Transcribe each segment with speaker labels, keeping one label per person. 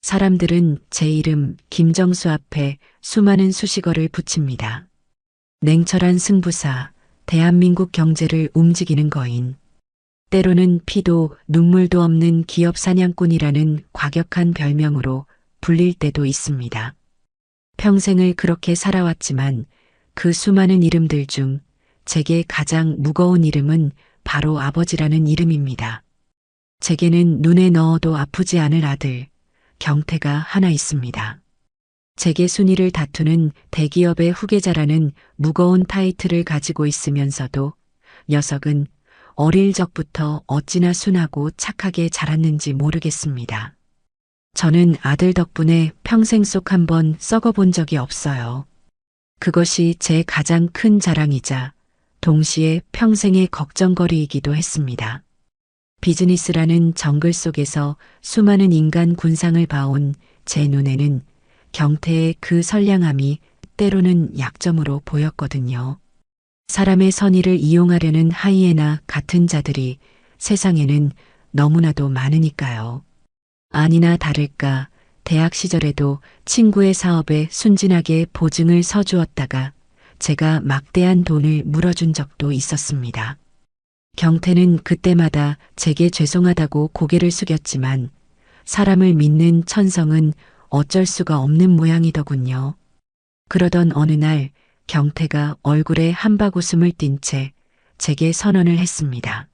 Speaker 1: 사람들은 제 이름 김정수 앞에 수많은 수식어를 붙입니다. 냉철한 승부사, 대한민국 경제를 움직이는 거인, 때로는 피도 눈물도 없는 기업 사냥꾼이라는 과격한 별명으로 불릴 때도 있습니다. 평생을 그렇게 살아왔지만 그 수많은 이름들 중 제게 가장 무거운 이름은 바로 아버지라는 이름입니다. 제게는 눈에 넣어도 아프지 않을 아들, 경태가 하나 있습니다. 제게 순위를 다투는 대기업의 후계자라는 무거운 타이틀을 가지고 있으면서도 녀석은 어릴 적부터 어찌나 순하고 착하게 자랐는지 모르겠습니다. 저는 아들 덕분에 평생 속 한 번 썩어본 적이 없어요. 그것이 제 가장 큰 자랑이자 동시에 평생의 걱정거리이기도 했습니다. 비즈니스라는 정글 속에서 수많은 인간 군상을 봐온 제 눈에는 경태의 그 선량함이 때로는 약점으로 보였거든요. 사람의 선의를 이용하려는 하이에나 같은 자들이 세상에는 너무나도 많으니까요. 아니나 다를까 대학 시절에도 친구의 사업에 순진하게 보증을 서주었다가 제가 막대한 돈을 물어준 적도 있었습니다. 경태는 그때마다 제게 죄송하다고 고개를 숙였지만 사람을 믿는 천성은 어쩔 수가 없는 모양이더군요. 그러던 어느 날 경태가 얼굴에 한박웃음을 띤 채 제게 선언을 했습니다.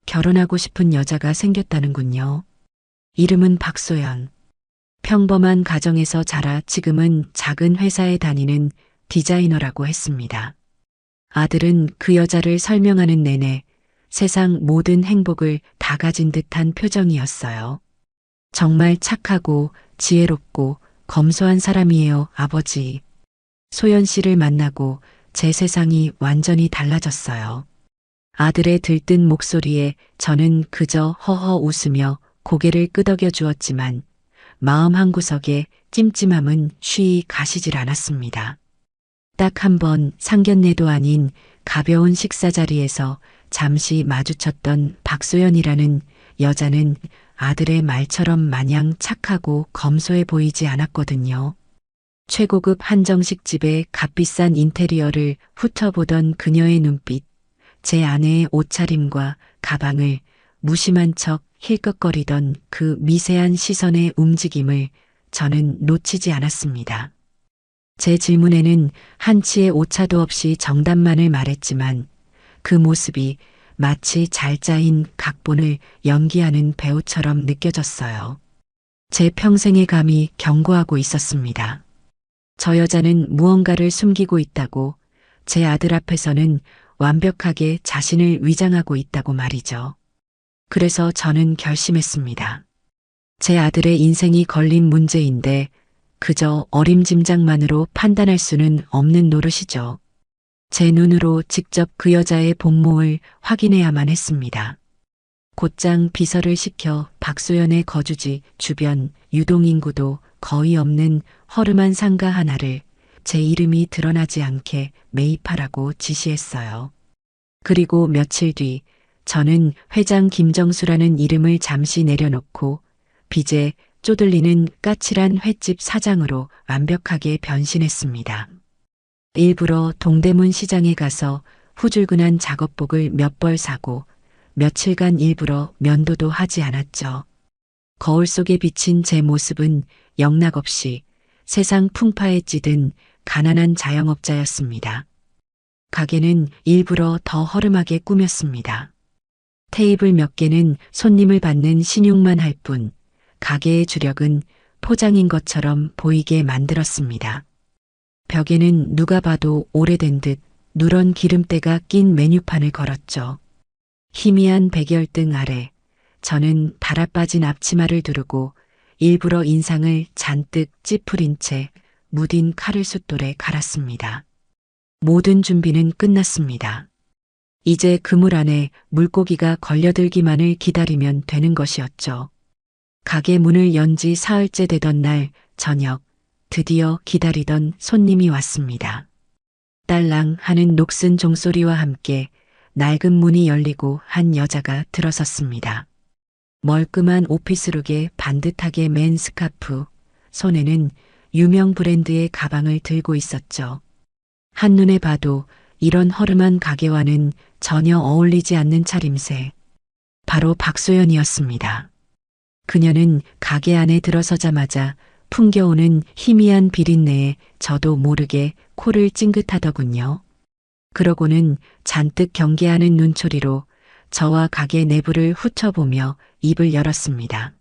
Speaker 1: 결혼하고 싶은 여자가 생겼다는군요. 이름은 박소연. 평범한 가정에서 자라 지금은 작은 회사에 다니는 디자이너라고 했습니다. 아들은 그 여자를 설명하는 내내 세상 모든 행복을 다 가진 듯한 표정이었어요. 정말 착하고 지혜롭고 검소한 사람이에요, 아버지. 소연 씨를 만나고 제 세상이 완전히 달라졌어요. 아들의 들뜬 목소리에 저는 그저 허허 웃으며 고개를 끄덕여 주었지만 마음 한구석에 찜찜함은 쉬이 가시질 않았습니다. 딱 한 번 상견례도 아닌 가벼운 식사 자리에서 잠시 마주쳤던 박소연이라는 여자는 아들의 말처럼 마냥 착하고 검소해 보이지 않았거든요. 최고급 한정식 집의 값비싼 인테리어를 훑어보던 그녀의 눈빛, 제 아내의 옷차림과 가방을 무심한 척 힐끗거리던 그 미세한 시선의 움직임을 저는 놓치지 않았습니다. 제 질문에는 한치의 오차도 없이 정답만을 말했지만 그 모습이 마치 잘 짜인 각본을 연기하는 배우처럼 느껴졌어요. 제 평생의 감이 경고하고 있었습니다. 저 여자는 무언가를 숨기고 있다고, 제 아들 앞에서는 완벽하게 자신을 위장하고 있다고 말이죠. 그래서 저는 결심했습니다. 제 아들의 인생이 걸린 문제인데 그저 어림짐작만으로 판단할 수는 없는 노릇이죠. 제 눈으로 직접 그 여자의 본모를 확인해야만 했습니다. 곧장 비서를 시켜 박소연의 거주지 주변 유동인구도 거의 없는 허름한 상가 하나를 제 이름이 드러나지 않게 매입하라고 지시했어요. 그리고 며칠 뒤 저는 회장 김정수라는 이름을 잠시 내려놓고 빚에 쪼들리는 까칠한 횟집 사장으로 완벽하게 변신했습니다. 일부러 동대문 시장에 가서 후줄근한 작업복을 몇 벌 사고 며칠간 일부러 면도도 하지 않았죠. 거울 속에 비친 제 모습은 영락없이 세상 풍파에 찌든 가난한 자영업자였습니다. 가게는 일부러 더 허름하게 꾸몄습니다. 테이블 몇 개는 손님을 받는 신용만 할 뿐 가게의 주력은 포장인 것처럼 보이게 만들었습니다. 벽에는 누가 봐도 오래된 듯 누런 기름때가 낀 메뉴판을 걸었죠. 희미한 백열등 아래 저는 달아빠진 앞치마를 두르고 일부러 인상을 잔뜩 찌푸린 채 무딘 칼을 숫돌에 갈았습니다. 모든 준비는 끝났습니다. 이제 그물 안에 물고기가 걸려들기만을 기다리면 되는 것이었죠. 가게 문을 연 지 사흘째 되던 날 저녁, 드디어 기다리던 손님이 왔습니다. 딸랑 하는 녹슨 종소리와 함께 낡은 문이 열리고 한 여자가 들어섰습니다. 멀끔한 오피스룩에 반듯하게 맨 스카프, 손에는 유명 브랜드의 가방을 들고 있었죠. 한눈에 봐도 이런 허름한 가게와는 전혀 어울리지 않는 차림새. 바로 박소연이었습니다. 그녀는 가게 안에 들어서자마자 풍겨오는 희미한 비린내에 저도 모르게 코를 찡긋하더군요. 그러고는 잔뜩 경계하는 눈초리로 저와 가게 내부를 훑어보며 입을 열었습니다.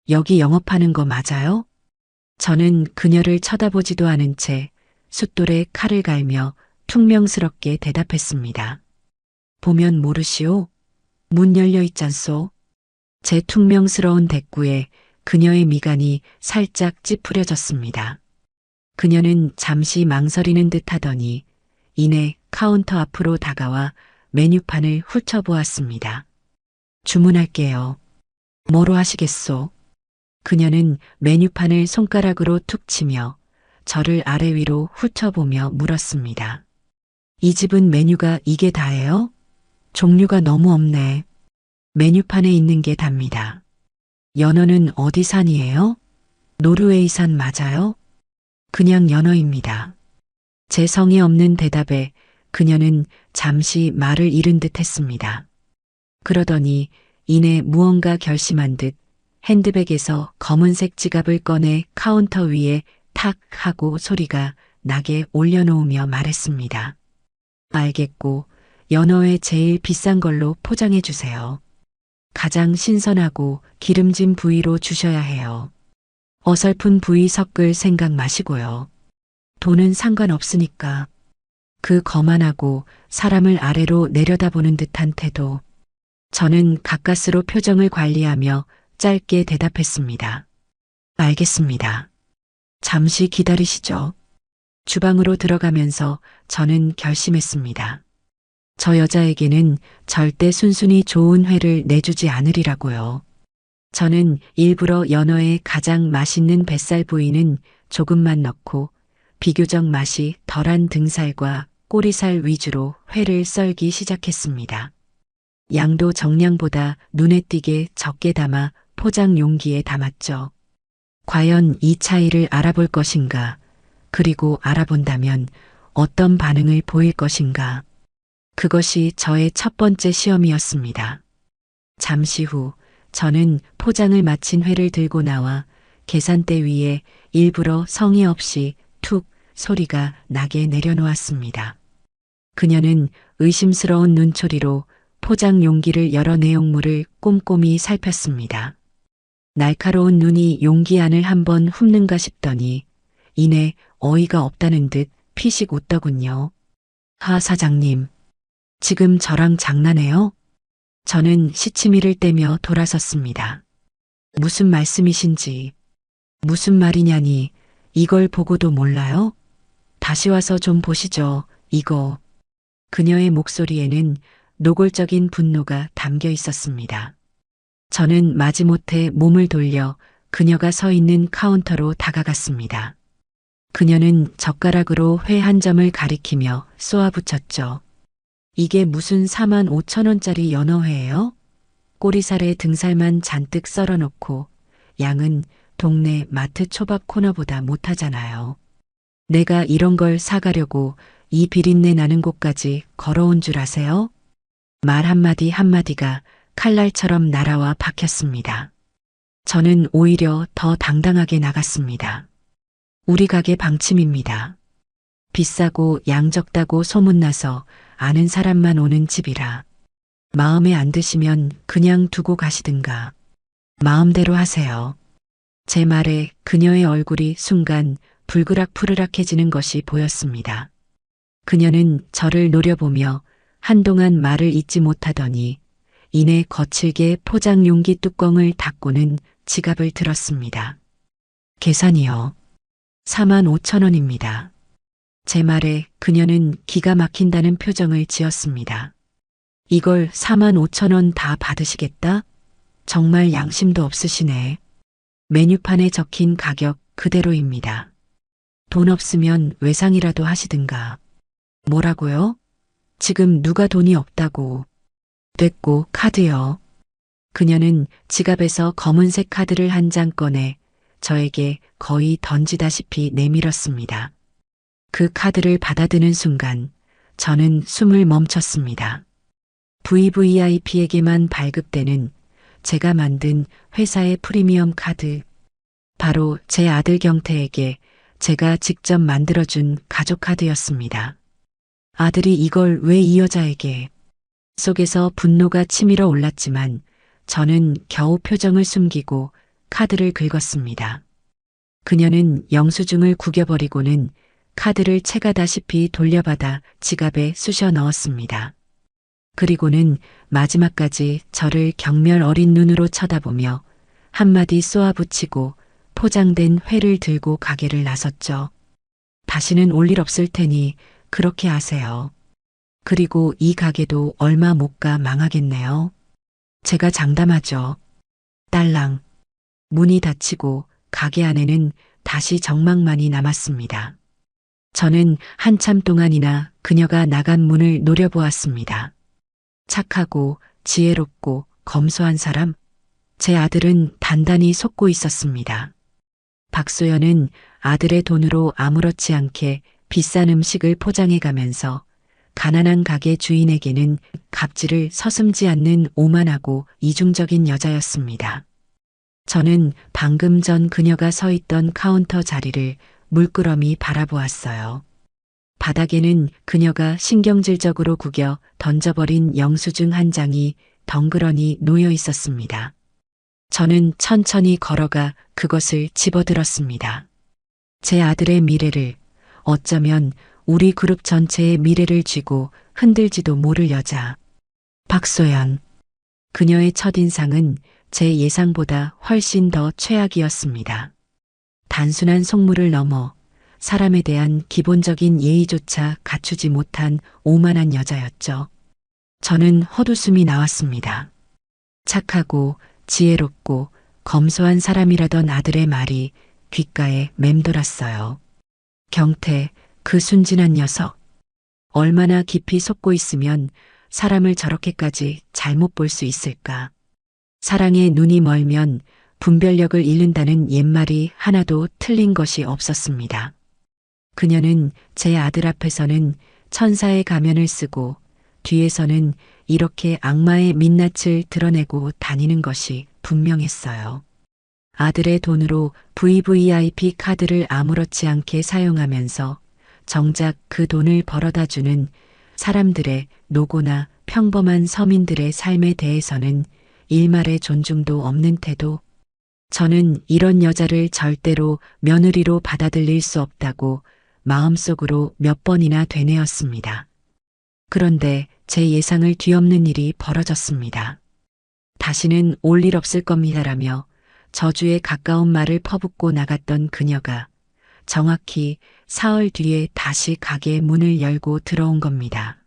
Speaker 1: 여기 영업하는 거 맞아요? 저는 그녀를 쳐다보지도 않은 채 숫돌에 칼을 갈며 퉁명스럽게 대답했습니다. 보면 모르시오? 문 열려 있잖소. 제 퉁명스러운 대꾸에 그녀의 미간이 살짝 찌푸려졌습니다. 그녀는 잠시 망설이는 듯 하더니 이내 카운터 앞으로 다가와 메뉴판을 훑어보았습니다. 주문할게요. 뭐로 하시겠소? 그녀는 메뉴판을 손가락으로 툭 치며 저를 아래 위로 훑어보며 물었습니다. 이 집은 메뉴가 이게 다예요? 종류가 너무 없네. 메뉴판에 있는 게 답니다. 연어는 어디산이에요? 노르웨이산 맞아요? 그냥 연어입니다. 제 성의 없는 대답에 그녀는 잠시 말을 잃은 듯 했습니다. 그러더니 이내 무언가 결심한 듯 핸드백에서 검은색 지갑을 꺼내 카운터 위에 탁 하고 소리가 나게 올려놓으며 말했습니다. 알겠고 연어회 제일 비싼 걸로 포장해 주세요. 가장 신선하고 기름진 부위로 주셔야 해요. 어설픈 부위 섞을 생각 마시고요. 돈은 상관없으니까. 그 거만하고 사람을 아래로 내려다보는 듯한 태도. 저는 가까스로 표정을 관리하며 짧게 대답했습니다. 알겠습니다. 잠시 기다리시죠. 주방으로 들어가면서 저는 결심했습니다. 저 여자에게는 절대 순순히 좋은 회를 내주지 않으리라고요. 저는 일부러 연어의 가장 맛있는 뱃살 부위는 조금만 넣고 비교적 맛이 덜한 등살과 꼬리살 위주로 회를 썰기 시작했습니다. 양도 정량보다 눈에 띄게 적게 담아 포장 용기에 담았죠. 과연 이 차이를 알아볼 것인가, 그리고 알아본다면 어떤 반응을 보일 것인가. 그것이 저의 첫 번째 시험이었습니다. 잠시 후 저는 포장을 마친 회를 들고 나와 계산대 위에 일부러 성의 없이 툭 소리가 나게 내려놓았습니다. 그녀는 의심스러운 눈초리로 포장 용기를 열어 내용물을 꼼꼼히 살폈습니다. 날카로운 눈이 용기 안을 한번 훑는가 싶더니 이내 어이가 없다는 듯 피식 웃더군요. 하 사장님, 지금 저랑 장난해요? 저는 시치미를 떼며 돌아섰습니다. 무슨 말씀이신지, 무슨 말이냐니 이걸 보고도 몰라요? 다시 와서 좀 보시죠, 이거. 그녀의 목소리에는 노골적인 분노가 담겨 있었습니다. 저는 마지못해 몸을 돌려 그녀가 서 있는 카운터로 다가갔습니다. 그녀는 젓가락으로 회 한 점을 가리키며 쏘아붙였죠. 이게 무슨 45,000원짜리 연어회예요? 꼬리살에 등살만 잔뜩 썰어놓고 양은 동네 마트 초밥 코너보다 못하잖아요. 내가 이런 걸 사가려고 이 비린내 나는 곳까지 걸어온 줄 아세요? 말 한마디 한마디가 칼날처럼 날아와 박혔습니다. 저는 오히려 더 당당하게 나갔습니다. 우리 가게 방침입니다. 비싸고 양 적다고 소문나서 아는 사람만 오는 집이라. 마음에 안 드시면 그냥 두고 가시든가. 마음대로 하세요. 제 말에 그녀의 얼굴이 순간 불그락푸르락해지는 것이 보였습니다. 그녀는 저를 노려보며 한동안 말을 잇지 못하더니 이내 거칠게 포장 용기 뚜껑을 닫고는 지갑을 들었습니다. 계산이요. 45,000원입니다. 제 말에 그녀는 기가 막힌다는 표정을 지었습니다. 이걸 45,000원 다 받으시겠다? 정말 양심도 없으시네. 메뉴판에 적힌 가격 그대로입니다. 돈 없으면 외상이라도 하시든가. 뭐라고요? 지금 누가 돈이 없다고. 됐고 카드요. 그녀는 지갑에서 검은색 카드를 한 장 꺼내 저에게 거의 던지다시피 내밀었습니다. 그 카드를 받아드는 순간 저는 숨을 멈췄습니다. VVIP에게만 발급되는 제가 만든 회사의 프리미엄 카드. 바로 제 아들 경태에게 제가 직접 만들어준 가족 카드였습니다. 아들이 이걸 왜 이 여자에게? 속에서 분노가 치밀어 올랐지만 저는 겨우 표정을 숨기고 카드를 긁었습니다. 그녀는 영수증을 구겨버리고는 카드를 채가다시피 돌려받아 지갑에 쑤셔 넣었습니다. 그리고는 마지막까지 저를 경멸 어린 눈으로 쳐다보며 한마디 쏘아붙이고 포장된 회를 들고 가게를 나섰죠. 다시는 올 일 없을 테니 그렇게 하세요. 그리고 이 가게도 얼마 못 가 망하겠네요. 제가 장담하죠. 딸랑. 문이 닫히고 가게 안에는 다시 정막만이 남았습니다. 저는 한참 동안이나 그녀가 나간 문을 노려보았습니다. 착하고 지혜롭고 검소한 사람, 제 아들은 단단히 속고 있었습니다. 박소연은 아들의 돈으로 아무렇지 않게 비싼 음식을 포장해 가면서 가난한 가게 주인에게는 갑질을 서슴지 않는 오만하고 이중적인 여자였습니다. 저는 방금 전 그녀가 서 있던 카운터 자리를 물끄러미 바라보았어요. 바닥에는 그녀가 신경질적으로 구겨 던져버린 영수증 한 장이 덩그러니 놓여 있었습니다. 저는 천천히 걸어가 그것을 집어들었습니다. 제 아들의 미래를, 어쩌면 우리 그룹 전체의 미래를 쥐고 흔들지도 모를 여자. 박소연. 그녀의 첫인상은 제 예상보다 훨씬 더 최악이었습니다. 단순한 속물을 넘어 사람에 대한 기본적인 예의조차 갖추지 못한 오만한 여자였죠. 저는 헛웃음이 나왔습니다. 착하고 지혜롭고 검소한 사람이라던 아들의 말이 귓가에 맴돌았어요. 경태, 그 순진한 녀석. 얼마나 깊이 속고 있으면 사람을 저렇게까지 잘못 볼 수 있을까. 사랑에 눈이 멀면 분별력을 잃는다는 옛말이 하나도 틀린 것이 없었습니다. 그녀는 제 아들 앞에서는 천사의 가면을 쓰고 뒤에서는 이렇게 악마의 민낯을 드러내고 다니는 것이 분명했어요. 아들의 돈으로 VVIP 카드를 아무렇지 않게 사용하면서 정작 그 돈을 벌어다 주는 사람들의 노고나 평범한 서민들의 삶에 대해서는 일말의 존중도 없는 태도. 저는 이런 여자를 절대로 며느리로 받아들일 수 없다고 마음속으로 몇 번이나 되뇌었습니다. 그런데 제 예상을 뒤엎는 일이 벌어졌습니다. 다시는 올 일 없을 겁니다라며 저주에 가까운 말을 퍼붓고 나갔던 그녀가 정확히 사흘 뒤에 다시 가게 문을 열고 들어온 겁니다.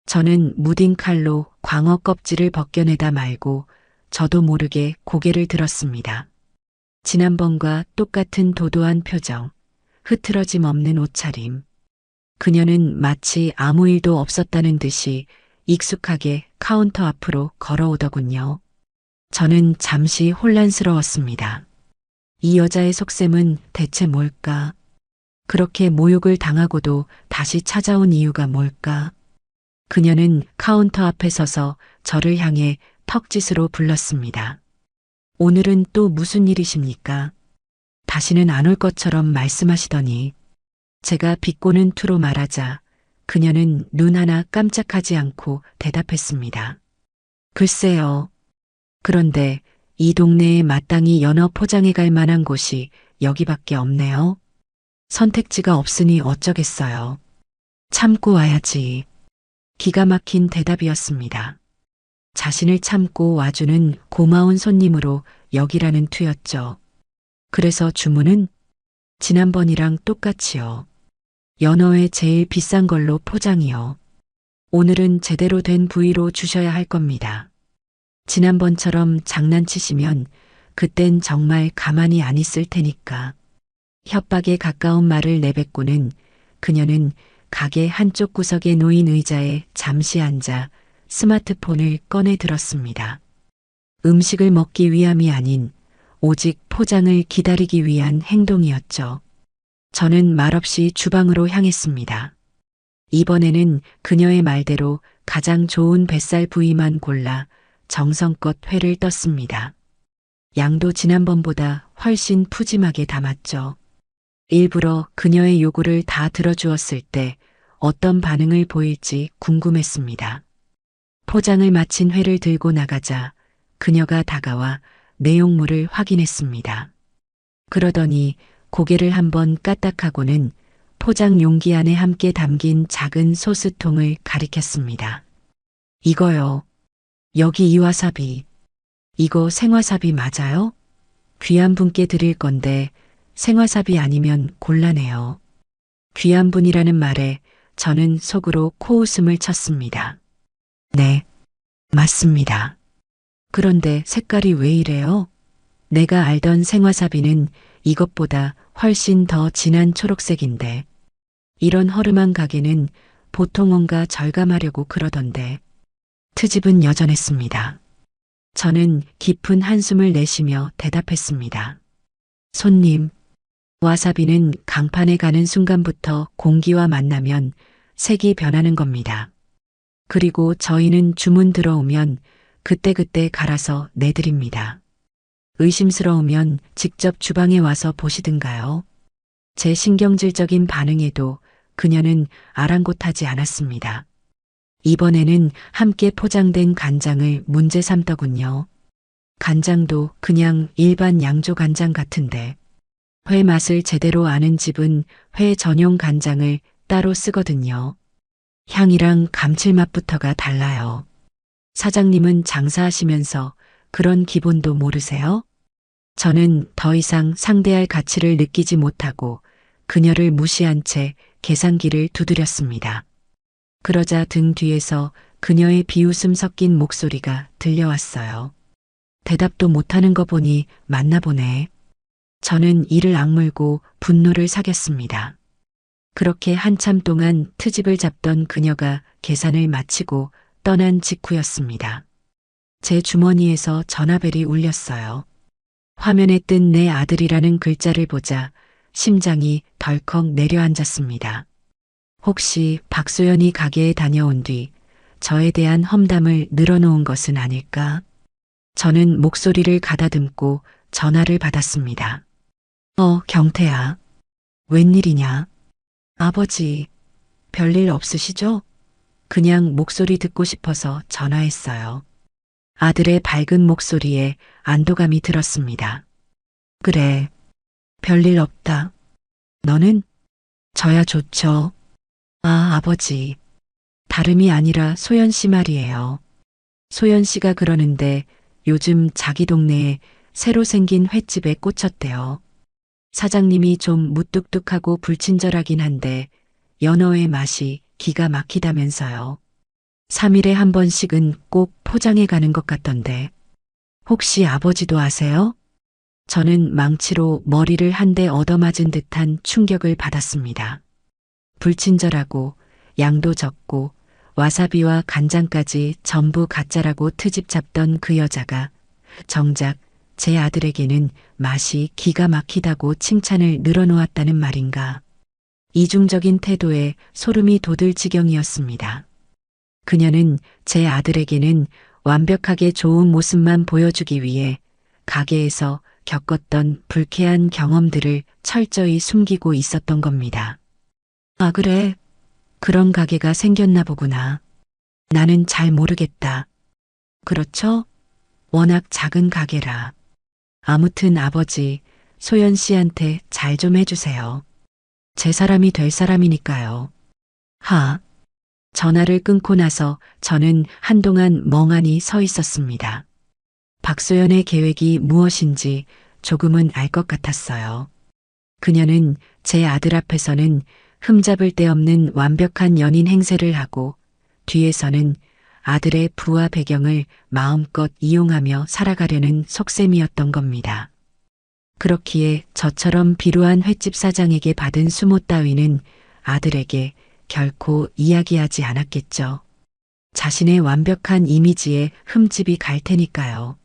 Speaker 1: 저는 무딘 칼로 광어 껍질을 벗겨내다 말고 저도 모르게 고개를 들었습니다. 지난번과 똑같은 도도한 표정, 흐트러짐 없는 옷차림. 그녀는 마치 아무 일도 없었다는 듯이 익숙하게 카운터 앞으로 걸어오더군요. 저는 잠시 혼란스러웠습니다. 이 여자의 속셈은 대체 뭘까? 그렇게 모욕을 당하고도 다시 찾아온 이유가 뭘까? 그녀는 카운터 앞에 서서 저를 향해 턱짓으로 불렀습니다. 오늘은 또 무슨 일이십니까? 다시는 안 올 것처럼 말씀하시더니 제가 비꼬는 투로 말하자 그녀는 눈 하나 깜짝하지 않고 대답했습니다. 글쎄요. 그런데 이 동네에 마땅히 연어 포장해 갈 만한 곳이 여기밖에 없네요. 선택지가 없으니 어쩌겠어요. 참고 와야지. 기가 막힌 대답이었습니다. 자신을 참고 와주는 고마운 손님으로 여기라는 투였죠. 그래서 주문은 지난번이랑 똑같이요. 연어의 제일 비싼 걸로 포장이요. 오늘은 제대로 된 부위로 주셔야 할 겁니다. 지난번처럼 장난치시면 그땐 정말 가만히 안 있을 테니까. 협박에 가까운 말을 내뱉고는 그녀는 가게 한쪽 구석에 놓인 의자에 잠시 앉아 스마트폰을 꺼내 들었습니다. 음식을 먹기 위함이 아닌 오직 포장을 기다리기 위한 행동이었죠. 저는 말없이 주방으로 향했습니다. 이번에는 그녀의 말대로 가장 좋은 뱃살 부위만 골라 정성껏 회를 떴습니다. 양도 지난번보다 훨씬 푸짐하게 담았죠. 일부러 그녀의 요구를 다 들어주었을 때 어떤 반응을 보일지 궁금했습니다. 포장을 마친 회를 들고 나가자 그녀가 다가와 내용물을 확인했습니다. 그러더니 고개를 한번 까딱하고는 포장 용기 안에 함께 담긴 작은 소스통을 가리켰습니다. 이거요. 여기 이 와사비. 이거 생와사비 맞아요? 귀한 분께 드릴 건데 생와사비 아니면 곤란해요. 귀한 분이라는 말에 저는 속으로 코웃음을 쳤습니다. 네, 맞습니다. 그런데 색깔이 왜 이래요? 내가 알던 생와사비는 이것보다 훨씬 더 진한 초록색인데 이런 허름한 가게는 보통 뭔가 절감하려고 그러던데 트집은 여전했습니다. 저는 깊은 한숨을 내쉬며 대답했습니다. 손님, 와사비는 강판에 가는 순간부터 공기와 만나면 색이 변하는 겁니다. 그리고 저희는 주문 들어오면 그때그때 갈아서 내드립니다. 의심스러우면 직접 주방에 와서 보시든가요. 제 신경질적인 반응에도 그녀는 아랑곳하지 않았습니다. 이번에는 함께 포장된 간장을 문제 삼더군요. 간장도 그냥 일반 양조 간장 같은데 회 맛을 제대로 아는 집은 회 전용 간장을 따로 쓰거든요. 향이랑 감칠맛부터가 달라요. 사장님은 장사하시면서 그런 기본도 모르세요? 저는 더 이상 상대할 가치를 느끼지 못하고 그녀를 무시한 채 계산기를 두드렸습니다. 그러자 등 뒤에서 그녀의 비웃음 섞인 목소리가 들려왔어요. 대답도 못하는 거 보니 맞나 보네. 저는 이를 악물고 분노를 사겼습니다. 그렇게 한참 동안 트집을 잡던 그녀가 계산을 마치고 떠난 직후였습니다. 제 주머니에서 전화벨이 울렸어요. 화면에 뜬 내 아들이라는 글자를 보자 심장이 덜컥 내려앉았습니다. 혹시 박소연이 가게에 다녀온 뒤 저에 대한 험담을 늘어놓은 것은 아닐까? 저는 목소리를 가다듬고 전화를 받았습니다. 경태야. 웬일이냐? 아버지, 별일 없으시죠? 그냥 목소리 듣고 싶어서 전화했어요. 아들의 밝은 목소리에 안도감이 들었습니다. 그래, 별일 없다. 너는? 저야 좋죠. 아버지. 다름이 아니라 소연 씨 말이에요. 소연 씨가 그러는데 요즘 자기 동네에 새로 생긴 횟집에 꽂혔대요. 사장님이 좀 무뚝뚝하고 불친절하긴 한데 연어의 맛이 기가 막히다면서요. 3일에 한 번씩은 꼭 포장해 가는 것 같던데. 혹시 아버지도 아세요? 저는 망치로 머리를 한 대 얻어맞은 듯한 충격을 받았습니다. 불친절하고 양도 적고 와사비와 간장까지 전부 가짜라고 트집 잡던 그 여자가 정작 제 아들에게는 맛이 기가 막히다고 칭찬을 늘어놓았다는 말인가. 이중적인 태도에 소름이 돋을 지경이었습니다. 그녀는 제 아들에게는 완벽하게 좋은 모습만 보여주기 위해 가게에서 겪었던 불쾌한 경험들을 철저히 숨기고 있었던 겁니다. 아, 그래. 그런 가게가 생겼나 보구나. 나는 잘 모르겠다. 그렇죠? 워낙 작은 가게라. 아무튼 아버지, 소연 씨한테 잘 좀 해주세요. 제 사람이 될 사람이니까요. 전화를 끊고 나서 저는 한동안 멍하니 서 있었습니다. 박소연의 계획이 무엇인지 조금은 알 것 같았어요. 그녀는 제 아들 앞에서는 흠잡을 데 없는 완벽한 연인 행세를 하고 뒤에서는 아들의 부와 배경을 마음껏 이용하며 살아가려는 속셈이었던 겁니다. 그렇기에 저처럼 비루한 횟집 사장에게 받은 수모 따위는 아들에게 결코 이야기하지 않았겠죠. 자신의 완벽한 이미지에 흠집이 갈 테니까요.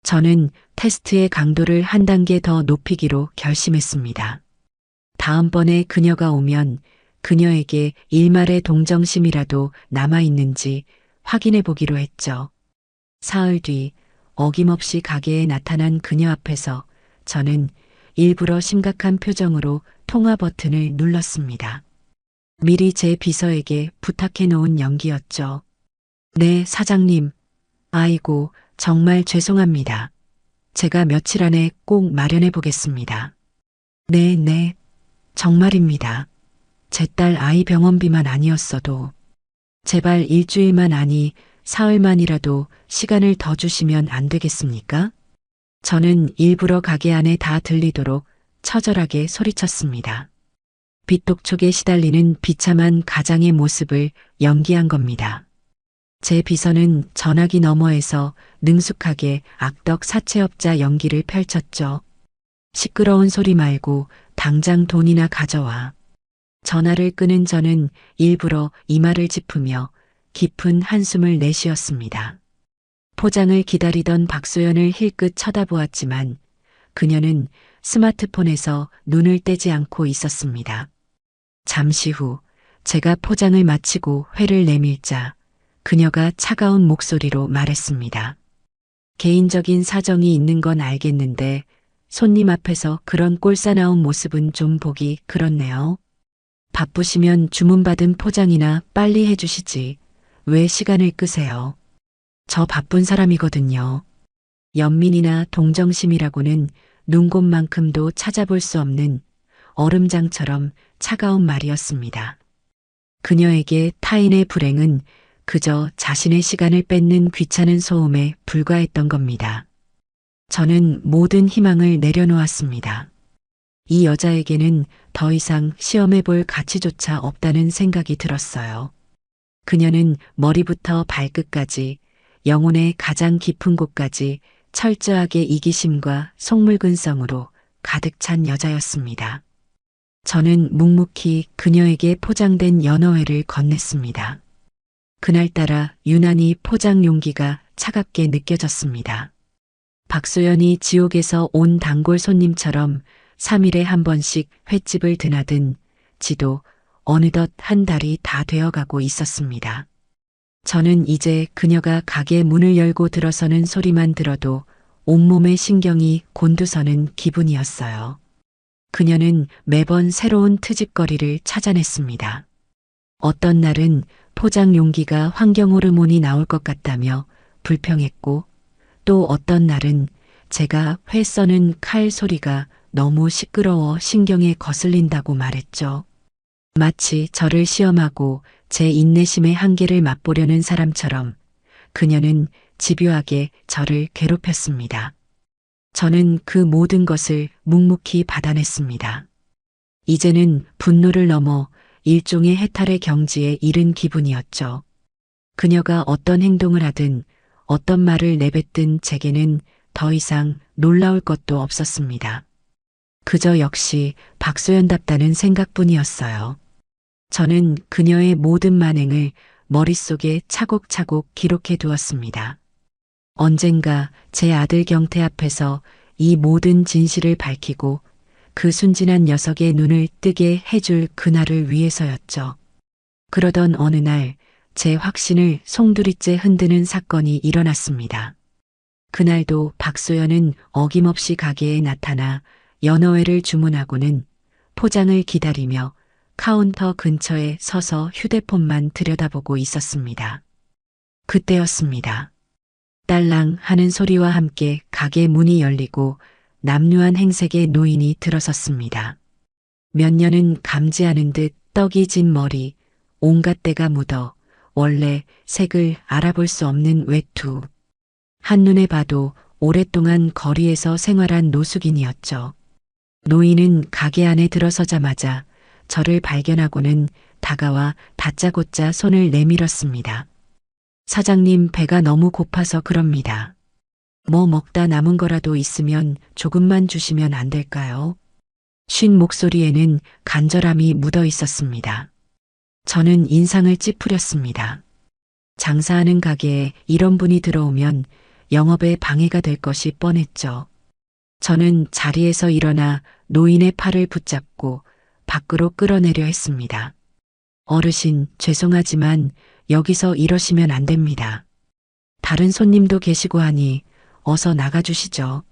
Speaker 1: 저는 테스트의 강도를 한 단계 더 높이기로 결심했습니다. 다음번에 그녀가 오면 그녀에게 일말의 동정심이라도 남아있는지 확인해 보기로 했죠. 사흘 뒤 어김없이 가게에 나타난 그녀 앞에서 저는 일부러 심각한 표정으로 통화 버튼을 눌렀습니다. 미리 제 비서에게 부탁해 놓은 연기였죠. 네, 사장님. 아이고, 정말 죄송합니다. 제가 며칠 안에 꼭 마련해 보겠습니다. 네, 네. 정말입니다. 제 딸 아이 병원비만 아니었어도 제발 일주일만 아니 사흘만이라도 시간을 더 주시면 안 되겠습니까? 저는 일부러 가게 안에 다 들리도록 처절하게 소리쳤습니다. 빚독촉에 시달리는 비참한 가장의 모습을 연기한 겁니다. 제 비서는 전화기 너머에서 능숙하게 악덕 사채업자 연기를 펼쳤죠. 시끄러운 소리 말고 당장 돈이나 가져와. 전화를 끊은 저는 일부러 이마를 짚으며 깊은 한숨을 내쉬었습니다. 포장을 기다리던 박소연을 힐끗 쳐다보았지만 그녀는 스마트폰에서 눈을 떼지 않고 있었습니다. 잠시 후 제가 포장을 마치고 회를 내밀자 그녀가 차가운 목소리로 말했습니다. 개인적인 사정이 있는 건 알겠는데 손님 앞에서 그런 꼴사나운 모습은 좀 보기 그렇네요. 바쁘시면 주문받은 포장이나 빨리 해주시지. 왜 시간을 끄세요? 저 바쁜 사람이거든요. 연민이나 동정심이라고는 눈곱만큼도 찾아볼 수 없는 얼음장처럼 차가운 말이었습니다. 그녀에게 타인의 불행은 그저 자신의 시간을 뺏는 귀찮은 소음에 불과했던 겁니다. 저는 모든 희망을 내려놓았습니다. 이 여자에게는 더 이상 시험해 볼 가치조차 없다는 생각이 들었어요. 그녀는 머리부터 발끝까지 영혼의 가장 깊은 곳까지 철저하게 이기심과 속물근성으로 가득 찬 여자였습니다. 저는 묵묵히 그녀에게 포장된 연어회를 건넸습니다. 그날따라 유난히 포장 용기가 차갑게 느껴졌습니다. 박소연이 지옥에서 온 단골 손님처럼 3일에 한 번씩 횟집을 드나든 지도 어느덧 한 달이 다 되어가고 있었습니다. 저는 이제 그녀가 가게 문을 열고 들어서는 소리만 들어도 온몸의 신경이 곤두서는 기분이었어요. 그녀는 매번 새로운 트집거리를 찾아냈습니다. 어떤 날은 포장 용기가 환경 호르몬이 나올 것 같다며 불평했고 또 어떤 날은 제가 회 써는 칼 소리가 너무 시끄러워 신경에 거슬린다고 말했죠. 마치 저를 시험하고 제 인내심의 한계를 맛보려는 사람처럼 그녀는 집요하게 저를 괴롭혔습니다. 저는 그 모든 것을 묵묵히 받아냈습니다. 이제는 분노를 넘어 일종의 해탈의 경지에 이른 기분이었죠. 그녀가 어떤 행동을 하든 어떤 말을 내뱉든 제게는 더 이상 놀라울 것도 없었습니다. 그저 역시 박소연답다는 생각뿐이었어요. 저는 그녀의 모든 만행을 머릿속에 차곡차곡 기록해 두었습니다. 언젠가 제 아들 경태 앞에서 이 모든 진실을 밝히고 그 순진한 녀석의 눈을 뜨게 해줄 그날을 위해서였죠. 그러던 어느 날 제 확신을 송두리째 흔드는 사건이 일어났습니다. 그날도 박소연은 어김없이 가게에 나타나 연어회를 주문하고는 포장을 기다리며 카운터 근처에 서서 휴대폰만 들여다보고 있었습니다. 그때였습니다. 딸랑 하는 소리와 함께 가게 문이 열리고 남루한 행색의 노인이 들어섰습니다. 몇 년은 감지하는 듯 떡이 진 머리, 온갖 때가 묻어 원래 색을 알아볼 수 없는 외투. 한눈에 봐도 오랫동안 거리에서 생활한 노숙인이었죠. 노인은 가게 안에 들어서자마자 저를 발견하고는 다가와 다짜고짜 손을 내밀었습니다. 사장님, 배가 너무 고파서 그럽니다. 뭐 먹다 남은 거라도 있으면 조금만 주시면 안 될까요? 쉰 목소리에는 간절함이 묻어 있었습니다. 저는 인상을 찌푸렸습니다. 장사하는 가게에 이런 분이 들어오면 영업에 방해가 될 것이 뻔했죠. 저는 자리에서 일어나 노인의 팔을 붙잡고 밖으로 끌어내려 했습니다. 어르신, 죄송하지만 여기서 이러시면 안 됩니다. 다른 손님도 계시고 하니 어서 나가주시죠.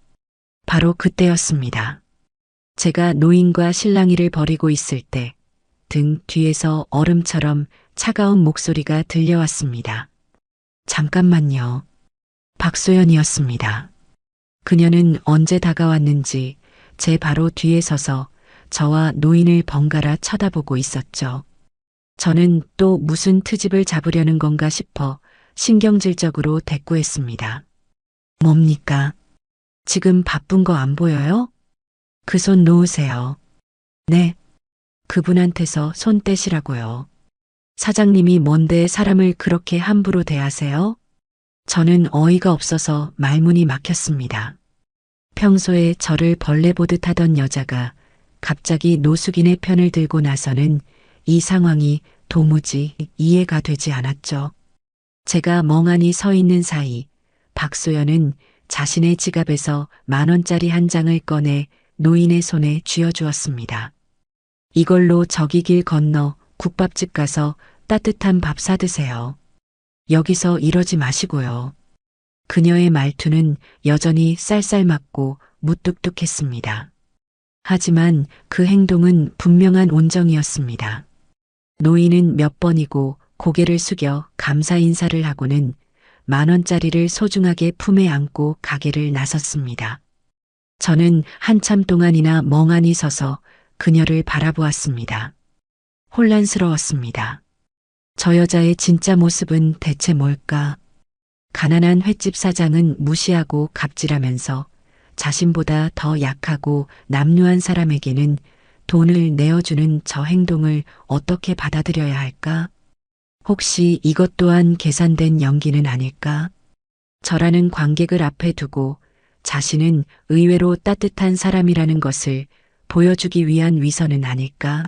Speaker 1: 바로 그때였습니다. 제가 노인과 실랑이를 벌이고 있을 때 등 뒤에서 얼음처럼 차가운 목소리가 들려왔습니다. 잠깐만요. 박소연이었습니다. 그녀는 언제 다가왔는지 제 바로 뒤에 서서 저와 노인을 번갈아 쳐다보고 있었죠. 저는 또 무슨 트집을 잡으려는 건가 싶어 신경질적으로 대꾸했습니다. 뭡니까? 지금 바쁜 거 안 보여요? 그 손 놓으세요. 네. 그분한테서 손 떼시라고요. 사장님이 뭔데 사람을 그렇게 함부로 대하세요? 저는 어이가 없어서 말문이 막혔습니다. 평소에 저를 벌레 보듯 하던 여자가 갑자기 노숙인의 편을 들고 나서는 이 상황이 도무지 이해가 되지 않았죠. 제가 멍하니 서 있는 사이 박소연은 자신의 지갑에서 10,000원짜리 한 장을 꺼내 노인의 손에 쥐어주었습니다. 이걸로 저기 길 건너 국밥집 가서 따뜻한 밥 사드세요. 여기서 이러지 마시고요. 그녀의 말투는 여전히 쌀쌀맞고 무뚝뚝했습니다. 하지만 그 행동은 분명한 온정이었습니다. 노인은 몇 번이고 고개를 숙여 감사 인사를 하고는 10,000원짜리를 소중하게 품에 안고 가게를 나섰습니다. 저는 한참 동안이나 멍하니 서서 그녀를 바라보았습니다. 혼란스러웠습니다. 저 여자의 진짜 모습은 대체 뭘까? 가난한 횟집 사장은 무시하고 갑질하면서 자신보다 더 약하고 남루한 사람에게는 돈을 내어주는 저 행동을 어떻게 받아들여야 할까? 혹시 이것 또한 계산된 연기는 아닐까? 저라는 관객을 앞에 두고 자신은 의외로 따뜻한 사람이라는 것을 보여주기 위한 위선은 아닐까?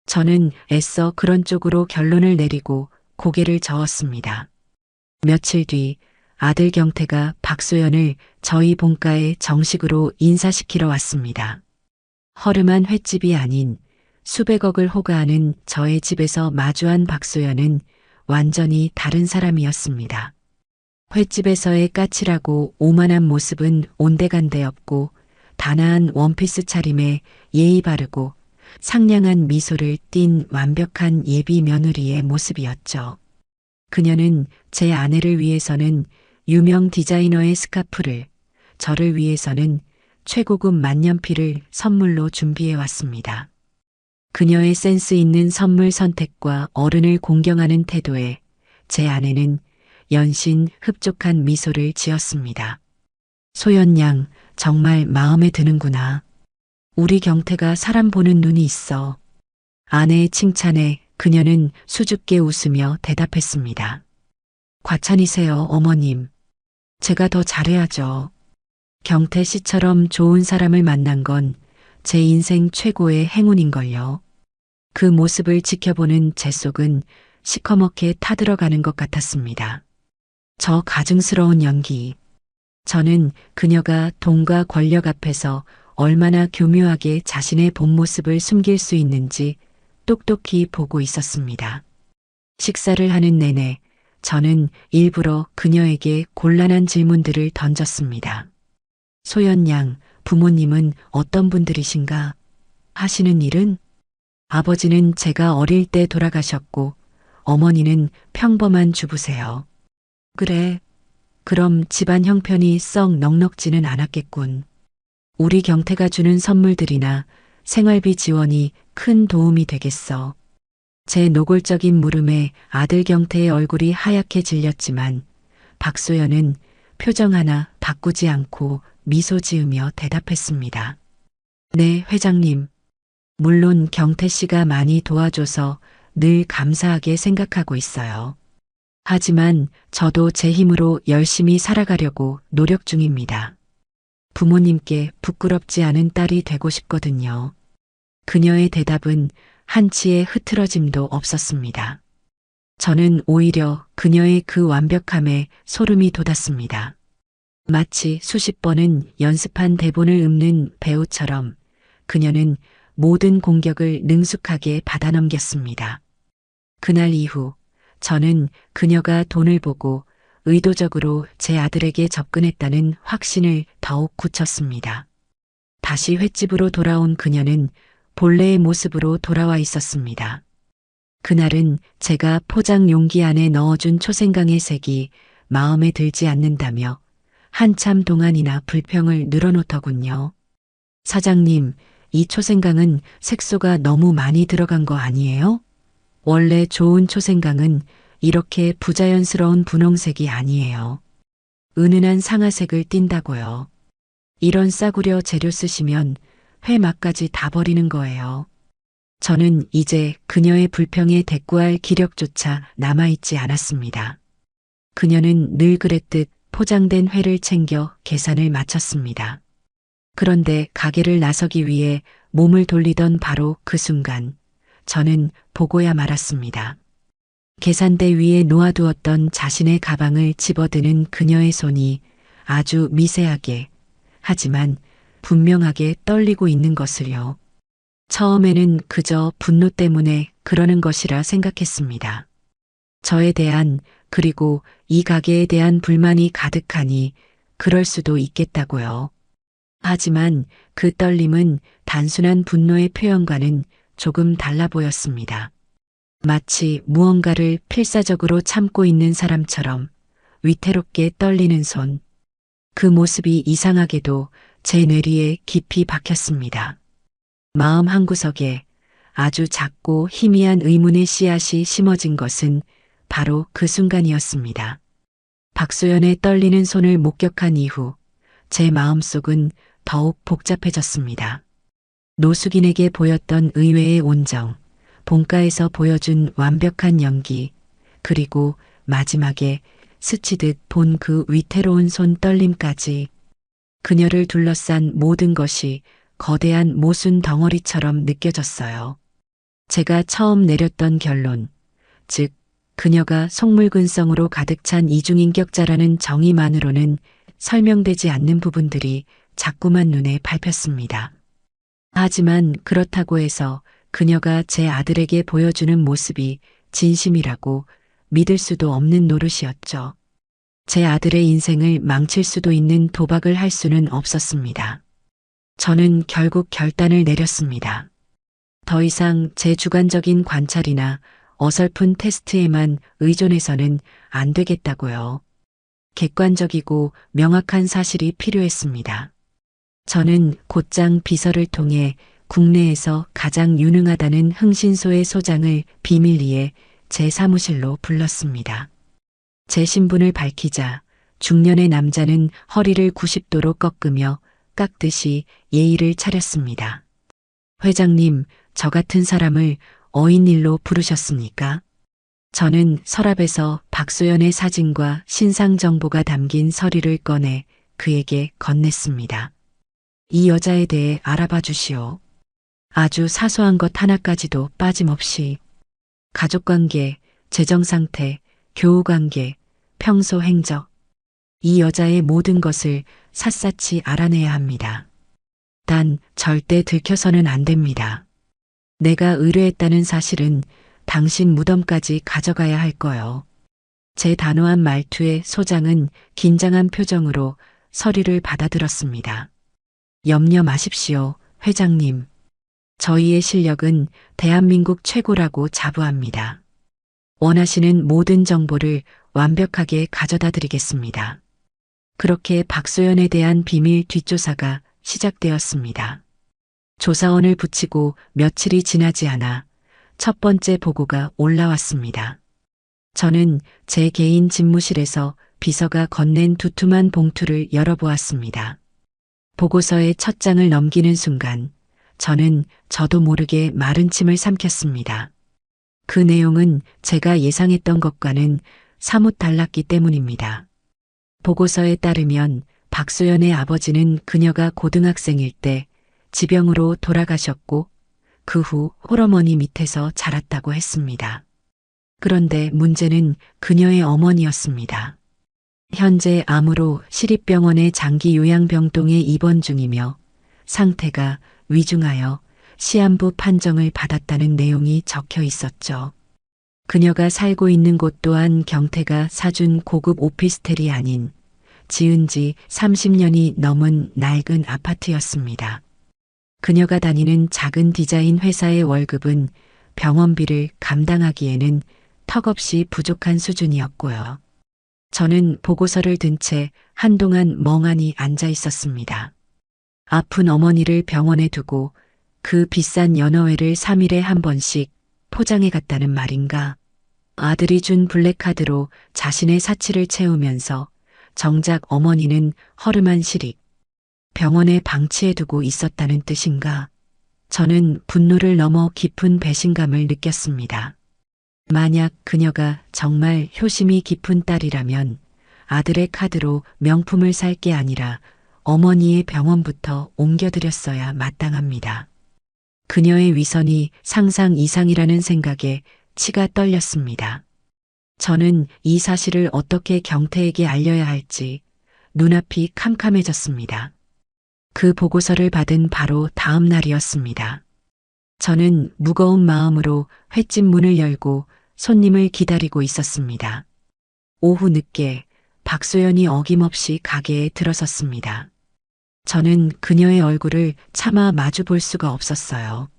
Speaker 1: 저는 애써 그런 쪽으로 결론을 내리고 고개를 저었습니다. 며칠 뒤 아들 경태가 박소연을 저희 본가에 정식으로 인사시키러 왔습니다. 허름한 횟집이 아닌 수백억을 호가하는 저의 집에서 마주한 박소연은 완전히 다른 사람이었습니다. 횟집에서의 까칠하고 오만한 모습은 온데간데 없고 단아한 원피스 차림에 예의 바르고 상냥한 미소를 띤 완벽한 예비 며느리의 모습이었죠. 그녀는 제 아내를 위해서는 유명 디자이너의 스카프를, 저를 위해서는 최고급 만년필을 선물로 준비해 왔습니다. 그녀의 센스 있는 선물 선택과 어른을 공경하는 태도에 제 아내는 연신 흡족한 미소를 지었습니다. 소연 양, 정말 마음에 드는구나. 우리 경태가 사람 보는 눈이 있어. 아내의 칭찬에 그녀는 수줍게 웃으며 대답했습니다. 과찬이세요, 어머님. 제가 더 잘해야죠. 경태 씨처럼 좋은 사람을 만난 건 제 인생 최고의 행운인걸요. 그 모습을 지켜보는 제 속은 시커멓게 타들어가는 것 같았습니다. 저 가증스러운 연기. 저는 그녀가 돈과 권력 앞에서 얼마나 교묘하게 자신의 본 모습을 숨길 수 있는지 똑똑히 보고 있었습니다. 식사를 하는 내내 저는 일부러 그녀에게 곤란한 질문들을 던졌습니다. 소연 양, 부모님은 어떤 분들이신가? 하시는 일은? 아버지는 제가 어릴 때 돌아가셨고 어머니는 평범한 주부세요. 그래. 그럼 집안 형편이 썩 넉넉지는 않았겠군. 우리 경태가 주는 선물들이나 생활비 지원이 큰 도움이 되겠어. 제 노골적인 물음에 아들 경태의 얼굴이 하얗게 질렸지만 박소연은 표정 하나 바꾸지 않고 미소 지으며 대답했습니다. 네, 회장님. 물론 경태 씨가 많이 도와줘서 늘 감사하게 생각하고 있어요. 하지만 저도 제 힘으로 열심히 살아가려고 노력 중입니다. 부모님께 부끄럽지 않은 딸이 되고 싶거든요. 그녀의 대답은 한치의 흐트러짐도 없었습니다. 저는 오히려 그녀의 그 완벽함에 소름이 돋았습니다. 마치 수십 번은 연습한 대본을 읊는 배우처럼 그녀는 모든 공격을 능숙하게 받아넘겼습니다. 그날 이후 저는 그녀가 돈을 보고 의도적으로 제 아들에게 접근했다는 확신을 더욱 굳혔습니다. 다시 횟집으로 돌아온 그녀는 본래의 모습으로 돌아와 있었습니다. 그날은 제가 포장 용기 안에 넣어준 초생강의 색이 마음에 들지 않는다며 한참 동안이나 불평을 늘어놓더군요. 사장님, 이 초생강은 색소가 너무 많이 들어간 거 아니에요? 원래 좋은 초생강은 이렇게 부자연스러운 분홍색이 아니에요. 은은한 상아색을 띈다고요. 이런 싸구려 재료 쓰시면 회 맛까지 다 버리는 거예요. 저는 이제 그녀의 불평에 대꾸할 기력조차 남아있지 않았습니다. 그녀는 늘 그랬듯 포장된 회를 챙겨 계산을 마쳤습니다. 그런데 가게를 나서기 위해 몸을 돌리던 바로 그 순간 저는 보고야 말았습니다. 계산대 위에 놓아두었던 자신의 가방을 집어드는 그녀의 손이 아주 미세하게 하지만 분명하게 떨리고 있는 것을요. 처음에는 그저 분노 때문에 그러는 것이라 생각했습니다. 저에 대한 그리고 이 가게에 대한 불만이 가득하니 그럴 수도 있겠다고요. 하지만 그 떨림은 단순한 분노의 표현과는 조금 달라 보였습니다. 마치 무언가를 필사적으로 참고 있는 사람처럼 위태롭게 떨리는 손. 그 모습이 이상하게도 제 뇌리에 깊이 박혔습니다. 마음 한구석에 아주 작고 희미한 의문의 씨앗이 심어진 것은 바로 그 순간이었습니다. 박소연의 떨리는 손을 목격한 이후 제 마음속은 더욱 복잡해졌습니다. 노숙인에게 보였던 의외의 온정, 본가에서 보여준 완벽한 연기, 그리고 마지막에 스치듯 본 그 위태로운 손 떨림까지 그녀를 둘러싼 모든 것이 거대한 모순 덩어리처럼 느껴졌어요. 제가 처음 내렸던 결론, 즉 그녀가 속물근성으로 가득 찬 이중인격자라는 정의만으로는 설명되지 않는 부분들이 자꾸만 눈에 밟혔습니다. 하지만 그렇다고 해서 그녀가 제 아들에게 보여주는 모습이 진심이라고 믿을 수도 없는 노릇이었죠. 제 아들의 인생을 망칠 수도 있는 도박을 할 수는 없었습니다. 저는 결국 결단을 내렸습니다. 더 이상 제 주관적인 관찰이나 어설픈 테스트에만 의존해서는 안 되겠다고요. 객관적이고 명확한 사실이 필요했습니다. 저는 곧장 비서를 통해 국내에서 가장 유능하다는 흥신소의 소장을 비밀리에 제 사무실로 불렀습니다. 제 신분을 밝히자 중년의 남자는 허리를 90도로 꺾으며 깎듯이 예의를 차렸습니다. 회장님, 저 같은 사람을 어인일로 부르셨습니까? 저는 서랍에서 박소연의 사진과 신상 정보가 담긴 서류를 꺼내 그에게 건넸습니다. 이 여자에 대해 알아봐 주시오. 아주 사소한 것 하나까지도 빠짐없이 가족관계, 재정상태, 교우관계, 평소 행적, 이 여자의 모든 것을 샅샅이 알아내야 합니다. 단 절대 들켜서는 안 됩니다. 내가 의뢰했다는 사실은 당신 무덤까지 가져가야 할 거요. 제 단호한 말투에 소장은 긴장한 표정으로 서류를 받아들었습니다. 염려 마십시오, 회장님. 저희의 실력은 대한민국 최고라고 자부합니다. 원하시는 모든 정보를 완벽하게 가져다 드리겠습니다. 그렇게 박소연에 대한 비밀 뒷조사가 시작되었습니다. 조사원을 붙이고 며칠이 지나지 않아 첫 번째 보고가 올라왔습니다. 저는 제 개인 집무실에서 비서가 건넨 두툼한 봉투를 열어보았습니다. 보고서의 첫 장을 넘기는 순간 저는 저도 모르게 마른 침을 삼켰습니다. 그 내용은 제가 예상했던 것과는 사뭇 달랐기 때문입니다. 보고서에 따르면 박소연의 아버지는 그녀가 고등학생일 때 지병으로 돌아가셨고 그 후 홀어머니 밑에서 자랐다고 했습니다. 그런데 문제는 그녀의 어머니였습니다. 현재 암으로 시립병원의 장기 요양병동에 입원 중이며 상태가 위중하여 시한부 판정을 받았다는 내용이 적혀 있었죠. 그녀가 살고 있는 곳 또한 경태가 사준 고급 오피스텔이 아닌 지은 지 30년이 넘은 낡은 아파트였습니다. 그녀가 다니는 작은 디자인 회사의 월급은 병원비를 감당하기에는 턱없이 부족한 수준이었고요. 저는 보고서를 든 채 한동안 멍하니 앉아 있었습니다. 아픈 어머니를 병원에 두고 그 비싼 연어회를 3일에 한 번씩 포장해 갔다는 말인가. 아들이 준 블랙카드로 자신의 사치를 채우면서 정작 어머니는 허름한 시립 병원에 방치해 두고 있었다는 뜻인가. 저는 분노를 넘어 깊은 배신감을 느꼈습니다. 만약 그녀가 정말 효심이 깊은 딸이라면 아들의 카드로 명품을 살 게 아니라 어머니의 병원부터 옮겨드렸어야 마땅합니다. 그녀의 위선이 상상 이상이라는 생각에 치가 떨렸습니다. 저는 이 사실을 어떻게 경태에게 알려야 할지 눈앞이 캄캄해졌습니다. 그 보고서를 받은 바로 다음 날이었습니다. 저는 무거운 마음으로 횟집 문을 열고 손님을 기다리고 있었습니다. 오후 늦게 박소연이 어김없이 가게에 들어섰습니다. 저는 그녀의 얼굴을 차마 마주 볼 수가 없었어요.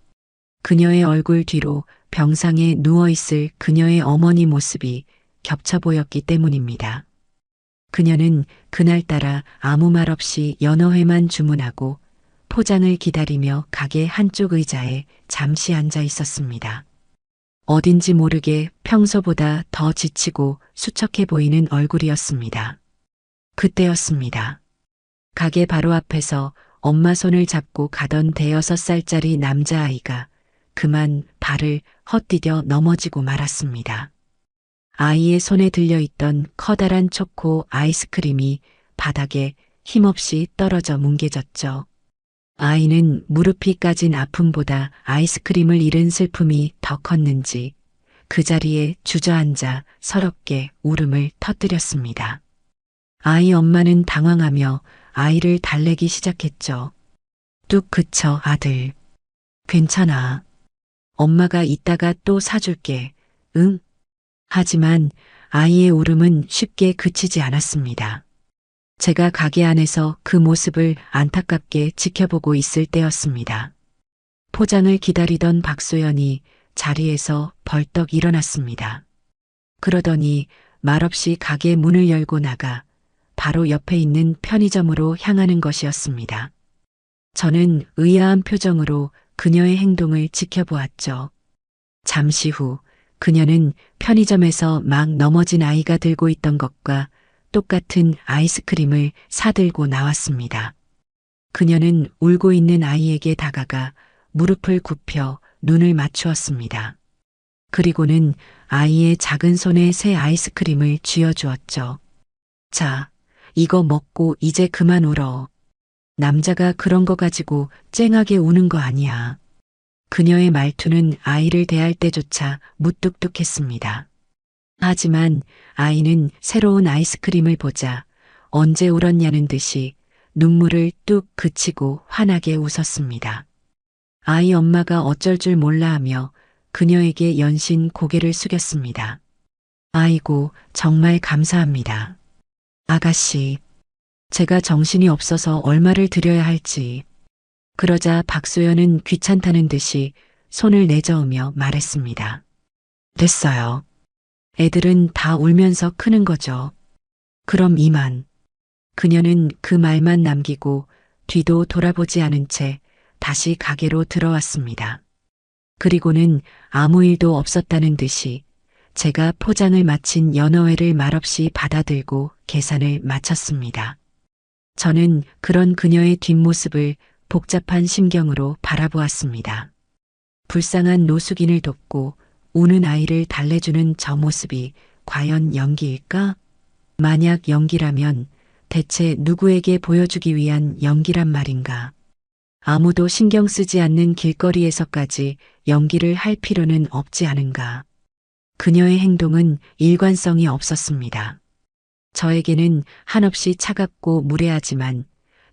Speaker 1: 그녀의 얼굴 뒤로 병상에 누워있을 그녀의 어머니 모습이 겹쳐 보였기 때문입니다. 그녀는 그날따라 아무 말 없이 연어회만 주문하고 포장을 기다리며 가게 한쪽 의자에 잠시 앉아 있었습니다. 어딘지 모르게 평소보다 더 지치고 수척해 보이는 얼굴이었습니다. 그때였습니다. 가게 바로 앞에서 엄마 손을 잡고 가던 5살짜리 남자아이가 그만 발을 헛디뎌 넘어지고 말았습니다. 아이의 손에 들려있던 커다란 초코 아이스크림이 바닥에 힘없이 떨어져 뭉개졌죠. 아이는 무릎이 까진 아픔보다 아이스크림을 잃은 슬픔이 더 컸는지 그 자리에 주저앉아 서럽게 울음을 터뜨렸습니다. 아이 엄마는 당황하며 아이를 달래기 시작했죠. 뚝 그쳐 아들. 괜찮아. 엄마가 이따가 또 사줄게. 응? 하지만 아이의 울음은 쉽게 그치지 않았습니다. 제가 가게 안에서 그 모습을 안타깝게 지켜보고 있을 때였습니다. 포장을 기다리던 박소연이 자리에서 벌떡 일어났습니다. 그러더니 말없이 가게 문을 열고 나가 바로 옆에 있는 편의점으로 향하는 것이었습니다. 저는 의아한 표정으로 그녀의 행동을 지켜보았죠. 잠시 후 그녀는 편의점에서 막 넘어진 아이가 들고 있던 것과 똑같은 아이스크림을 사들고 나왔습니다. 그녀는 울고 있는 아이에게 다가가 무릎을 굽혀 눈을 맞추었습니다. 그리고는 아이의 작은 손에 새 아이스크림을 쥐어주었죠. 자, 이거 먹고 이제 그만 울어. 남자가 그런 거 가지고 쨍하게 우는 거 아니야. 그녀의 말투는 아이를 대할 때조차 무뚝뚝했습니다. 하지만 아이는 새로운 아이스크림을 보자 언제 울었냐는 듯이 눈물을 뚝 그치고 환하게 웃었습니다. 아이 엄마가 어쩔 줄 몰라 하며 그녀에게 연신 고개를 숙였습니다. 아이고, 정말 감사합니다. 아가씨, 제가 정신이 없어서 얼마를 드려야 할지. 그러자 박소연은 귀찮다는 듯이 손을 내저으며 말했습니다. 됐어요. 애들은 다 울면서 크는 거죠. 그럼 이만. 그녀는 그 말만 남기고 뒤도 돌아보지 않은 채 다시 가게로 들어왔습니다. 그리고는 아무 일도 없었다는 듯이 제가 포장을 마친 연어회를 말없이 받아들고 계산을 마쳤습니다. 저는 그런 그녀의 뒷모습을 복잡한 심경으로 바라보았습니다. 불쌍한 노숙인을 돕고 우는 아이를 달래주는 저 모습이 과연 연기일까? 만약 연기라면 대체 누구에게 보여주기 위한 연기란 말인가? 아무도 신경 쓰지 않는 길거리에서까지 연기를 할 필요는 없지 않은가? 그녀의 행동은 일관성이 없었습니다. 저에게는 한없이 차갑고 무례하지만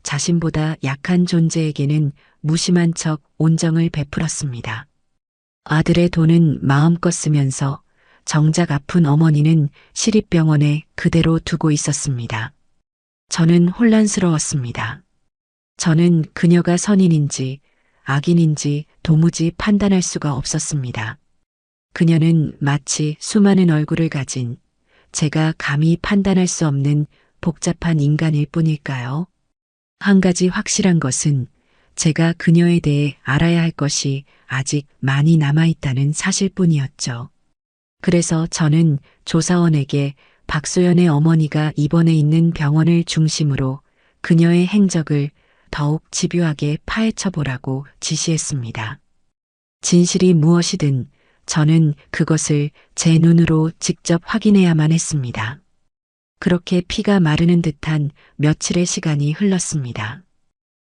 Speaker 1: 자신보다 약한 존재에게는 무심한 척 온정을 베풀었습니다. 아들의 돈은 마음껏 쓰면서 정작 아픈 어머니는 시립병원에 그대로 두고 있었습니다. 저는 혼란스러웠습니다. 저는 그녀가 선인인지 악인인지 도무지 판단할 수가 없었습니다. 그녀는 마치 수많은 얼굴을 가진 제가 감히 판단할 수 없는 복잡한 인간일 뿐일까요? 한 가지 확실한 것은 제가 그녀에 대해 알아야 할 것이 아직 많이 남아있다는 사실뿐이었죠. 그래서 저는 조사원에게 박소연의 어머니가 입원해 있는 병원을 중심으로 그녀의 행적을 더욱 집요하게 파헤쳐보라고 지시했습니다. 진실이 무엇이든 저는 그것을 제 눈으로 직접 확인해야만 했습니다. 그렇게 피가 마르는 듯한 며칠의 시간이 흘렀습니다.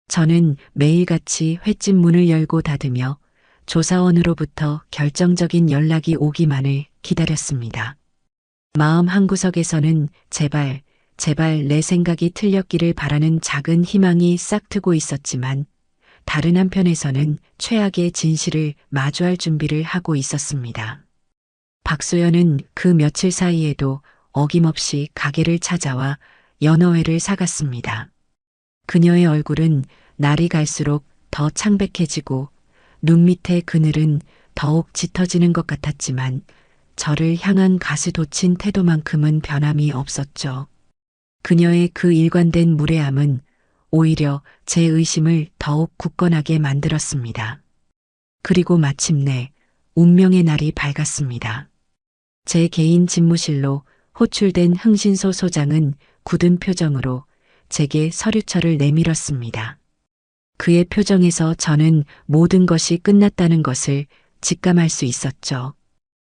Speaker 1: 저는 매일같이 횟집 문을 열고 닫으며 조사원으로부터 결정적인 연락이 오기만을 기다렸습니다. 마음 한구석에서는 제발 내 생각이 틀렸기를 바라는 작은 희망이 싹트고 있었지만 다른 한편에서는 최악의 진실을 마주할 준비를 하고 있었습니다. 박소연은 그 며칠 사이에도 어김없이 가게를 찾아와 연어회를 사갔습니다. 그녀의 얼굴은 날이 갈수록 더 창백해지고 눈 밑의 그늘은 더욱 짙어지는 것 같았지만 저를 향한 가스돋친 태도만큼은 변함이 없었죠. 그녀의 그 일관된 무례함은 오히려 제 의심을 더욱 굳건하게 만들었습니다. 그리고 마침내 운명의 날이 밝았습니다. 제 개인 집무실로 호출된 흥신소 소장은 굳은 표정으로 제게 서류철을 내밀었습니다. 그의 표정에서 저는 모든 것이 끝났다는 것을 직감할 수 있었죠.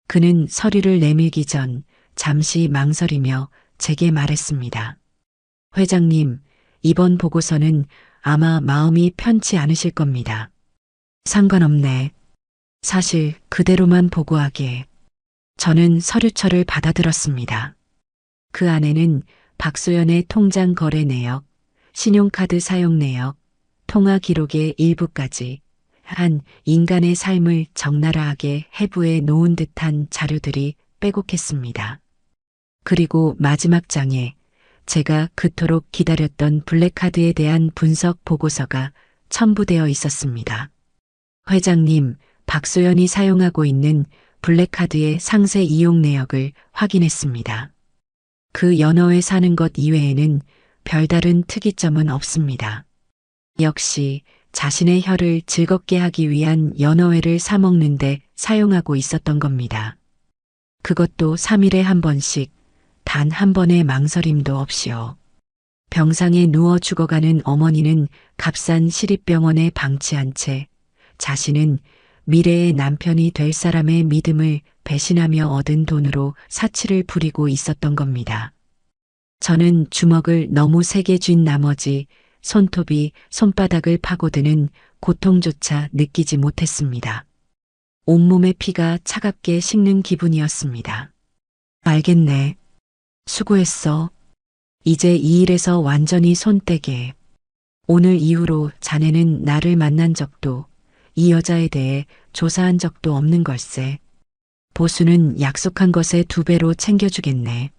Speaker 1: 그는 서류를 내밀기 전 잠시 망설이며 제게 말했습니다. 회장님, 이번 보고서는 아마 마음이 편치 않으실 겁니다. 상관없네. 사실 그대로만 보고하게. 저는 서류철을 받아들었습니다. 그 안에는 박소연의 통장 거래 내역, 신용카드 사용 내역, 통화 기록의 일부까지 한 인간의 삶을 적나라하게 해부해 놓은 듯한 자료들이 빼곡했습니다. 그리고 마지막 장에 제가 그토록 기다렸던 블랙카드에 대한 분석 보고서가 첨부되어 있었습니다. 회장님, 박소연이 사용하고 있는 블랙카드의 상세 이용 내역을 확인했습니다. 그 연어회 사는 것 이외에는 별다른 특이점은 없습니다. 역시 자신의 혀를 즐겁게 하기 위한 연어회를 사 먹는데 사용하고 있었던 겁니다. 그것도 3일에 한 번씩, 단 한 번의 망설임도 없이요. 병상에 누워 죽어가는 어머니는 값싼 시립병원에 방치한 채 자신은 미래의 남편이 될 사람의 믿음을 배신하며 얻은 돈으로 사치를 부리고 있었던 겁니다. 저는 주먹을 너무 세게 쥔 나머지 손톱이 손바닥을 파고드는 고통조차 느끼지 못했습니다. 온몸의 피가 차갑게 식는 기분이었습니다. 알겠네. 수고했어. 이제 이 일에서 완전히 손 떼게. 오늘 이후로 자네는 나를 만난 적도 이 여자에 대해 조사한 적도 없는 걸세. 보수는 약속한 것의 2배로 챙겨주겠네.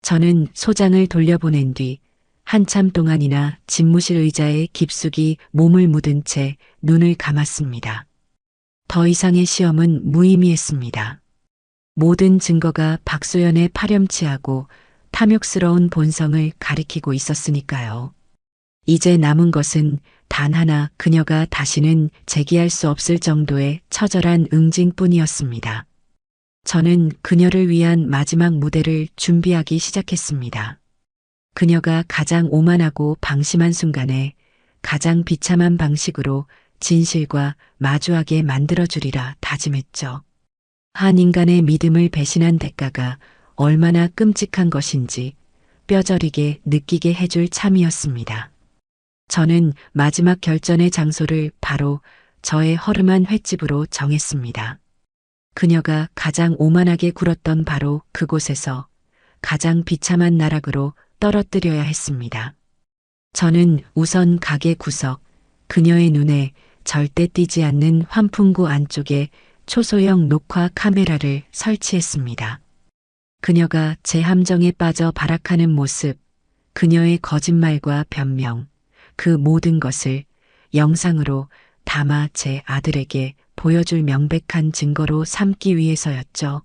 Speaker 1: 저는 소장을 돌려보낸 뒤 한참 동안이나 집무실 의자에 깊숙이 몸을 묻은 채 눈을 감았습니다. 더 이상의 시험은 무의미했습니다. 모든 증거가 박소연의 파렴치하고 탐욕스러운 본성을 가리키고 있었으니까요. 이제 남은 것은 단 하나 그녀가 다시는 제기할 수 없을 정도의 처절한 응징뿐이었습니다. 저는 그녀를 위한 마지막 무대를 준비하기 시작했습니다. 그녀가 가장 오만하고 방심한 순간에 가장 비참한 방식으로 진실과 마주하게 만들어주리라 다짐했죠. 한 인간의 믿음을 배신한 대가가 얼마나 끔찍한 것인지 뼈저리게 느끼게 해줄 참이었습니다. 저는 마지막 결전의 장소를 바로 저의 허름한 횟집으로 정했습니다. 그녀가 가장 오만하게 굴었던 바로 그곳에서 가장 비참한 나락으로 떨어뜨려야 했습니다. 저는 우선 가게 구석, 그녀의 눈에 절대 띄지 않는 환풍구 안쪽에 초소형 녹화 카메라를 설치했습니다. 그녀가 제 함정에 빠져 발악하는 모습, 그녀의 거짓말과 변명, 그 모든 것을 영상으로 담아 제 아들에게 보여줄 명백한 증거로 삼기 위해서였죠.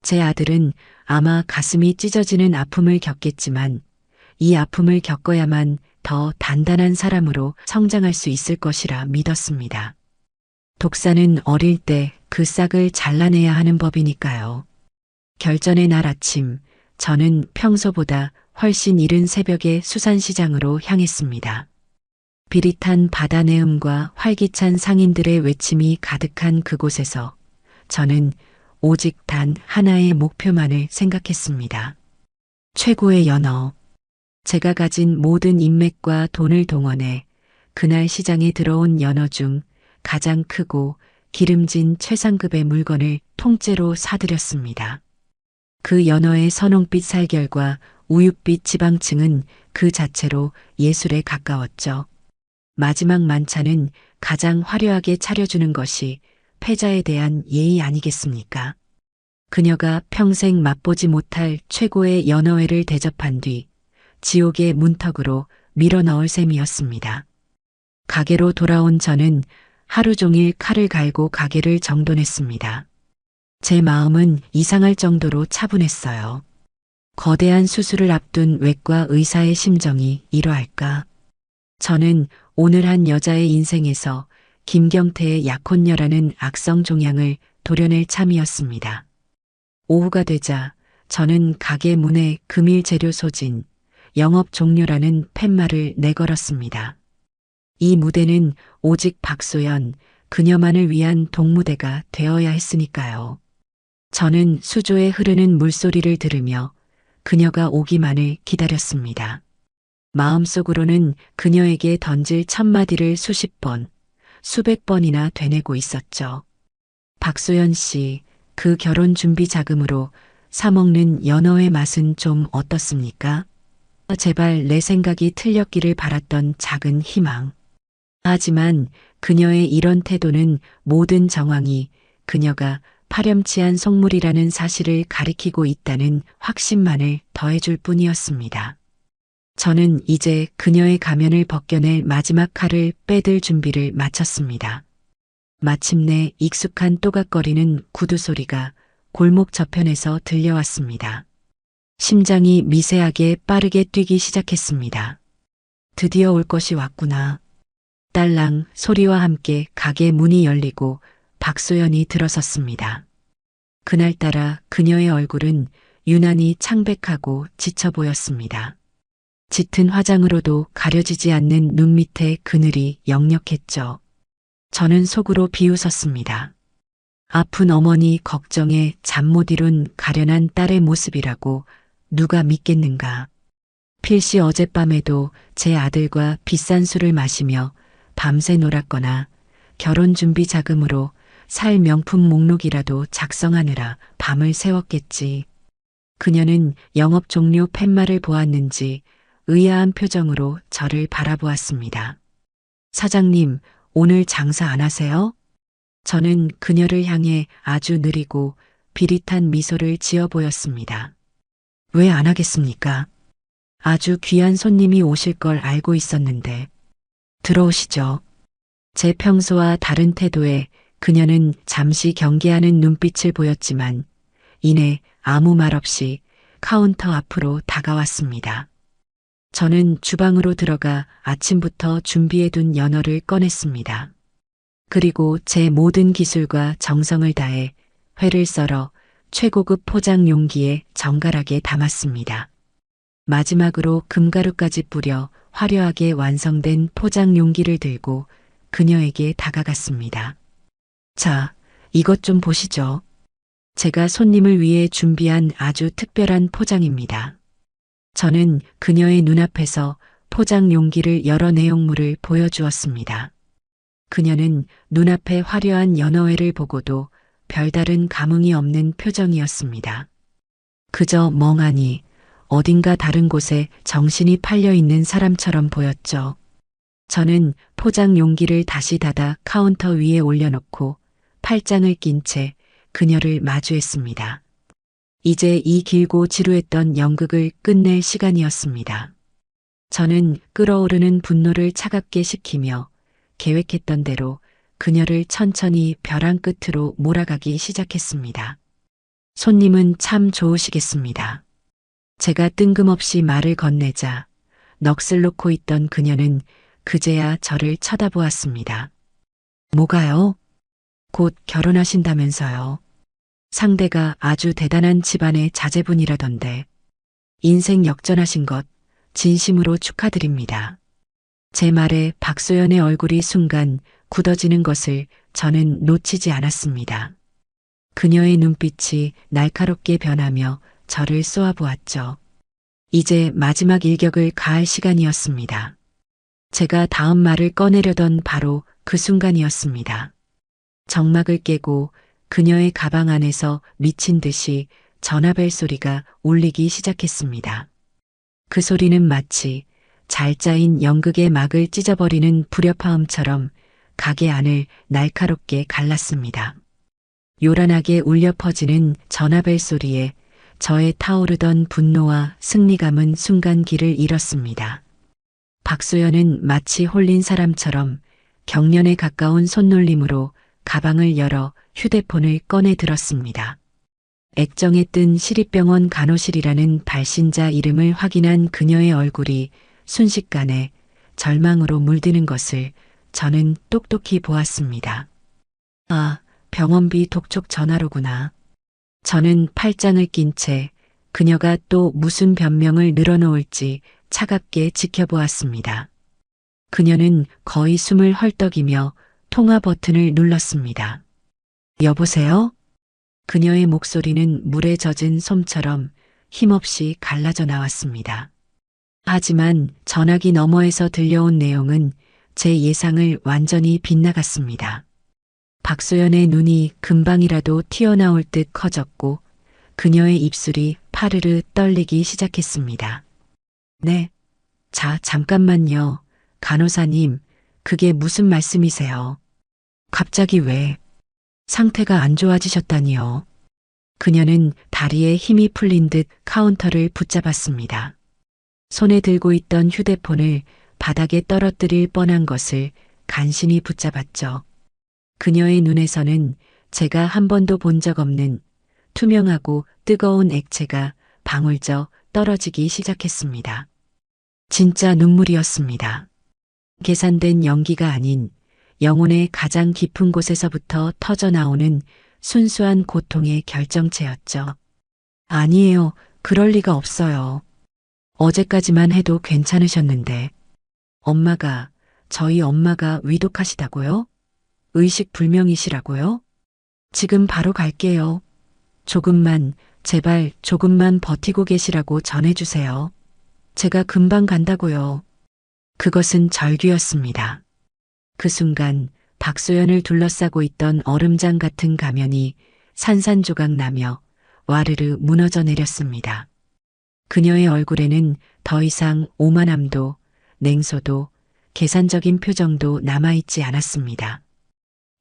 Speaker 1: 제 아들은 아마 가슴이 찢어지는 아픔을 겪겠지만 이 아픔을 겪어야만 더 단단한 사람으로 성장할 수 있을 것이라 믿었습니다. 독사는 어릴 때 그 싹을 잘라내야 하는 법이니까요. 결전의 날 아침, 저는 평소보다 훨씬 이른 새벽에 수산시장으로 향했습니다. 비릿한 바다 내음과 활기찬 상인들의 외침이 가득한 그곳에서 저는 오직 단 하나의 목표만을 생각했습니다. 최고의 연어. 제가 가진 모든 인맥과 돈을 동원해 그날 시장에 들어온 연어 중 가장 크고 기름진 최상급의 물건을 통째로 사들였습니다. 그 연어의 선홍빛 살결과 우윳빛 지방층은 그 자체로 예술에 가까웠죠. 마지막 만찬은 가장 화려하게 차려주는 것이 패자에 대한 예의 아니겠습니까? 그녀가 평생 맛보지 못할 최고의 연어회를 대접한 뒤 지옥의 문턱으로 밀어넣을 셈이었습니다. 가게로 돌아온 저는 하루 종일 칼을 갈고 가게를 정돈했습니다. 제 마음은 이상할 정도로 차분했어요. 거대한 수술을 앞둔 외과 의사의 심정이 이러할까? 저는 오늘 한 여자의 인생에서 김경태의 약혼녀라는 악성 종양을 도려낼 참이었습니다. 오후가 되자 저는 가게 문에 금일 재료 소진, 영업 종료라는 팻말을 내걸었습니다. 이 무대는 오직 박소연, 그녀만을 위한 동무대가 되어야 했으니까요. 저는 수조에 흐르는 물소리를 들으며 그녀가 오기만을 기다렸습니다. 마음속으로는 그녀에게 던질 첫마디를 수십 번, 수백 번이나 되뇌고 있었죠. 박소연 씨, 그 결혼 준비 자금으로 사먹는 연어의 맛은 좀 어떻습니까? 제발 내 생각이 틀렸기를 바랐던 작은 희망. 하지만 그녀의 이런 태도는 모든 정황이 그녀가 파렴치한 속물이라는 사실을 가리키고 있다는 확신만을 더해줄 뿐이었습니다. 저는 이제 그녀의 가면을 벗겨낼 마지막 칼을 빼들 준비를 마쳤습니다. 마침내 익숙한 또각거리는 구두 소리가 골목 저편에서 들려왔습니다. 심장이 미세하게 빠르게 뛰기 시작했습니다. 드디어 올 것이 왔구나. 딸랑 소리와 함께 가게 문이 열리고 박소연이 들어섰습니다. 그날따라 그녀의 얼굴은 유난히 창백하고 지쳐 보였습니다. 짙은 화장으로도 가려지지 않는 눈 밑에 그늘이 역력했죠. 저는 속으로 비웃었습니다. 아픈 어머니 걱정에 잠 못 이룬 가련한 딸의 모습이라고 누가 믿겠는가. 필시 어젯밤에도 제 아들과 비싼 술을 마시며 밤새 놀았거나 결혼 준비 자금으로 살 명품 목록이라도 작성하느라 밤을 새웠겠지. 그녀는 영업 종료 팻말을 보았는지 의아한 표정으로 저를 바라보았습니다. 사장님, 오늘 장사 안 하세요? 저는 그녀를 향해 아주 느리고 비릿한 미소를 지어 보였습니다. 왜 안 하겠습니까? 아주 귀한 손님이 오실 걸 알고 있었는데. 들어오시죠. 제 평소와 다른 태도에 그녀는 잠시 경계하는 눈빛을 보였지만 이내 아무 말 없이 카운터 앞으로 다가왔습니다. 저는 주방으로 들어가 아침부터 준비해둔 연어를 꺼냈습니다. 그리고 제 모든 기술과 정성을 다해 회를 썰어 최고급 포장 용기에 정갈하게 담았습니다. 마지막으로 금가루까지 뿌려 화려하게 완성된 포장 용기를 들고 그녀에게 다가갔습니다. 자, 이것 좀 보시죠. 제가 손님을 위해 준비한 아주 특별한 포장입니다. 저는 그녀의 눈앞에서 포장 용기를 여러 내용물을 보여주었습니다. 그녀는 눈앞의 화려한 연어회를 보고도 별다른 감흥이 없는 표정이었습니다. 그저 멍하니 어딘가 다른 곳에 정신이 팔려 있는 사람처럼 보였죠. 저는 포장 용기를 다시 닫아 카운터 위에 올려놓고 팔짱을 낀 채 그녀를 마주했습니다. 이제 이 길고 지루했던 연극을 끝낼 시간이었습니다. 저는 끓어오르는 분노를 차갑게 식히며 계획했던 대로 그녀를 천천히 벼랑 끝으로 몰아가기 시작했습니다. 손님은 참 좋으시겠습니다. 제가 뜬금없이 말을 건네자 넋을 놓고 있던 그녀는 그제야 저를 쳐다보았습니다. 뭐가요? 곧 결혼하신다면서요. 상대가 아주 대단한 집안의 자제분이라던데. 인생 역전하신 것 진심으로 축하드립니다. 제 말에 박소연의 얼굴이 순간 굳어지는 것을 저는 놓치지 않았습니다. 그녀의 눈빛이 날카롭게 변하며 저를 쏘아보았죠. 이제 마지막 일격을 가할 시간이었습니다. 제가 다음 말을 꺼내려던 바로 그 순간이었습니다. 정막을 깨고 그녀의 가방 안에서 미친 듯이 전화벨 소리가 울리기 시작했습니다. 그 소리는 마치 잘 짜인 연극의 막을 찢어버리는 불협화음처럼 가게 안을 날카롭게 갈랐습니다. 요란하게 울려 퍼지는 전화벨 소리에 저의 타오르던 분노와 승리감은 순간 길을 잃었습니다. 박소연은 마치 홀린 사람처럼 경련에 가까운 손놀림으로 가방을 열어 휴대폰을 꺼내 들었습니다. 액정에 뜬 시립병원 간호실이라는 발신자 이름을 확인한 그녀의 얼굴이 순식간에 절망으로 물드는 것을 저는 똑똑히 보았습니다. 아, 병원비 독촉 전화로구나. 저는 팔짱을 낀 채 그녀가 또 무슨 변명을 늘어놓을지 차갑게 지켜보았습니다. 그녀는 거의 숨을 헐떡이며 통화 버튼을 눌렀습니다. 여보세요? 그녀의 목소리는 물에 젖은 솜처럼 힘없이 갈라져 나왔습니다. 하지만 전화기 너머에서 들려온 내용은 제 예상을 완전히 빗나갔습니다. 박소연의 눈이 금방이라도 튀어나올 듯 커졌고 그녀의 입술이 파르르 떨리기 시작했습니다. 네. 자, 잠깐만요. 간호사님, 그게 무슨 말씀이세요? 갑자기 왜? 상태가 안 좋아지셨다니요. 그녀는 다리에 힘이 풀린 듯 카운터를 붙잡았습니다. 손에 들고 있던 휴대폰을 바닥에 떨어뜨릴 뻔한 것을 간신히 붙잡았죠. 그녀의 눈에서는 제가 한 번도 본 적 없는 투명하고 뜨거운 액체가 방울져 떨어지기 시작했습니다. 진짜 눈물이었습니다. 계산된 연기가 아닌 영혼의 가장 깊은 곳에서부터 터져나오는 순수한 고통의 결정체였죠. 아니에요. 그럴 리가 없어요. 어제까지만 해도 괜찮으셨는데. 저희 엄마가 위독하시다고요? 의식 불명이시라고요? 지금 바로 갈게요. 조금만, 제발 조금만 버티고 계시라고 전해주세요. 제가 금방 간다고요. 그것은 절규였습니다. 그 순간 박소연을 둘러싸고 있던 얼음장 같은 가면이 산산조각 나며 와르르 무너져 내렸습니다. 그녀의 얼굴에는 더 이상 오만함도 냉소도 계산적인 표정도 남아있지 않았습니다.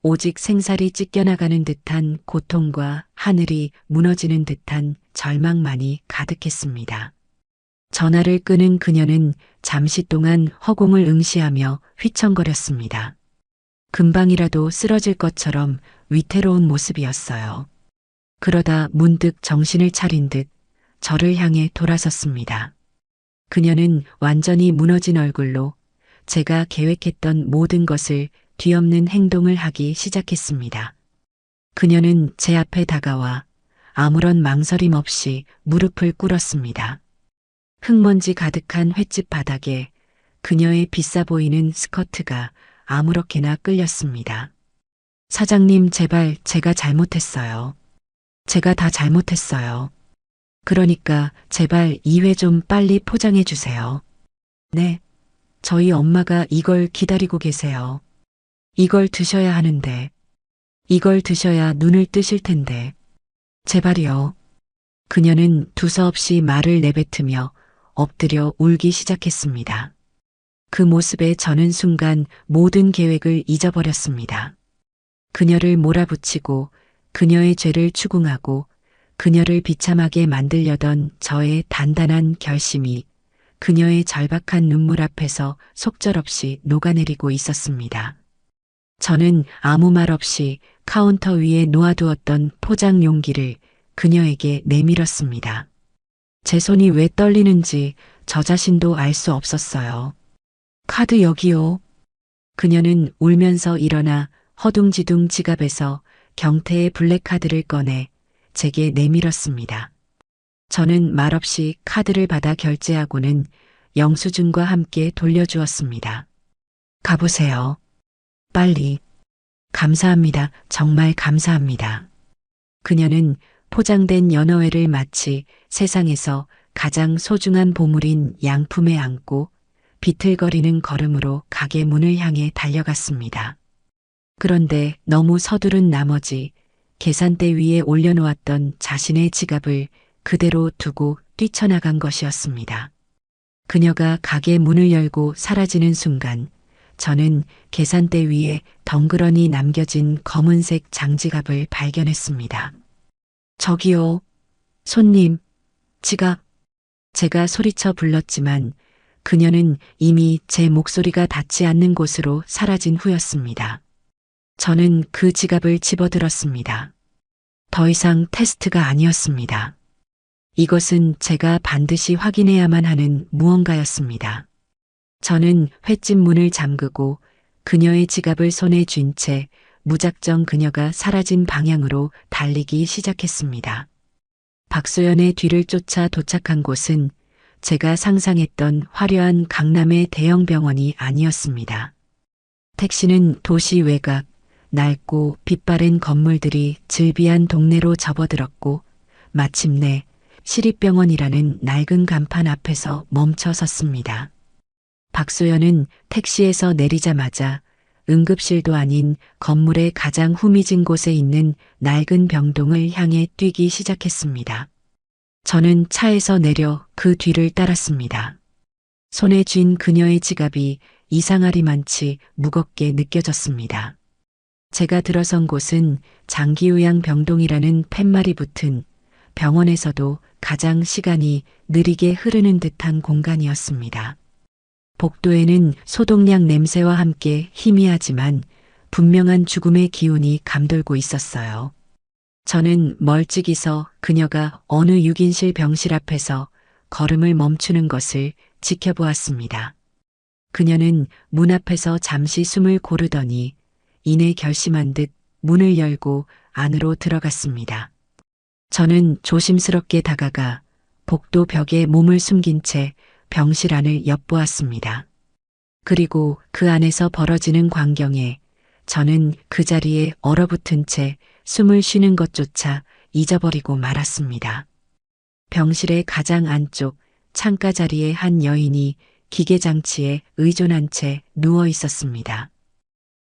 Speaker 1: 오직 생살이 찢겨나가는 듯한 고통과 하늘이 무너지는 듯한 절망만이 가득했습니다. 전화를 끄는 그녀는 잠시 동안 허공을 응시하며 휘청거렸습니다. 금방이라도 쓰러질 것처럼 위태로운 모습이었어요. 그러다 문득 정신을 차린 듯 저를 향해 돌아섰습니다. 그녀는 완전히 무너진 얼굴로 제가 계획했던 모든 것을 뒤엎는 행동을 하기 시작했습니다. 그녀는 제 앞에 다가와 아무런 망설임 없이 무릎을 꿇었습니다. 흙먼지 가득한 횟집 바닥에 그녀의 비싸 보이는 스커트가 아무렇게나 끌렸습니다. 사장님, 제발 제가 잘못했어요. 제가 다 잘못했어요. 그러니까 제발 2회 좀 빨리 포장해 주세요. 네. 저희 엄마가 이걸 기다리고 계세요. 이걸 드셔야 하는데. 이걸 드셔야 눈을 뜨실 텐데. 제발이요. 그녀는 두서없이 말을 내뱉으며 엎드려 울기 시작했습니다. 그 모습에 저는 순간 모든 계획을 잊어버렸습니다. 그녀를 몰아붙이고 그녀의 죄를 추궁하고 그녀를 비참하게 만들려던 저의 단단한 결심이 그녀의 절박한 눈물 앞에서 속절없이 녹아내리고 있었습니다. 저는 아무 말 없이 카운터 위에 놓아두었던 포장 용기를 그녀에게 내밀었습니다. 제 손이 왜 떨리는지 저 자신도 알 수 없었어요. 카드 여기요. 그녀는 울면서 일어나 허둥지둥 지갑에서 경태의 블랙카드를 꺼내 제게 내밀었습니다. 저는 말없이 카드를 받아 결제하고는 영수증과 함께 돌려주었습니다. 가보세요. 빨리. 감사합니다. 정말 감사합니다. 그녀는 포장된 연어회를 마치 세상에서 가장 소중한 보물인 양품에 안고 비틀거리는 걸음으로 가게 문을 향해 달려갔습니다. 그런데 너무 서두른 나머지 계산대 위에 올려놓았던 자신의 지갑을 그대로 두고 뛰쳐나간 것이었습니다. 그녀가 가게 문을 열고 사라지는 순간 저는 계산대 위에 덩그러니 남겨진 검은색 장지갑을 발견했습니다. 저기요, 손님, 지갑. 제가 소리쳐 불렀지만 그녀는 이미 제 목소리가 닿지 않는 곳으로 사라진 후였습니다. 저는 그 지갑을 집어들었습니다. 더 이상 테스트가 아니었습니다. 이것은 제가 반드시 확인해야만 하는 무언가였습니다. 저는 횟집 문을 잠그고 그녀의 지갑을 손에 쥔 채 무작정 그녀가 사라진 방향으로 달리기 시작했습니다. 박소연의 뒤를 쫓아 도착한 곳은 제가 상상했던 화려한 강남의 대형 병원이 아니었습니다. 택시는 도시 외곽, 낡고 빛바랜 건물들이 즐비한 동네로 접어들었고 마침내 시립병원이라는 낡은 간판 앞에서 멈춰 섰습니다. 박소연은 택시에서 내리자마자 응급실도 아닌 건물의 가장 후미진 곳에 있는 낡은 병동을 향해 뛰기 시작했습니다. 저는 차에서 내려 그 뒤를 따랐습니다. 손에 쥔 그녀의 지갑이 이상하리만치 무겁게 느껴졌습니다. 제가 들어선 곳은 장기요양 병동이라는 팻말이 붙은 병원에서도 가장 시간이 느리게 흐르는 듯한 공간이었습니다. 복도에는 소독약 냄새와 함께 희미하지만 분명한 죽음의 기운이 감돌고 있었어요. 저는 멀찍이 서 그녀가 어느 6인실 병실 앞에서 걸음을 멈추는 것을 지켜보았습니다. 그녀는 문 앞에서 잠시 숨을 고르더니 이내 결심한 듯 문을 열고 안으로 들어갔습니다. 저는 조심스럽게 다가가 복도 벽에 몸을 숨긴 채 병실 안을 엿보았습니다. 그리고 그 안에서 벌어지는 광경에 저는 그 자리에 얼어붙은 채 숨을 쉬는 것조차 잊어버리고 말았습니다. 병실의 가장 안쪽 창가 자리에 한 여인이 기계장치에 의존한 채 누워 있었습니다.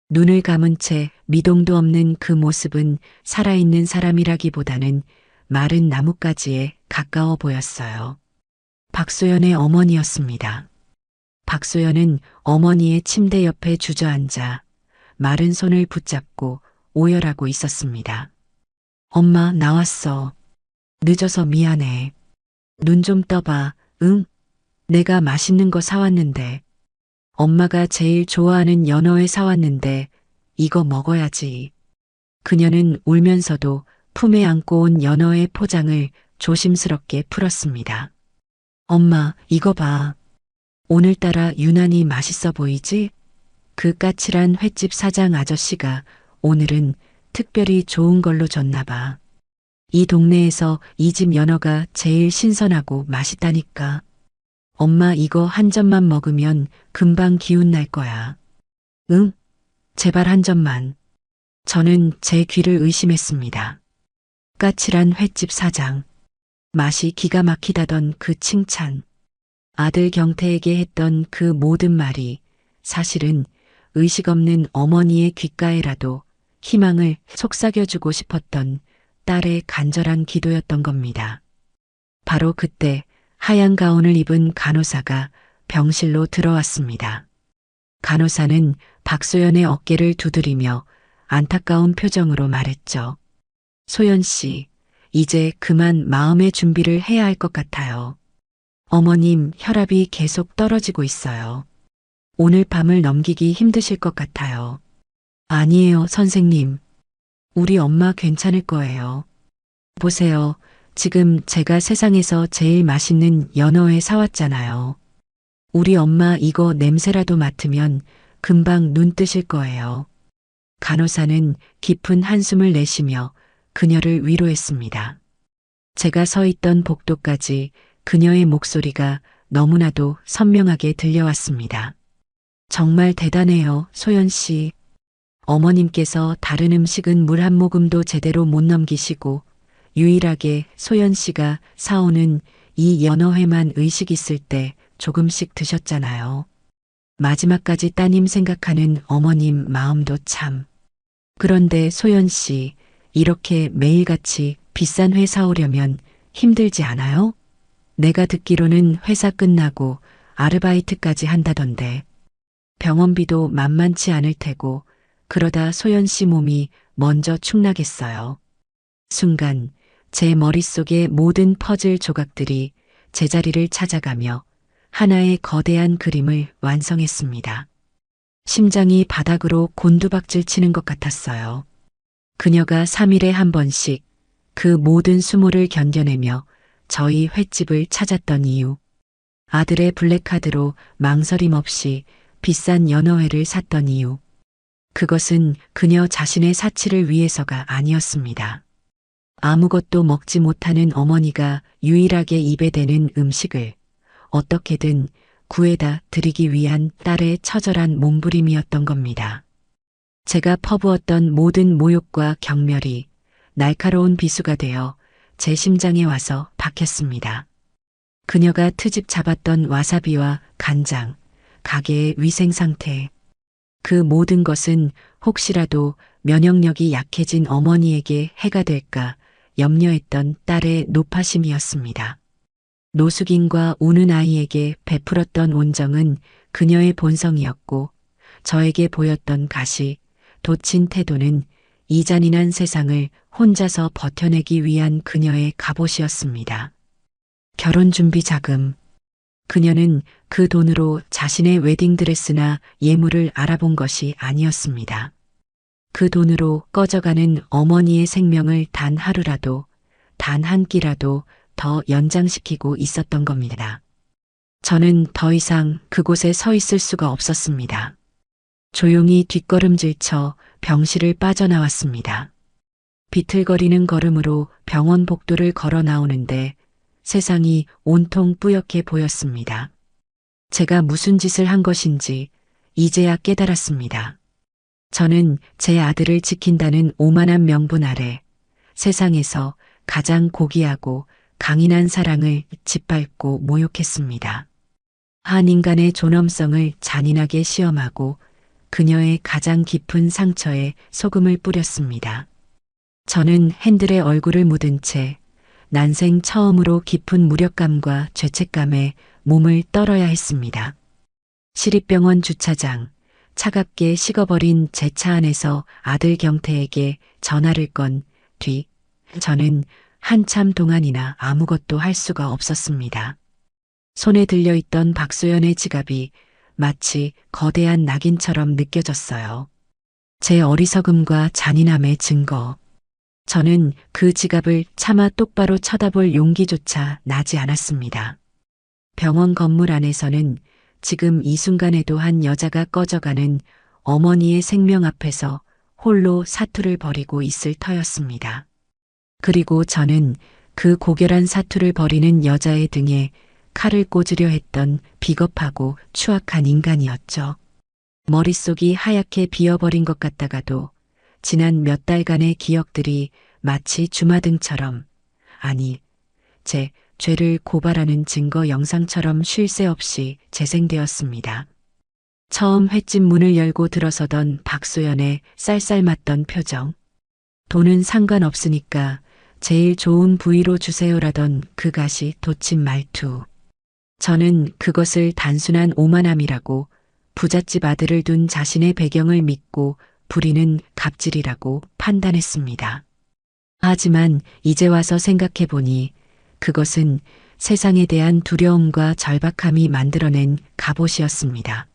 Speaker 1: 눈을 감은 채 미동도 없는 그 모습은 살아있는 사람이라기보다는 마른 나뭇가지에 가까워 보였어요. 박소연의 어머니였습니다. 박소연은 어머니의 침대 옆에 주저앉아 마른 손을 붙잡고 오열하고 있었습니다. 엄마, 나왔어. 늦어서 미안해. 눈 좀 떠봐. 응? 내가 맛있는 거 사왔는데. 엄마가 제일 좋아하는 연어회 사왔는데 이거 먹어야지. 그녀는 울면서도 품에 안고 온 연어회 포장을 조심스럽게 풀었습니다. 엄마, 이거 봐. 오늘따라 유난히 맛있어 보이지? 그 까칠한 횟집 사장 아저씨가 오늘은 특별히 좋은 걸로 줬나 봐. 이 동네에서 이 집 연어가 제일 신선하고 맛있다니까. 엄마 이거 한 점만 먹으면 금방 기운 날 거야. 응? 제발 한 점만. 저는 제 귀를 의심했습니다. 까칠한 횟집 사장. 맛이 기가 막히다던 그 칭찬. 아들 경태에게 했던 그 모든 말이 사실은 의식 없는 어머니의 귓가에라도 희망을 속삭여주고 싶었던 딸의 간절한 기도였던 겁니다. 바로 그때 하얀 가운을 입은 간호사가 병실로 들어왔습니다. 간호사는 박소연의 어깨를 두드리며 안타까운 표정으로 말했죠. 소연 씨, 이제 그만 마음의 준비를 해야 할 것 같아요. 어머님 혈압이 계속 떨어지고 있어요. 오늘 밤을 넘기기 힘드실 것 같아요. 아니에요, 선생님. 우리 엄마 괜찮을 거예요. 보세요. 지금 제가 세상에서 제일 맛있는 연어회 사왔잖아요. 우리 엄마 이거 냄새라도 맡으면 금방 눈 뜨실 거예요. 간호사는 깊은 한숨을 내쉬며 그녀를 위로했습니다. 제가 서 있던 복도까지 그녀의 목소리가 너무나도 선명하게 들려왔습니다. 정말 대단해요, 소연 씨. 어머님께서 다른 음식은 물 한 모금도 제대로 못 넘기시고 유일하게 소연 씨가 사오는 이 연어회만 의식 있을 때 조금씩 드셨잖아요. 마지막까지 따님 생각하는 어머님 마음도 참. 그런데 소연 씨, 이렇게 매일같이 비싼 회 사오려면 힘들지 않아요? 내가 듣기로는 회사 끝나고 아르바이트까지 한다던데. 병원비도 만만치 않을 테고 그러다 소연 씨 몸이 먼저 축나겠어요. 순간 제 머릿속의 모든 퍼즐 조각들이 제자리를 찾아가며 하나의 거대한 그림을 완성했습니다. 심장이 바닥으로 곤두박질 치는 것 같았어요. 그녀가 3일에 한 번씩 그 모든 수모를 견뎌내며 저희 횟집을 찾았던 이유, 아들의 블랙카드로 망설임 없이 비싼 연어회를 샀던 이유, 그것은 그녀 자신의 사치를 위해서가 아니었습니다. 아무것도 먹지 못하는 어머니가 유일하게 입에 대는 음식을 어떻게든 구해다 드리기 위한 딸의 처절한 몸부림이었던 겁니다. 제가 퍼부었던 모든 모욕과 경멸이 날카로운 비수가 되어 제 심장에 와서 박혔습니다. 그녀가 트집 잡았던 와사비와 간장, 가게의 위생 상태, 그 모든 것은 혹시라도 면역력이 약해진 어머니에게 해가 될까 염려했던 딸의 노파심이었습니다. 노숙인과 우는 아이에게 베풀었던 온정은 그녀의 본성이었고 저에게 보였던 가시, 도친 태도는 이 잔인한 세상을 혼자서 버텨내기 위한 그녀의 갑옷이었습니다. 결혼 준비 자금. 그녀는 그 돈으로 자신의 웨딩드레스나 예물을 알아본 것이 아니었습니다. 그 돈으로 꺼져가는 어머니의 생명을 단 하루라도, 단 한 끼라도 더 연장시키고 있었던 겁니다. 저는 더 이상 그곳에 서 있을 수가 없었습니다. 조용히 뒷걸음질쳐 병실을 빠져나왔습니다. 비틀거리는 걸음으로 병원 복도를 걸어 나오는데 세상이 온통 뿌옇게 보였습니다. 제가 무슨 짓을 한 것인지 이제야 깨달았습니다. 저는 제 아들을 지킨다는 오만한 명분 아래 세상에서 가장 고귀하고 강인한 사랑을 짓밟고 모욕했습니다. 한 인간의 존엄성을 잔인하게 시험하고 그녀의 가장 깊은 상처에 소금을 뿌렸습니다. 저는 핸들에 얼굴을 묻은 채 난생 처음으로 깊은 무력감과 죄책감에 몸을 떨어야 했습니다. 시립병원 주차장, 차갑게 식어버린 제 차 안에서 아들 경태에게 전화를 건 뒤, 저는 한참 동안이나 아무것도 할 수가 없었습니다. 손에 들려있던 박소연의 지갑이 마치 거대한 낙인처럼 느껴졌어요. 제 어리석음과 잔인함의 증거. 저는 그 지갑을 차마 똑바로 쳐다볼 용기조차 나지 않았습니다. 병원 건물 안에서는 지금 이 순간에도 한 여자가 꺼져가는 어머니의 생명 앞에서 홀로 사투를 벌이고 있을 터였습니다. 그리고 저는 그 고결한 사투를 벌이는 여자의 등에 칼을 꽂으려 했던 비겁하고 추악한 인간이었죠. 머릿속이 하얗게 비어버린 것 같다가도 지난 몇 달간의 기억들이 마치 주마등처럼, 아니, 제 죄를 고발하는 증거 영상처럼 쉴 새 없이 재생되었습니다. 처음 횟집 문을 열고 들어서던 박소연의 쌀쌀맞던 표정. 돈은 상관없으니까 제일 좋은 부위로 주세요라던 그 가시 돋친 말투. 저는 그것을 단순한 오만함이라고, 부잣집 아들을 둔 자신의 배경을 믿고 부리는 갑질이라고 판단했습니다. 하지만 이제 와서 생각해 보니 그것은 세상에 대한 두려움과 절박함이 만들어낸 갑옷이었습니다.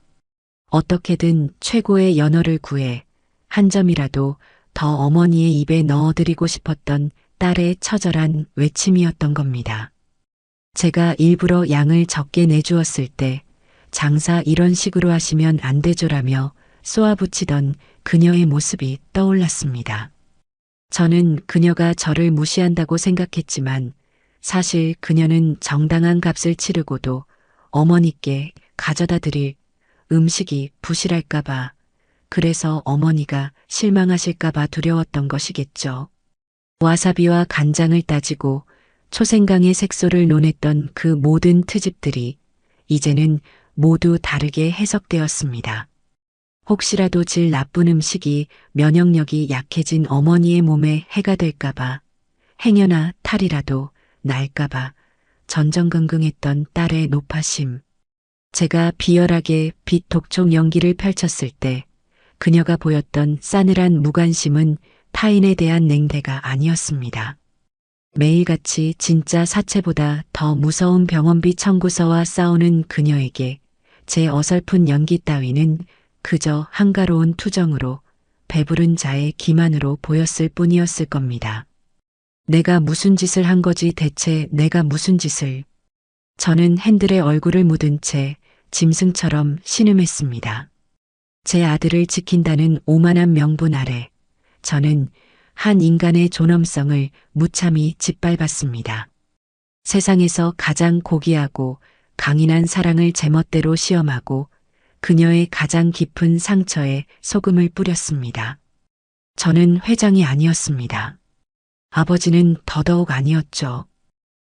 Speaker 1: 어떻게든 최고의 연어를 구해 한 점이라도 더 어머니의 입에 넣어드리고 싶었던 딸의 처절한 외침이었던 겁니다. 제가 일부러 양을 적게 내주었을 때 장사 이런 식으로 하시면 안 되죠라며 쏘아붙이던 그녀의 모습이 떠올랐습니다. 저는 그녀가 저를 무시한다고 생각했지만 사실 그녀는 정당한 값을 치르고도 어머니께 가져다 드릴 음식이 부실할까봐, 그래서 어머니가 실망하실까봐 두려웠던 것이겠죠. 와사비와 간장을 따지고 초생강의 색소를 논했던 그 모든 트집들이 이제는 모두 다르게 해석되었습니다. 혹시라도 질 나쁜 음식이 면역력이 약해진 어머니의 몸에 해가 될까봐, 행여나 탈이라도 날까봐 전전긍긍했던 딸의 노파심. 제가 비열하게 빛 독촉 연기를 펼쳤을 때 그녀가 보였던 싸늘한 무관심은 타인에 대한 냉대가 아니었습니다. 매일같이 진짜 사체보다 더 무서운 병원비 청구서와 싸우는 그녀에게 제 어설픈 연기 따위는 그저 한가로운 투정으로, 배부른 자의 기만으로 보였을 뿐이었을 겁니다. 내가 무슨 짓을 한 거지, 대체 내가 무슨 짓을. 저는 핸들에 얼굴을 묻은 채 짐승처럼 신음했습니다. 제 아들을 지킨다는 오만한 명분 아래 저는 한 인간의 존엄성을 무참히 짓밟았습니다. 세상에서 가장 고귀하고 강인한 사랑을 제멋대로 시험하고 그녀의 가장 깊은 상처에 소금을 뿌렸습니다. 저는 회장이 아니었습니다. 아버지는 더더욱 아니었죠.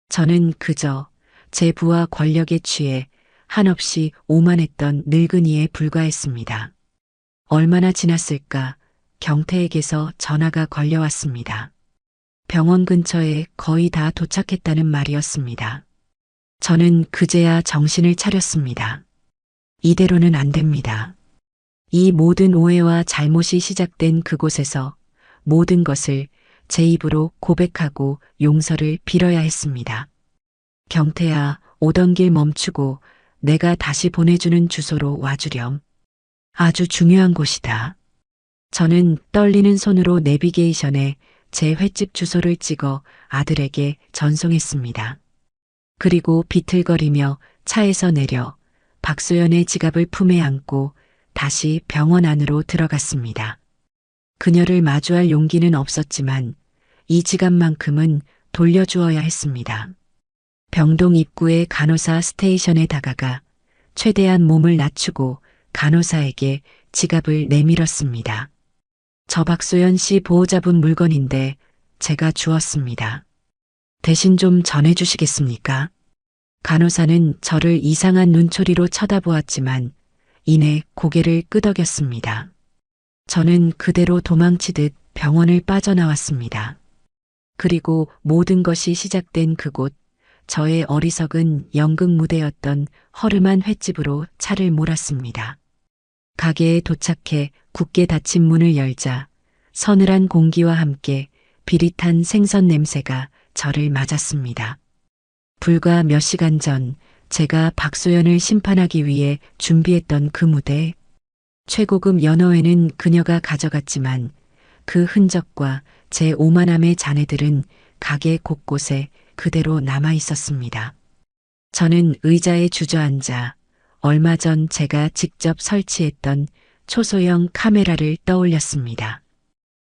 Speaker 1: 저는 그저 제 부와 권력에 취해 한없이 오만했던 늙은이에 불과했습니다. 얼마나 지났을까 경태에게서 전화가 걸려왔습니다. 병원 근처에 거의 다 도착했다는 말이었습니다. 저는 그제야 정신을 차렸습니다. 이대로는 안 됩니다. 이 모든 오해와 잘못이 시작된 그곳에서 모든 것을 제 입으로 고백하고 용서를 빌어야 했습니다. 경태야, 오던 길 멈추고 내가 다시 보내주는 주소로 와주렴. 아주 중요한 곳이다. 저는 떨리는 손으로 내비게이션에 제 횟집 주소를 찍어 아들에게 전송했습니다. 그리고 비틀거리며 차에서 내려 박소연의 지갑을 품에 안고 다시 병원 안으로 들어갔습니다. 그녀를 마주할 용기는 없었지만 이 지갑만큼은 돌려주어야 했습니다. 병동 입구의 간호사 스테이션에 다가가 최대한 몸을 낮추고 간호사에게 지갑을 내밀었습니다. 저 박소연 씨 보호자분 물건인데 제가 주었습니다. 대신 좀 전해주시겠습니까? 간호사는 저를 이상한 눈초리로 쳐다보았지만 이내 고개를 끄덕였습니다. 저는 그대로 도망치듯 병원을 빠져나왔습니다. 그리고 모든 것이 시작된 그곳, 저의 어리석은 연극 무대였던 허름한 횟집으로 차를 몰았습니다. 가게에 도착해 굳게 닫힌 문을 열자 서늘한 공기와 함께 비릿한 생선 냄새가 저를 맞았습니다. 불과 몇 시간 전 제가 박소연을 심판하기 위해 준비했던 그 무대, 최고급 연어회는 그녀가 가져갔지만 그 흔적과 제 오만함의 잔해들은 가게 곳곳에 그대로 남아 있었습니다. 저는 의자에 주저앉아 얼마 전 제가 직접 설치했던 초소형 카메라를 떠올렸습니다.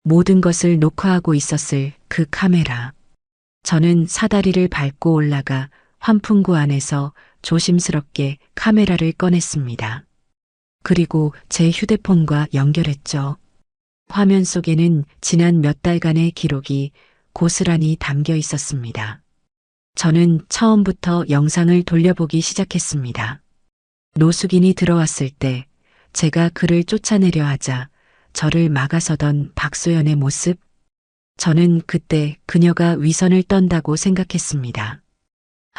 Speaker 1: 모든 것을 녹화하고 있었을 그 카메라. 저는 사다리를 밟고 올라가 환풍구 안에서 조심스럽게 카메라를 꺼냈습니다. 그리고 제 휴대폰과 연결했죠. 화면 속에는 지난 몇 달간의 기록이 고스란히 담겨 있었습니다. 저는 처음부터 영상을 돌려보기 시작했습니다. 노숙인이 들어왔을 때 제가 그를 쫓아내려 하자 저를 막아서던 박소연의 모습, 저는 그때 그녀가 위선을 떤다고 생각했습니다.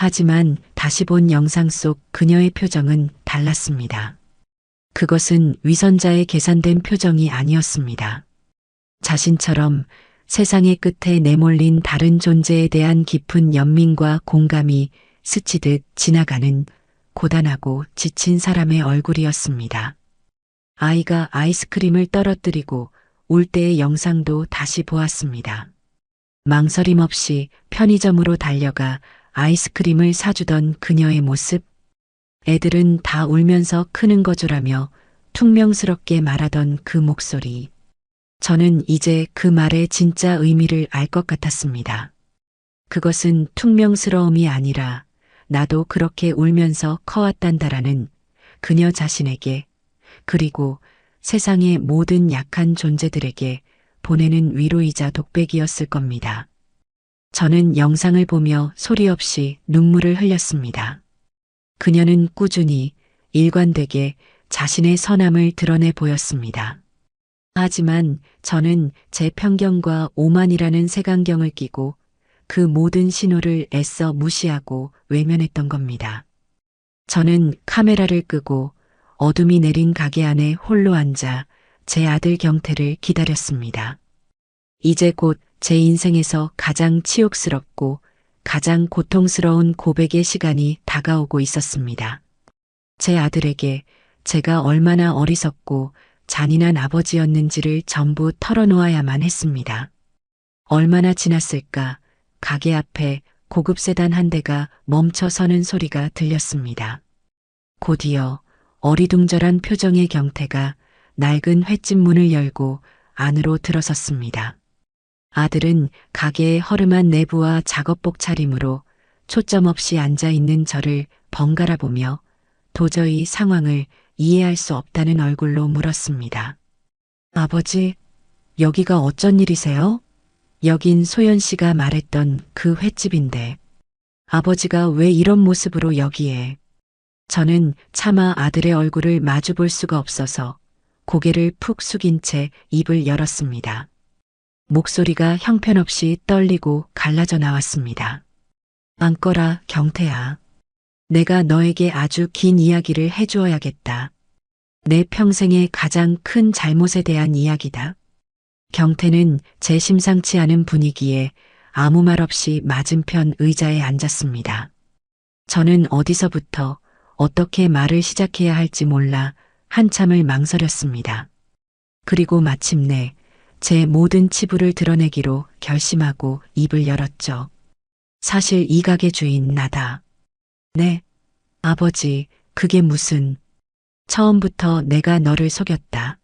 Speaker 1: 하지만 다시 본 영상 속 그녀의 표정은 달랐습니다. 그것은 위선자의 계산된 표정이 아니었습니다. 자신처럼 세상의 끝에 내몰린 다른 존재에 대한 깊은 연민과 공감이 스치듯 지나가는 고단하고 지친 사람의 얼굴이었습니다. 아이가 아이스크림을 떨어뜨리고 울 때의 영상도 다시 보았습니다. 망설임 없이 편의점으로 달려가 아이스크림을 사주던 그녀의 모습, 애들은 다 울면서 크는 거죠라며 퉁명스럽게 말하던 그 목소리. 저는 이제 그 말의 진짜 의미를 알 것 같았습니다. 그것은 퉁명스러움이 아니라 나도 그렇게 울면서 커왔단다라는 그녀 자신에게, 그리고 세상의 모든 약한 존재들에게 보내는 위로이자 독백이었을 겁니다. 저는 영상을 보며 소리 없이 눈물을 흘렸습니다. 그녀는 꾸준히 일관되게 자신의 선함을 드러내 보였습니다. 하지만 저는 제 편견과 오만이라는 색안경을 끼고 그 모든 신호를 애써 무시하고 외면했던 겁니다. 저는 카메라를 끄고 어둠이 내린 가게 안에 홀로 앉아 제 아들 경태를 기다렸습니다. 이제 곧 제 인생에서 가장 치욕스럽고 가장 고통스러운 고백의 시간이 다가오고 있었습니다. 제 아들에게 제가 얼마나 어리석고 잔인한 아버지였는지를 전부 털어놓아야만 했습니다. 얼마나 지났을까 가게 앞에 고급 세단 한 대가 멈춰서는 소리가 들렸습니다. 곧이어 어리둥절한 표정의 경태가 낡은 횟집 문을 열고 안으로 들어섰습니다. 아들은 가게의 허름한 내부와 작업복 차림으로 초점 없이 앉아있는 저를 번갈아 보며 도저히 상황을 이해할 수 없다는 얼굴로 물었습니다. 아버지, 여기가 어쩐 일이세요? 여긴 소연 씨가 말했던 그 횟집인데 아버지가 왜 이런 모습으로 여기에? 저는 차마 아들의 얼굴을 마주 볼 수가 없어서 고개를 푹 숙인 채 입을 열었습니다. 목소리가 형편없이 떨리고 갈라져 나왔습니다. 앉거라, 경태야. 내가 너에게 아주 긴 이야기를 해주어야겠다. 내 평생의 가장 큰 잘못에 대한 이야기다. 경태는 제 심상치 않은 분위기에 아무 말 없이 맞은편 의자에 앉았습니다. 저는 어디서부터 어떻게 말을 시작해야 할지 몰라 한참을 망설였습니다. 그리고 마침내 제 모든 치부를 드러내기로 결심하고 입을 열었죠. 사실 이 가게 주인 나다. 네, 아버지, 그게 무슨... 처음부터 내가 너를 속였다.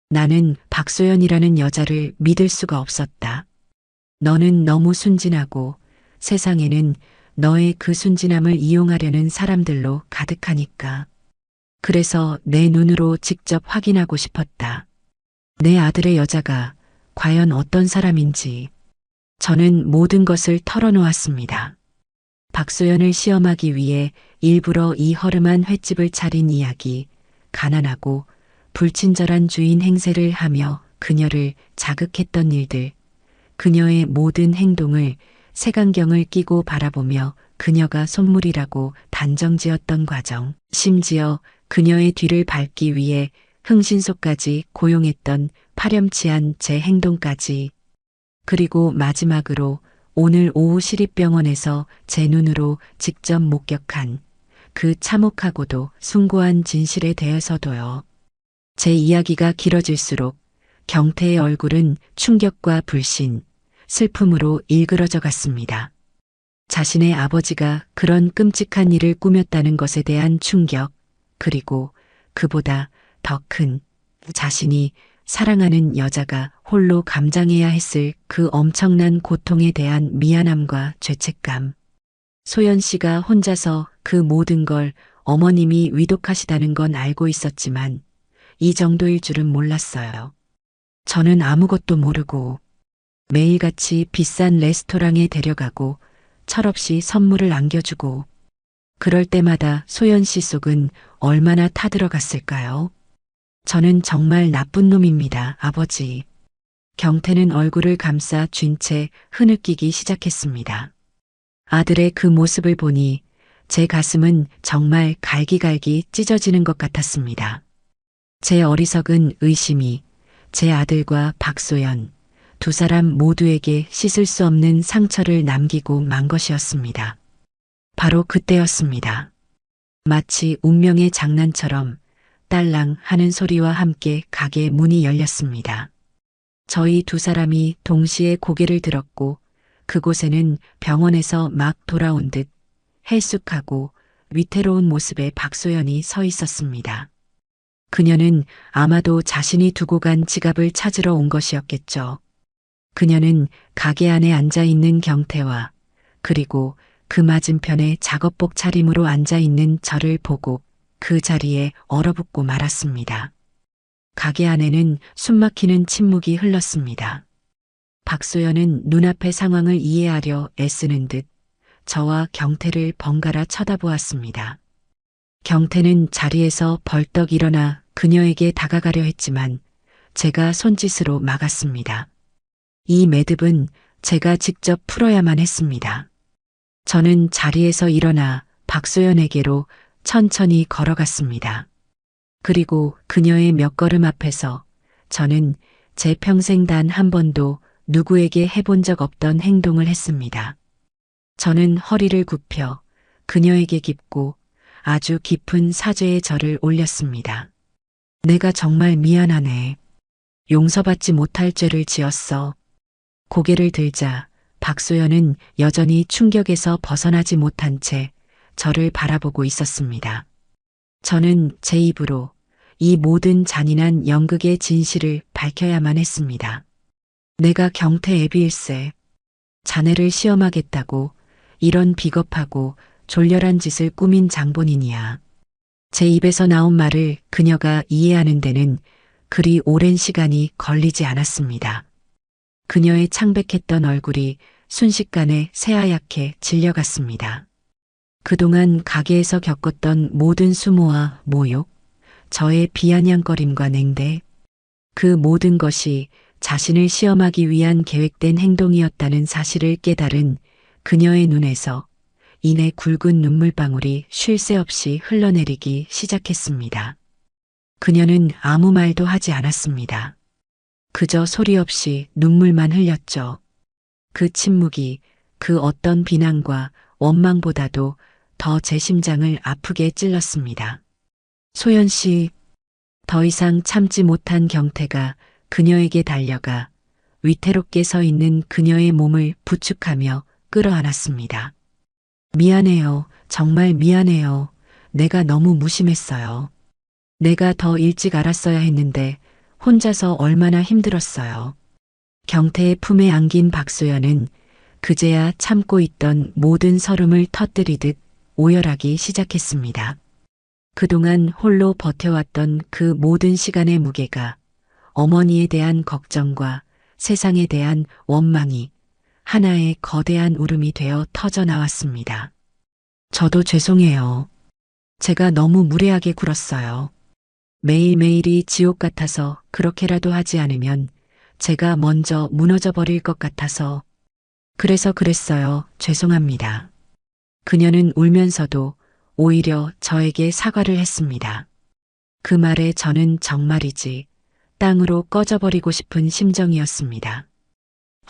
Speaker 1: 나는 박소연이라는 여자를 믿을 수가 없었다. 너는 너무 순진하고 세상에는 너의 그 순진함을 이용하려는 사람들로 가득하니까. 그래서 내 눈으로 직접 확인하고 싶었다. 내 아들의 여자가 과연 어떤 사람인지. 저는 모든 것을 털어놓았습니다. 박소연을 시험하기 위해 일부러 이 허름한 횟집을 차린 이야기, 가난하고 불친절한 주인 행세를 하며 그녀를 자극했던 일들, 그녀의 모든 행동을 색안경을 끼고 바라보며 그녀가 속물이라고 단정지었던 과정, 심지어 그녀의 뒤를 밟기 위해 흥신소까지 고용했던 파렴치한 제 행동까지. 그리고 마지막으로 오늘 오후 시립병원에서 제 눈으로 직접 목격한 그 참혹하고도 숭고한 진실에 대해서도요. 제 이야기가 길어질수록 경태의 얼굴은 충격과 불신, 슬픔으로 일그러져 갔습니다. 자신의 아버지가 그런 끔찍한 일을 꾸몄다는 것에 대한 충격, 그리고 그보다 더 큰 자신이 사랑하는 여자가 홀로 감당해야 했을 그 엄청난 고통에 대한 미안함과 죄책감. 소연 씨가 혼자서 그 모든 걸 어머님이 위독하시다는 건 알고 있었지만 이 정도일 줄은 몰랐어요. 저는 아무것도 모르고 매일같이 비싼 레스토랑에 데려가고 철없이 선물을 안겨주고 그럴 때마다 소연 씨 속은 얼마나 타들어갔을까요? 저는 정말 나쁜 놈입니다, 아버지. 경태는 얼굴을 감싸 쥔 채 흐느끼기 시작했습니다. 아들의 그 모습을 보니 제 가슴은 정말 갈기갈기 찢어지는 것 같았습니다. 제 어리석은 의심이 제 아들과 박소연 두 사람 모두에게 씻을 수 없는 상처를 남기고 만 것이었습니다. 바로 그때였습니다. 마치 운명의 장난처럼 딸랑 하는 소리와 함께 가게 문이 열렸습니다. 저희 두 사람이 동시에 고개를 들었고 그곳에는 병원에서 막 돌아온 듯 헬쑥하고 위태로운 모습의 박소연이 서 있었습니다. 그녀는 아마도 자신이 두고 간 지갑을 찾으러 온 것이었겠죠. 그녀는 가게 안에 앉아 있는 경태와 그리고 그 맞은편에 작업복 차림으로 앉아 있는 저를 보고 그 자리에 얼어붙고 말았습니다. 가게 안에는 숨막히는 침묵이 흘렀습니다. 박소연은 눈앞의 상황을 이해하려 애쓰는 듯 저와 경태를 번갈아 쳐다보았습니다. 경태는 자리에서 벌떡 일어나 그녀에게 다가가려 했지만 제가 손짓으로 막았습니다. 이 매듭은 제가 직접 풀어야만 했습니다. 저는 자리에서 일어나 박소연에게로 천천히 걸어갔습니다. 그리고 그녀의 몇 걸음 앞에서 저는 제 평생 단 한 번도 누구에게 해본 적 없던 행동을 했습니다. 저는 허리를 굽혀 그녀에게 깊고 아주 깊은 사죄의 절을 올렸습니다. 내가 정말 미안하네. 용서받지 못할 죄를 지었어. 고개를 들자 박소연은 여전히 충격에서 벗어나지 못한 채 저를 바라보고 있었습니다. 저는 제 입으로 이 모든 잔인한 연극의 진실을 밝혀야만 했습니다. 내가 경태 애비일세. 자네를 시험하겠다고 이런 비겁하고 졸렬한 짓을 꾸민 장본인이야. 제 입에서 나온 말을 그녀가 이해하는 데는 그리 오랜 시간이 걸리지 않았습니다. 그녀의 창백했던 얼굴이 순식간에 새하얗게 질려갔습니다. 그동안 가게에서 겪었던 모든 수모와 모욕, 저의 비아냥거림과 냉대, 그 모든 것이 자신을 시험하기 위한 계획된 행동이었다는 사실을 깨달은 그녀의 눈에서 이내 굵은 눈물방울이 쉴 새 없이 흘러내리기 시작했습니다. 그녀는 아무 말도 하지 않았습니다. 그저 소리 없이 눈물만 흘렸죠. 그 침묵이 그 어떤 비난과 원망보다도 더 제 심장을 아프게 찔렀습니다. 소연 씨, 더 이상 참지 못한 경태가 그녀에게 달려가 위태롭게 서 있는 그녀의 몸을 부축하며 끌어안았습니다. 미안해요. 정말 미안해요. 내가 너무 무심했어요. 내가 더 일찍 알았어야 했는데 혼자서 얼마나 힘들었어요. 경태의 품에 안긴 박소연은 그제야 참고 있던 모든 서름을 터뜨리듯 오열하기 시작했습니다. 그동안 홀로 버텨왔던 그 모든 시간의 무게가 어머니에 대한 걱정과 세상에 대한 원망이 하나의 거대한 울음이 되어 터져 나왔습니다. 저도 죄송해요. 제가 너무 무례하게 굴었어요. 매일매일이 지옥 같아서 그렇게라도 하지 않으면 제가 먼저 무너져 버릴 것 같아서 그래서 그랬어요. 죄송합니다. 그녀는 울면서도 오히려 저에게 사과를 했습니다. 그 말에 저는 정말이지 땅으로 꺼져버리고 싶은 심정이었습니다.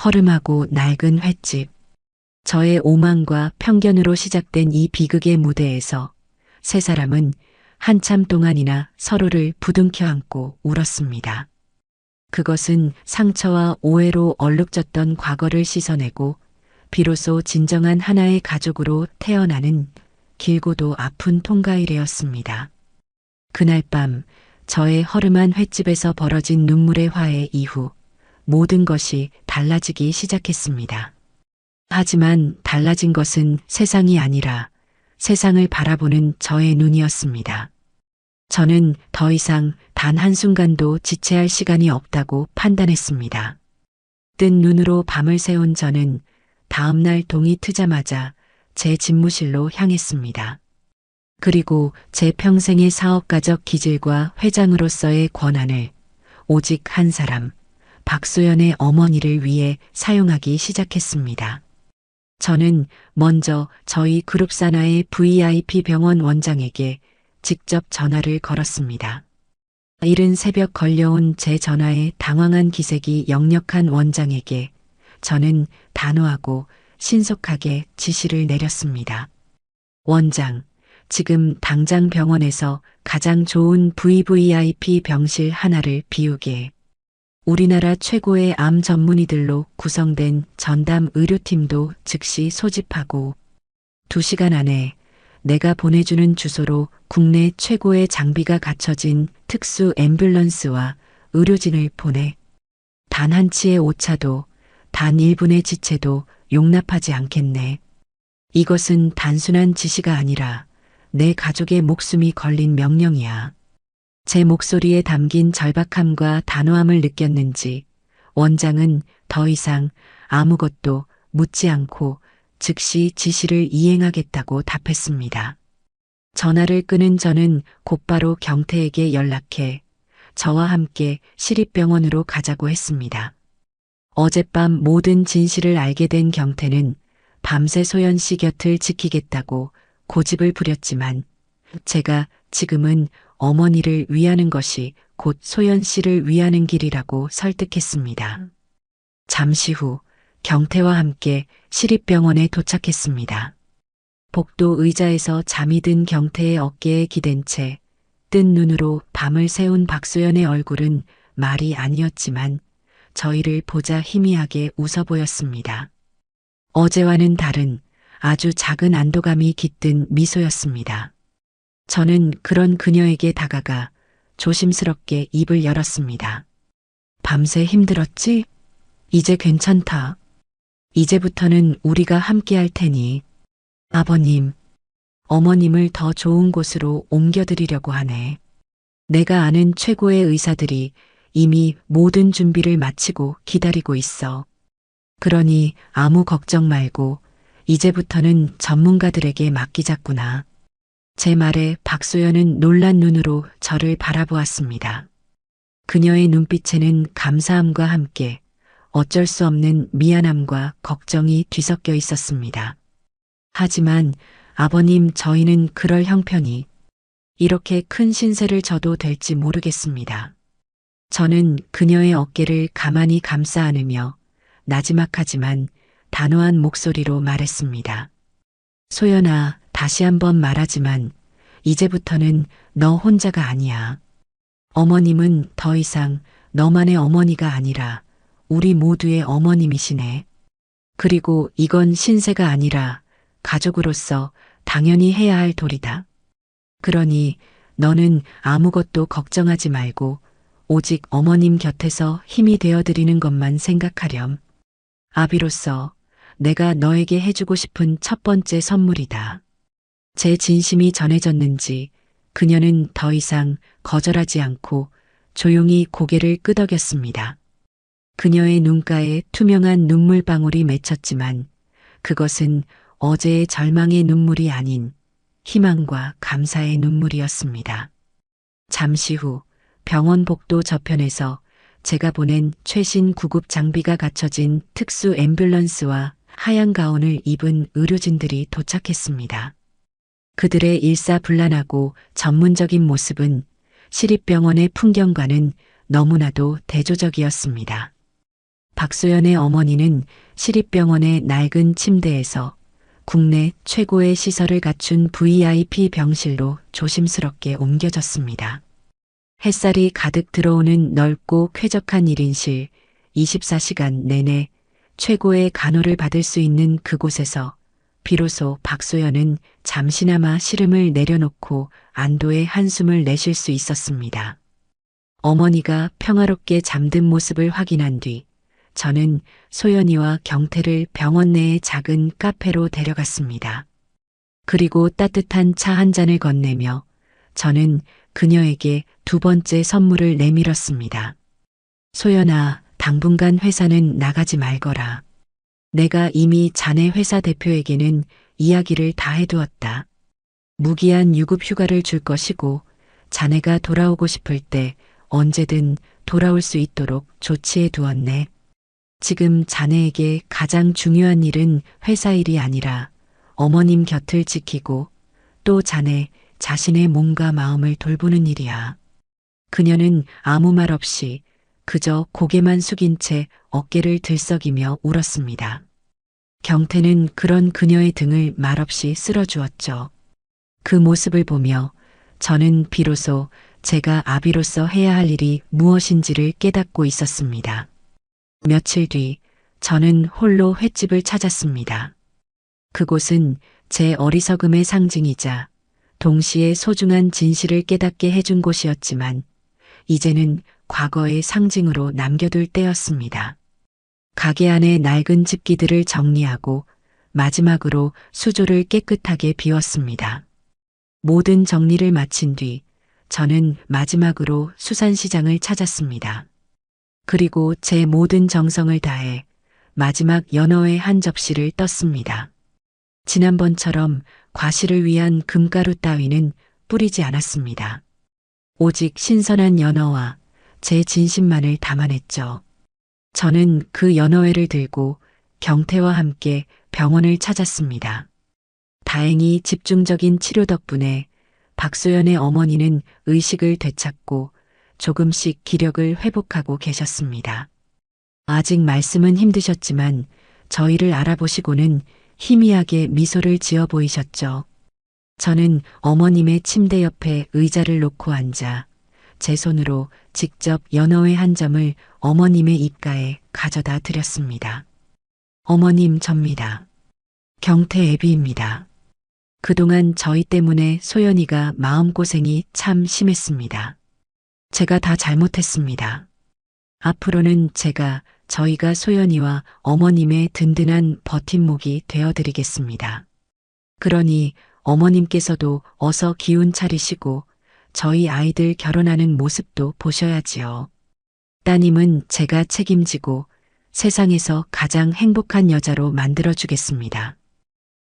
Speaker 1: 허름하고 낡은 횟집. 저의 오만과 편견으로 시작된 이 비극의 무대에서 세 사람은 한참 동안이나 서로를 부둥켜 안고 울었습니다. 그것은 상처와 오해로 얼룩졌던 과거를 씻어내고 비로소 진정한 하나의 가족으로 태어나는 길고도 아픈 통과일이었습니다. 그날 밤 저의 허름한 횟집에서 벌어진 눈물의 화해 이후 모든 것이 달라지기 시작했습니다. 하지만 달라진 것은 세상이 아니라 세상을 바라보는 저의 눈이었습니다. 저는 더 이상 단 한순간도 지체할 시간이 없다고 판단했습니다. 뜬 눈으로 밤을 새운 저는 다음날 동이 트자마자 제 집무실로 향했습니다. 그리고 제 평생의 사업가적 기질과 회장으로서의 권한을 오직 한 사람, 박소연의 어머니를 위해 사용하기 시작했습니다. 저는 먼저 저희 그룹 산하의 VIP 병원 원장에게 직접 전화를 걸었습니다. 이른 새벽 걸려온 제 전화에 당황한 기색이 역력한 원장에게 저는 단호하고 신속하게 지시를 내렸습니다. 원장, 지금 당장 병원에서 가장 좋은 VVIP 병실 하나를 비우게. 우리나라 최고의 암 전문의들로 구성된 전담 의료팀도 즉시 소집하고 2시간 안에 내가 보내주는 주소로 국내 최고의 장비가 갖춰진 특수 앰뷸런스와 의료진을 보내. 단 한 치의 오차도 단 1분의 지체도 용납하지 않겠네. 이것은 단순한 지시가 아니라 내 가족의 목숨이 걸린 명령이야. 제 목소리에 담긴 절박함과 단호함을 느꼈는지 원장은 더 이상 아무것도 묻지 않고 즉시 지시를 이행하겠다고 답했습니다. 전화를 끊은 저는 곧바로 경태에게 연락해 저와 함께 시립병원으로 가자고 했습니다. 어젯밤 모든 진실을 알게 된 경태는 밤새 소연 씨 곁을 지키겠다고 고집을 부렸지만 제가 지금은 어머니를 위하는 것이 곧 소연 씨를 위하는 길이라고 설득했습니다. 잠시 후 경태와 함께 시립병원에 도착했습니다. 복도 의자에서 잠이 든 경태의 어깨에 기댄 채 뜬 눈으로 밤을 새운 박소연의 얼굴은 말이 아니었지만 저희를 보자 희미하게 웃어 보였습니다. 어제와는 다른 아주 작은 안도감이 깃든 미소였습니다. 저는 그런 그녀에게 다가가 조심스럽게 입을 열었습니다. 밤새 힘들었지? 이제 괜찮다. 이제부터는 우리가 함께 할 테니 아버님, 어머님을 더 좋은 곳으로 옮겨드리려고 하네. 내가 아는 최고의 의사들이 이미 모든 준비를 마치고 기다리고 있어. 그러니 아무 걱정 말고 이제부터는 전문가들에게 맡기자꾸나. 제 말에 박소연은 놀란 눈으로 저를 바라보았습니다. 그녀의 눈빛에는 감사함과 함께 어쩔 수 없는 미안함과 걱정이 뒤섞여 있었습니다. 하지만 아버님, 저희는 그럴 형편이 이렇게 큰 신세를 져도 될지 모르겠습니다. 저는 그녀의 어깨를 가만히 감싸 안으며 나지막하지만 단호한 목소리로 말했습니다. 소연아, 다시 한번 말하지만 이제부터는 너 혼자가 아니야. 어머님은 더 이상 너만의 어머니가 아니라 우리 모두의 어머님이시네. 그리고 이건 신세가 아니라 가족으로서 당연히 해야 할 도리다. 그러니 너는 아무것도 걱정하지 말고 오직 어머님 곁에서 힘이 되어드리는 것만 생각하렴. 아비로서 내가 너에게 해주고 싶은 첫 번째 선물이다. 제 진심이 전해졌는지 그녀는 더 이상 거절하지 않고 조용히 고개를 끄덕였습니다. 그녀의 눈가에 투명한 눈물방울이 맺혔지만 그것은 어제의 절망의 눈물이 아닌 희망과 감사의 눈물이었습니다. 잠시 후 병원 복도 저편에서 제가 보낸 최신 구급 장비가 갖춰진 특수 앰뷸런스와 하얀 가운을 입은 의료진들이 도착했습니다. 그들의 일사불란하고 전문적인 모습은 시립병원의 풍경과는 너무나도 대조적이었습니다. 박소연의 어머니는 시립병원의 낡은 침대에서 국내 최고의 시설을 갖춘 VIP 병실로 조심스럽게 옮겨졌습니다. 햇살이 가득 들어오는 넓고 쾌적한 1인실, 24시간 내내 최고의 간호를 받을 수 있는 그곳에서 비로소 박소연은 잠시나마 시름을 내려놓고 안도의 한숨을 내쉴 수 있었습니다. 어머니가 평화롭게 잠든 모습을 확인한 뒤 저는 소연이와 경태를 병원 내의 작은 카페로 데려갔습니다. 그리고 따뜻한 차 한 잔을 건네며 저는 그녀에게 두 번째 선물을 내밀었습니다. 소연아, 당분간 회사는 나가지 말거라. 내가 이미 자네 회사 대표에게는 이야기를 다 해두었다. 무기한 유급 휴가를 줄 것이고 자네가 돌아오고 싶을 때 언제든 돌아올 수 있도록 조치해 두었네. 지금 자네에게 가장 중요한 일은 회사 일이 아니라 어머님 곁을 지키고 또 자네 자신의 몸과 마음을 돌보는 일이야. 그녀는 아무 말 없이 그저 고개만 숙인 채 어깨를 들썩이며 울었습니다. 경태는 그런 그녀의 등을 말없이 쓸어주었죠. 그 모습을 보며 저는 비로소 제가 아비로서 해야 할 일이 무엇인지를 깨닫고 있었습니다. 며칠 뒤 저는 홀로 횟집을 찾았습니다. 그곳은 제 어리석음의 상징이자 동시에 소중한 진실을 깨닫게 해준 곳이었지만 이제는 과거의 상징으로 남겨둘 때였습니다. 가게 안의 낡은 집기들을 정리하고 마지막으로 수조를 깨끗하게 비웠습니다. 모든 정리를 마친 뒤 저는 마지막으로 수산시장을 찾았습니다. 그리고 제 모든 정성을 다해 마지막 연어회 한 접시를 떴습니다. 지난번처럼 과실을 위한 금가루 따위는 뿌리지 않았습니다. 오직 신선한 연어와 제 진심만을 담아냈죠. 저는 그 연어회를 들고 경태와 함께 병원을 찾았습니다. 다행히 집중적인 치료 덕분에 박소연의 어머니는 의식을 되찾고 조금씩 기력을 회복하고 계셨습니다. 아직 말씀은 힘드셨지만 저희를 알아보시고는 희미하게 미소를 지어 보이셨죠. 저는 어머님의 침대 옆에 의자를 놓고 앉아 제 손으로 직접 연어회 한 점을 어머님의 입가에 가져다 드렸습니다. 어머님, 접니다. 경태 애비입니다. 그동안 저희 때문에 소연이가 마음고생이 참 심했습니다. 제가 다 잘못했습니다. 앞으로는 제가 저희가 소연이와 어머님의 든든한 버팀목이 되어드리겠습니다. 그러니 어머님께서도 어서 기운 차리시고 저희 아이들 결혼하는 모습도 보셔야지요. 따님은 제가 책임지고 세상에서 가장 행복한 여자로 만들어주겠습니다.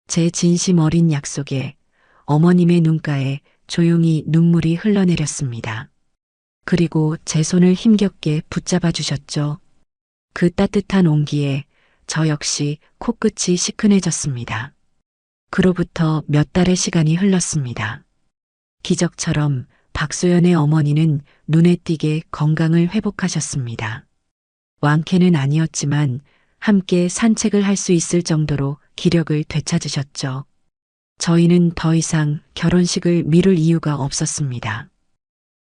Speaker 1: 제 진심 어린 약속에 어머님의 눈가에 조용히 눈물이 흘러내렸습니다. 그리고 제 손을 힘겹게 붙잡아 주셨죠. 그 따뜻한 온기에 저 역시 코끝이 시큰해졌습니다. 그로부터 몇 달의 시간이 흘렀습니다. 기적처럼 박소연의 어머니는 눈에 띄게 건강을 회복하셨습니다. 완쾌는 아니었지만 함께 산책을 할 수 있을 정도로 기력을 되찾으셨죠. 저희는 더 이상 결혼식을 미룰 이유가 없었습니다.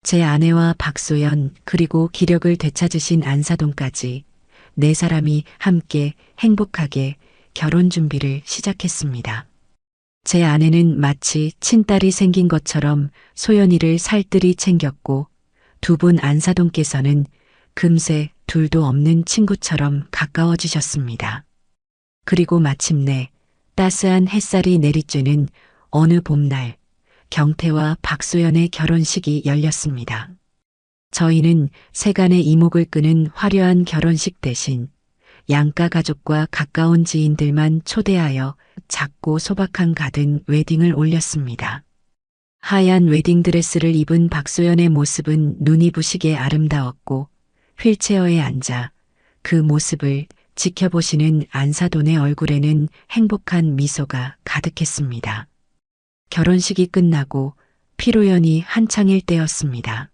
Speaker 1: 제 아내와 박소연 그리고 기력을 되찾으신 안사돈까지 네 사람이 함께 행복하게 결혼 준비를 시작했습니다. 제 아내는 마치 친딸이 생긴 것처럼 소연이를 살뜰히 챙겼고 두 분 안사돈께서는 금세 둘도 없는 친구처럼 가까워지셨습니다. 그리고 마침내 따스한 햇살이 내리쬐는 어느 봄날 경태와 박소연의 결혼식이 열렸습니다. 저희는 세간의 이목을 끄는 화려한 결혼식 대신 양가 가족과 가까운 지인들만 초대하여 작고 소박한 가든 웨딩을 올렸습니다. 하얀 웨딩드레스를 입은 박소연의 모습은 눈이 부시게 아름다웠고 휠체어에 앉아 그 모습을 지켜보시는 안사돈의 얼굴에는 행복한 미소가 가득했습니다. 결혼식이 끝나고 피로연이 한창일 때였습니다.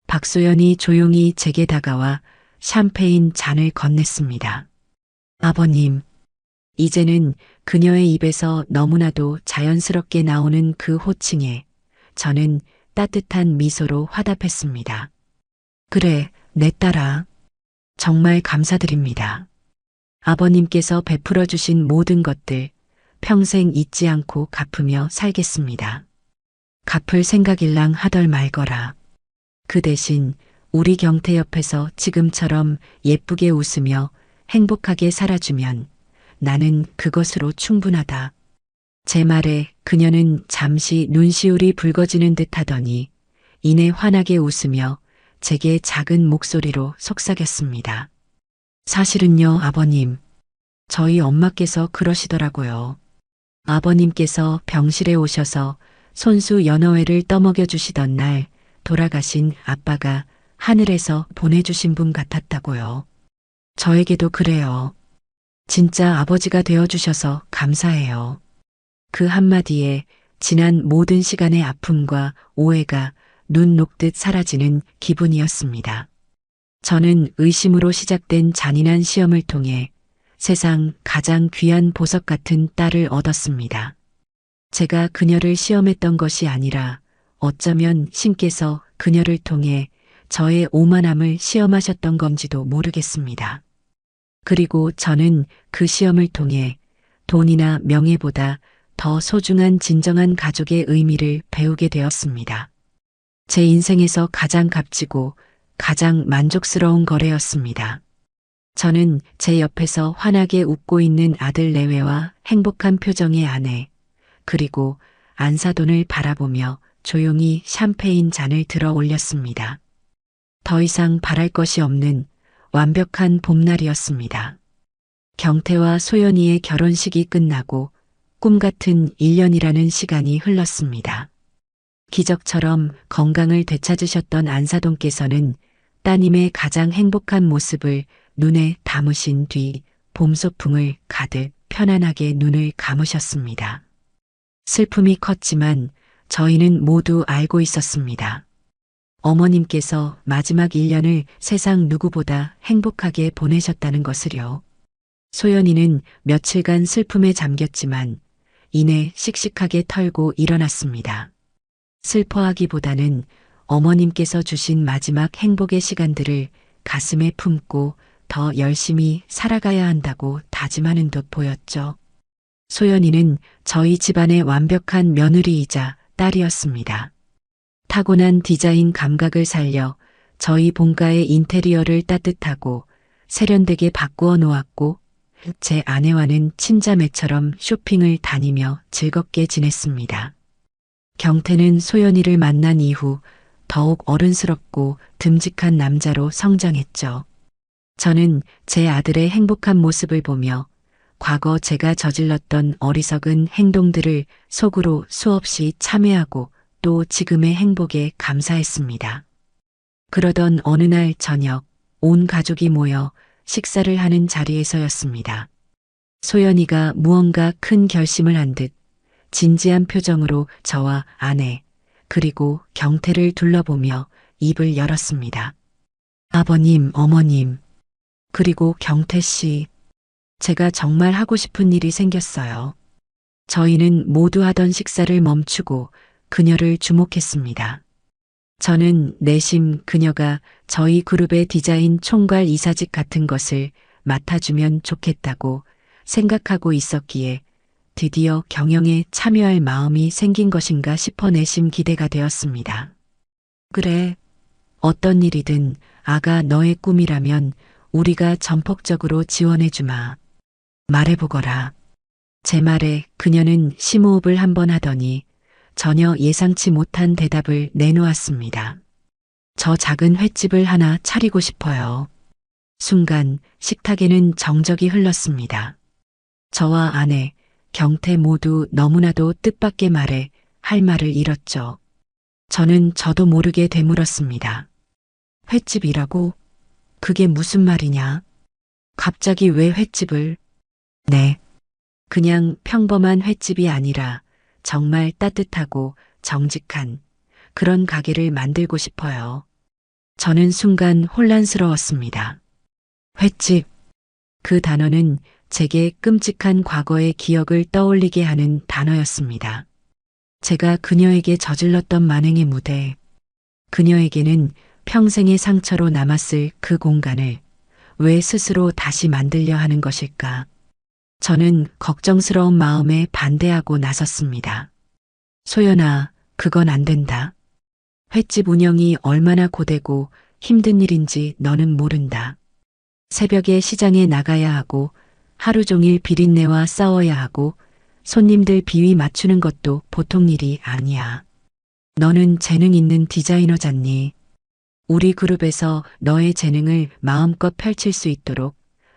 Speaker 1: 박소연이 조용히 제게 다가와 샴페인 잔을 건넸습니다. 아버님, 이제는 그녀의 입에서 너무나도 자연스럽게 나오는 그 호칭에 저는 따뜻한 미소로 화답했습니다. 그래, 내 딸아. 정말 감사드립니다. 아버님께서 베풀어 주신 모든 것들 평생 잊지 않고 갚으며 살겠습니다. 갚을 생각일랑 하덜 말거라. 그 대신 우리 경태 옆에서 지금처럼 예쁘게 웃으며 행복하게 살아주면 나는 그것으로 충분하다. 제 말에 그녀는 잠시 눈시울이 붉어지는 듯 하더니 이내 환하게 웃으며 제게 작은 목소리로 속삭였습니다. 사실은요, 아버님. 저희 엄마께서 그러시더라고요. 아버님께서 병실에 오셔서 손수 연어회를 떠먹여 주시던 날 돌아가신 아빠가 하늘에서 보내주신 분 같았다고요. 저에게도 그래요. 진짜 아버지가 되어주셔서 감사해요. 그 한마디에 지난 모든 시간의 아픔과 오해가 눈 녹듯 사라지는 기분이었습니다. 저는 의심으로 시작된 잔인한 시험을 통해 세상 가장 귀한 보석 같은 딸을 얻었습니다. 제가 그녀를 시험했던 것이 아니라 어쩌면 신께서 그녀를 통해 저의 오만함을 시험하셨던 건지도 모르겠습니다. 그리고 저는 그 시험을 통해 돈이나 명예보다 더 소중한 진정한 가족의 의미를 배우게 되었습니다. 제 인생에서 가장 값지고 가장 만족스러운 거래였습니다. 저는 제 옆에서 환하게 웃고 있는 아들 내외와 행복한 표정의 아내, 그리고 안사돈을 바라보며 조용히 샴페인 잔을 들어 올렸습니다. 더 이상 바랄 것이 없는 완벽한 봄날이었습니다. 경태와 소연이의 결혼식이 끝나고 꿈 같은 1년이라는 시간이 흘렀습니다. 기적처럼 건강을 되찾으셨던 안사돈께서는 따님의 가장 행복한 모습을 눈에 담으신 뒤 봄소풍을 가득 편안하게 눈을 감으셨습니다. 슬픔이 컸지만 저희는 모두 알고 있었습니다. 어머님께서 마지막 1년을 세상 누구보다 행복하게 보내셨다는 것을요. 소연이는 며칠간 슬픔에 잠겼지만 이내 씩씩하게 털고 일어났습니다. 슬퍼하기보다는 어머님께서 주신 마지막 행복의 시간들을 가슴에 품고 더 열심히 살아가야 한다고 다짐하는 듯 보였죠. 소연이는 저희 집안의 완벽한 며느리이자 딸이었습니다. 타고난 디자인 감각을 살려 저희 본가의 인테리어를 따뜻하고 세련되게 바꾸어 놓았고 제 아내와는 친자매처럼 쇼핑을 다니며 즐겁게 지냈습니다. 경태는 소연이를 만난 이후 더욱 어른스럽고 듬직한 남자로 성장했죠. 저는 제 아들의 행복한 모습을 보며 과거 제가 저질렀던 어리석은 행동들을 속으로 수없이 참회하고 또 지금의 행복에 감사했습니다. 그러던 어느 날 저녁 온 가족이 모여 식사를 하는 자리에서였습니다. 소연이가 무언가 큰 결심을 한 듯 진지한 표정으로 저와 아내 그리고 경태를 둘러보며 입을 열었습니다. 아버님, 어머님, 그리고 경태 씨, 제가 정말 하고 싶은 일이 생겼어요. 저희는 모두 하던 식사를 멈추고 그녀를 주목했습니다. 저는 내심 그녀가 저희 그룹의 디자인 총괄 이사직 같은 것을 맡아주면 좋겠다고 생각하고 있었기에 드디어 경영에 참여할 마음이 생긴 것인가 싶어 내심 기대가 되었습니다. 그래, 어떤 일이든 아가 너의 꿈이라면 우리가 전폭적으로 지원해주마. 말해보거라. 제 말에 그녀는 심호흡을 한번 하더니 전혀 예상치 못한 대답을 내놓았습니다. 저 작은 횟집을 하나 차리고 싶어요. 순간 식탁에는 정적이 흘렀습니다. 저와 아내, 경태 모두 너무나도 뜻밖의 말에 할 말을 잃었죠. 저는 저도 모르게 되물었습니다. 횟집이라고? 그게 무슨 말이냐? 갑자기 왜 횟집을? 네. 그냥 평범한 횟집이 아니라 정말 따뜻하고 정직한 그런 가게를 만들고 싶어요. 저는 순간 혼란스러웠습니다. 횟집. 그 단어는 제게 끔찍한 과거의 기억을 떠올리게 하는 단어였습니다. 제가 그녀에게 저질렀던 만행의 무대, 그녀에게는 평생의 상처로 남았을 그 공간을 왜 스스로 다시 만들려 하는 것일까? 저는 걱정스러운 마음에 반대하고 나섰습니다. 소연아, 그건 안 된다. 횟집 운영이 얼마나 고되고 힘든 일인지 너는 모른다. 새벽에 시장에 나가야 하고 하루 종일 비린내와 싸워야 하고 손님들 비위 맞추는 것도 보통 일이 아니야. 너는 재능 있는 디자이너잖니. 우리 그룹에서 너의 재능을 마음껏 펼칠 수 있도록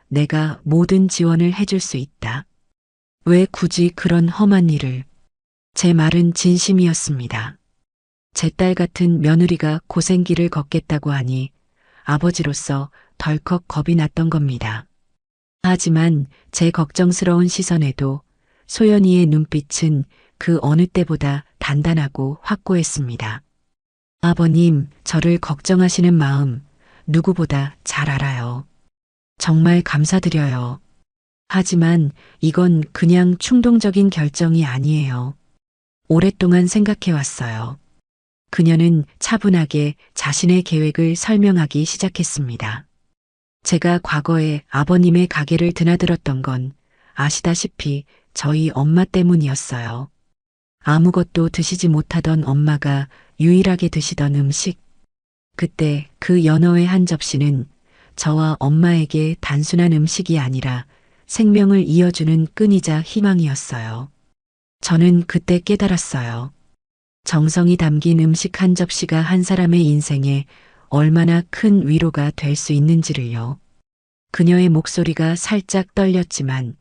Speaker 1: 내가 모든 지원을 해줄 수 있다. 왜 굳이 그런 험한 일을? 제 말은 진심이었습니다. 제 딸 같은 며느리가 고생길을 걷겠다고 하니 아버지로서 덜컥 겁이 났던 겁니다. 하지만 제 걱정스러운 시선에도 소연이의 눈빛은 그 어느 때보다 단단하고 확고했습니다. 아버님, 저를 걱정하시는 마음 누구보다 잘 알아요. 정말 감사드려요. 하지만 이건 그냥 충동적인 결정이 아니에요. 오랫동안 생각해왔어요. 그녀는 차분하게 자신의 계획을 설명하기 시작했습니다. 제가 과거에 아버님의 가게를 드나들었던 건 아시다시피 저희 엄마 때문이었어요. 아무것도 드시지 못하던 엄마가 유일하게 드시던 음식. 그때 그 연어의 한 접시는 저와 엄마에게 단순한 음식이 아니라 생명을 이어주는 끈이자 희망이었어요. 저는 그때 깨달았어요. 정성이 담긴 음식 한 접시가 한 사람의 인생에 얼마나 큰 위로가 될 수 있는지를요. 그녀의 목소리가 살짝 떨렸지만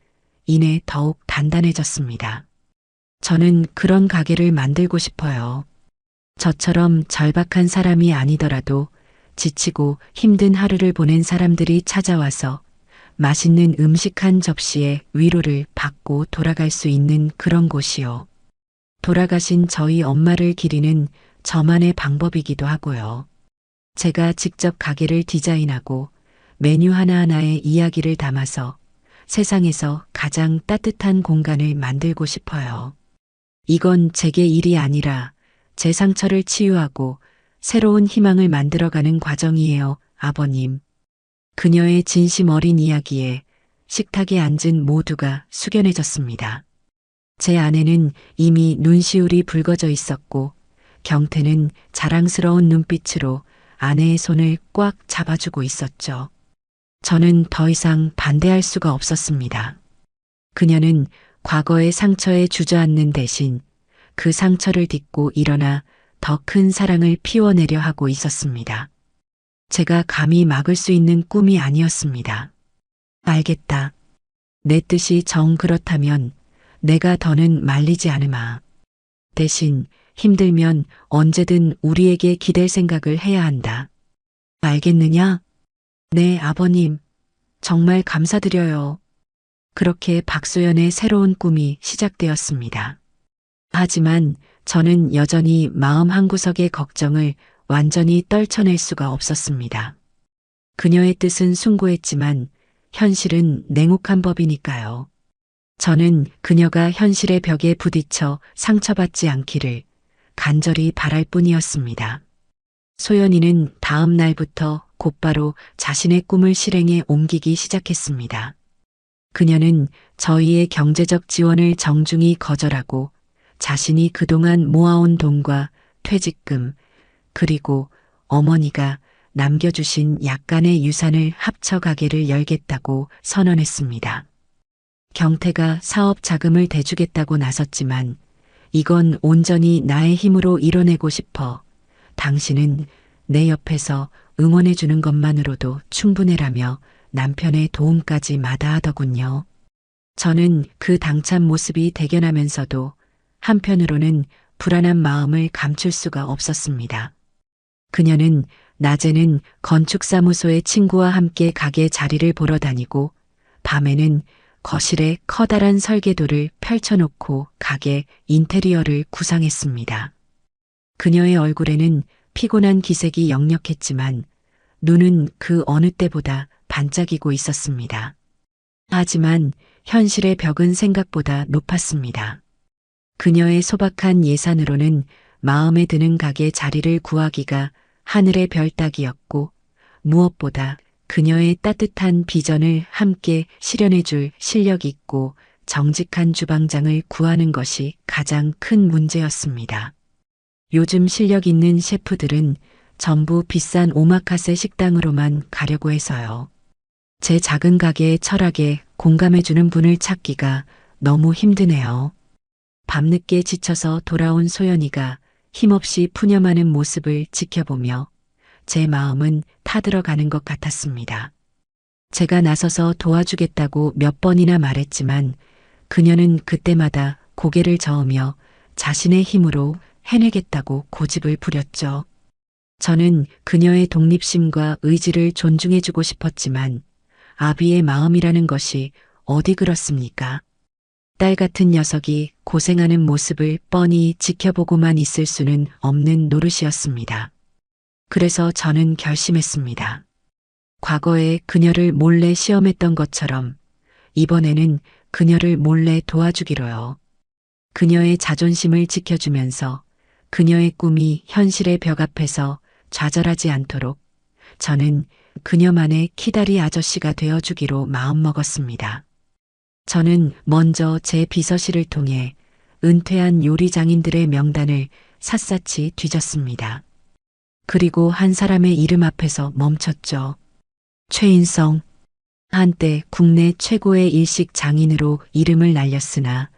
Speaker 1: 이내 더욱 단단해졌습니다. 저는 그런 가게를 만들고 싶어요. 저처럼 절박한 사람이 아니더라도 지치고 힘든 하루를 보낸 사람들이 찾아와서 맛있는 음식 한 접시에 위로를 받고 돌아갈 수 있는 그런 곳이요. 돌아가신 저희 엄마를 기리는 저만의 방법이기도 하고요. 제가 직접 가게를 디자인하고 메뉴 하나하나에 이야기를 담아서 세상에서 가장 따뜻한 공간을 만들고 싶어요. 이건 제게 일이 아니라 제 상처를 치유하고 새로운 희망을 만들어가는 과정이에요, 아버님. 그녀의 진심 어린 이야기에 식탁에 앉은 모두가 숙연해졌습니다. 제 아내는 이미 눈시울이 붉어져 있었고 경태는 자랑스러운 눈빛으로 아내의 손을 꽉 잡아주고 있었죠. 저는 더 이상 반대할 수가 없었습니다. 그녀는 과거의 상처에 주저앉는 대신 그 상처를 딛고 일어나 더 큰 사랑을 피워내려 하고 있었습니다. 제가 감히 막을 수 있는 꿈이 아니었습니다. 알겠다. 내 뜻이 정 그렇다면 내가 더는 말리지 않으마. 대신 힘들면 언제든 우리에게 기댈 생각을 해야 한다. 알겠느냐? 네, 아버님. 정말 감사드려요. 그렇게 박소연의 새로운 꿈이 시작되었습니다. 하지만 저는 여전히 마음 한구석의 걱정을 완전히 떨쳐낼 수가 없었습니다. 그녀의 뜻은 숭고했지만 현실은 냉혹한 법이니까요. 저는 그녀가 현실의 벽에 부딪혀 상처받지 않기를 간절히 바랄 뿐이었습니다. 소연이는 다음 날부터 곧바로 자신의 꿈을 실행에 옮기기 시작했습니다. 그녀는 저희의 경제적 지원을 정중히 거절하고 자신이 그동안 모아온 돈과 퇴직금 그리고 어머니가 남겨주신 약간의 유산을 합쳐 가게를 열겠다고 선언했습니다. 경태가 사업 자금을 대주겠다고 나섰지만 이건 온전히 나의 힘으로 이뤄내고 싶어. 당신은 내 옆에서 응원해 주는 것만으로도 충분해라며 남편의 도움까지 마다하더군요. 저는 그 당찬 모습이 대견하면서도 한편으로는 불안한 마음을 감출 수가 없었습니다. 그녀는 낮에는 건축사무소의 친구와 함께 가게 자리를 보러 다니고 밤에는 거실에 커다란 설계도를 펼쳐놓고 가게 인테리어를 구상했습니다. 그녀의 얼굴에는 피곤한 기색이 역력했지만 눈은 그 어느 때보다 반짝이고 있었습니다. 하지만 현실의 벽은 생각보다 높았습니다. 그녀의 소박한 예산으로는 마음에 드는 가게 자리를 구하기가 하늘의 별 따기였고 무엇보다 그녀의 따뜻한 비전을 함께 실현해줄 실력 있고 정직한 주방장을 구하는 것이 가장 큰 문제였습니다. 요즘 실력 있는 셰프들은 전부 비싼 오마카세 식당으로만 가려고 해서요. 제 작은 가게의 철학에 공감해주는 분을 찾기가 너무 힘드네요. 밤늦게 지쳐서 돌아온 소연이가 힘없이 푸념하는 모습을 지켜보며 제 마음은 타들어가는 것 같았습니다. 제가 나서서 도와주겠다고 몇 번이나 말했지만 그녀는 그때마다 고개를 저으며 자신의 힘으로 해내겠다고 고집을 부렸죠. 저는 그녀의 독립심과 의지를 존중해주고 싶었지만 아비의 마음이라는 것이 어디 그렇습니까? 딸 같은 녀석이 고생하는 모습을 뻔히 지켜보고만 있을 수는 없는 노릇이었습니다. 그래서 저는 결심했습니다. 과거에 그녀를 몰래 시험했던 것처럼 이번에는 그녀를 몰래 도와주기로요. 그녀의 자존심을 지켜주면서 그녀의 꿈이 현실의 벽 앞에서 좌절하지 않도록 저는 그녀만의 키다리 아저씨가 되어주기로 마음먹었습니다. 저는 먼저 제 비서실을 통해 은퇴한 요리장인들의 명단을 샅샅이 뒤졌습니다. 그리고 한 사람의 이름 앞에서 멈췄죠. 최인성. 한때 국내 최고의 일식 장인으로 이름을 날렸으나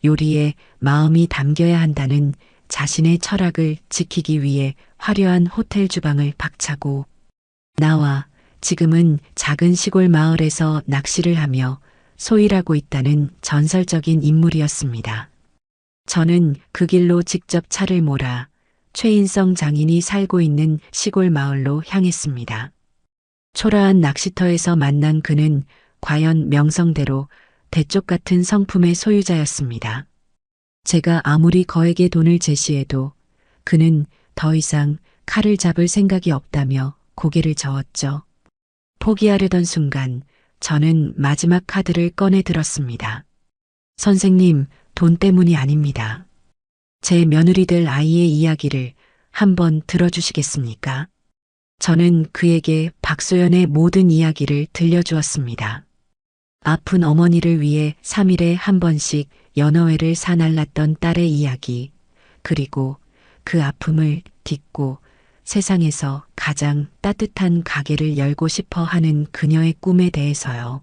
Speaker 1: 요리에 마음이 담겨야 한다는 자신의 철학을 지키기 위해 화려한 호텔 주방을 박차고 나와 지금은 작은 시골 마을에서 낚시를 하며 소일하고 있다는 전설적인 인물이었습니다. 저는 그 길로 직접 차를 몰아 최인성 장인이 살고 있는 시골 마을로 향했습니다. 초라한 낚시터에서 만난 그는 과연 명성대로 대쪽 같은 성품의 소유자였습니다. 제가 아무리 거액의 돈을 제시해도 그는 더 이상 칼을 잡을 생각이 없다며 고개를 저었죠. 포기하려던 순간 저는 마지막 카드를 꺼내 들었습니다. 선생님, 돈 때문이 아닙니다. 제 며느리 될 아이의 이야기를 한번 들어주시겠습니까? 저는 그에게 박소연의 모든 이야기를 들려주었습니다. 아픈 어머니를 위해 3일에 한 번씩 연어회를 사날랐던 딸의 이야기, 그리고 그 아픔을 딛고 세상에서 가장 따뜻한 가게를 열고 싶어 하는 그녀의 꿈에 대해서요.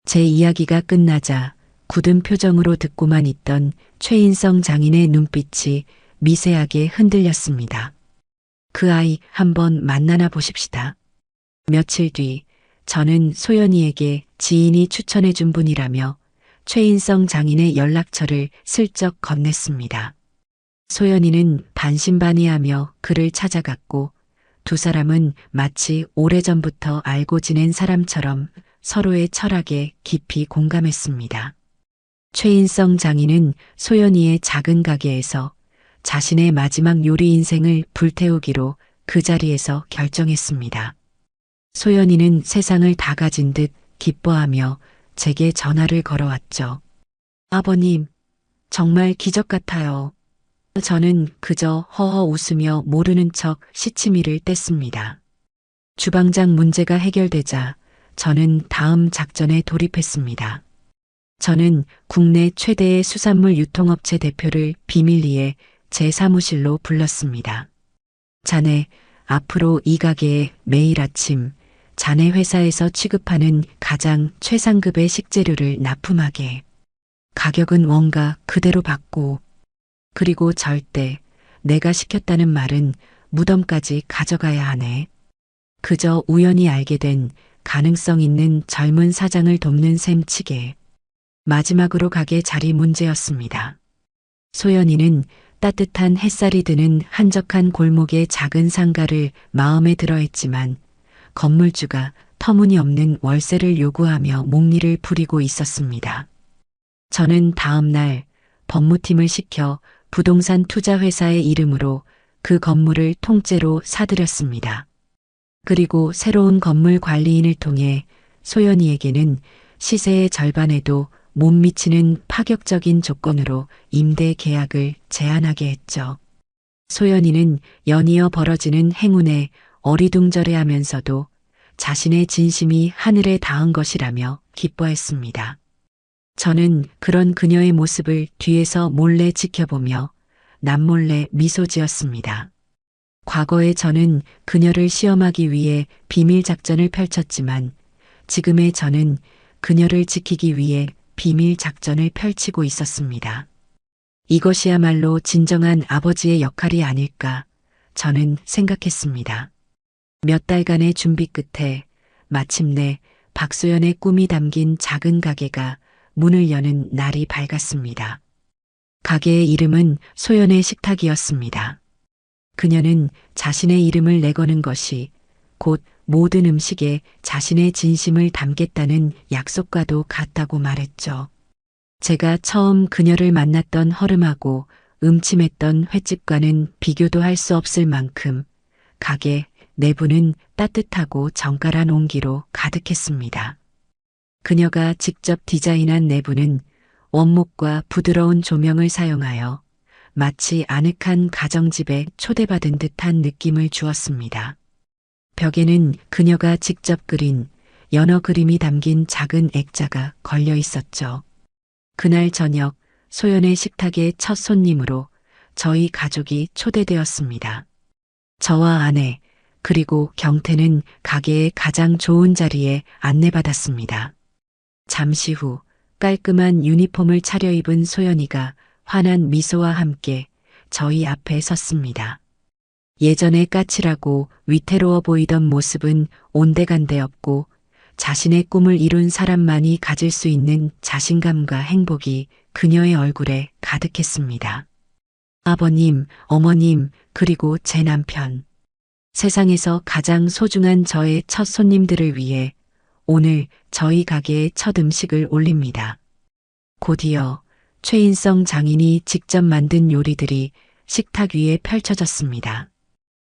Speaker 1: 제 이야기가 끝나자 굳은 표정으로 듣고만 있던 최인성 장인의 눈빛이 미세하게 흔들렸습니다. 그 아이 한번 만나나 보십시다. 며칠 뒤 저는 소연이에게 지인이 추천해 준 분이라며 최인성 장인의 연락처를 슬쩍 건넸습니다. 소연이는 반신반의하며 그를 찾아갔고 두 사람은 마치 오래전부터 알고 지낸 사람처럼 서로의 철학에 깊이 공감했습니다. 최인성 장인은 소연이의 작은 가게에서 자신의 마지막 요리 인생을 불태우기로 그 자리에서 결정했습니다. 소연이는 세상을 다 가진 듯 기뻐하며 제게 전화를 걸어왔죠. 아버님, 정말 기적 같아요. 저는 그저 허허 웃으며 모르는 척 시치미를 뗐습니다. 주방장 문제가 해결되자 저는 다음 작전에 돌입했습니다. 저는 국내 최대의 수산물 유통업체 대표를 비밀리에 제 사무실로 불렀습니다. 자네, 앞으로 이 가게에 매일 아침 자네 회사에서 취급하는 가장 최상급의 식재료를 납품하게. 가격은 원가 그대로 받고, 그리고 절대 내가 시켰다는 말은 무덤까지 가져가야 하네. 그저 우연히 알게 된 가능성 있는 젊은 사장을 돕는 셈치게. 마지막으로 가게 자리 문제였습니다. 소연이는 따뜻한 햇살이 드는 한적한 골목의 작은 상가를 마음에 들어 했지만 건물주가 터무니없는 월세를 요구하며 목리를 부리고 있었습니다. 저는 다음 날 법무팀을 시켜 부동산 투자회사의 이름으로 그 건물을 통째로 사들였습니다. 그리고 새로운 건물 관리인을 통해 소연이에게는 시세의 절반에도 못 미치는 파격적인 조건으로 임대 계약을 제안하게 했죠. 소연이는 연이어 벌어지는 행운에 어리둥절해하면서도 자신의 진심이 하늘에 닿은 것이라며 기뻐했습니다. 저는 그런 그녀의 모습을 뒤에서 몰래 지켜보며 남몰래 미소 지었습니다. 과거에 저는 그녀를 시험하기 위해 비밀 작전을 펼쳤지만 지금의 저는 그녀를 지키기 위해 비밀 작전을 펼치고 있었습니다. 이것이야말로 진정한 아버지의 역할이 아닐까 저는 생각했습니다. 몇 달간의 준비 끝에 마침내 박소연의 꿈이 담긴 작은 가게가 문을 여는 날이 밝았습니다. 가게의 이름은 소연의 식탁이었습니다. 그녀는 자신의 이름을 내거는 것이 곧 모든 음식에 자신의 진심을 담겠다는 약속과도 같다고 말했죠. 제가 처음 그녀를 만났던 허름하고 음침했던 횟집과는 비교도 할 수 없을 만큼 가게 내부는 따뜻하고 정갈한 온기로 가득했습니다. 그녀가 직접 디자인한 내부는 원목과 부드러운 조명을 사용하여 마치 아늑한 가정집에 초대받은 듯한 느낌을 주었습니다. 벽에는 그녀가 직접 그린 연어 그림이 담긴 작은 액자가 걸려 있었죠. 그날 저녁 소연의 식탁의 첫 손님으로 저희 가족이 초대되었습니다. 저와 아내 그리고 경태는 가게의 가장 좋은 자리에 안내받았습니다. 잠시 후 깔끔한 유니폼을 차려입은 소연이가 환한 미소와 함께 저희 앞에 섰습니다. 예전에 까칠하고 위태로워 보이던 모습은 온데간데 없고 자신의 꿈을 이룬 사람만이 가질 수 있는 자신감과 행복이 그녀의 얼굴에 가득했습니다. 아버님, 어머님, 그리고 제 남편. 세상에서 가장 소중한 저의 첫 손님들을 위해 오늘 저희 가게의 첫 음식을 올립니다. 곧이어 최인성 장인이 직접 만든 요리들이 식탁 위에 펼쳐졌습니다.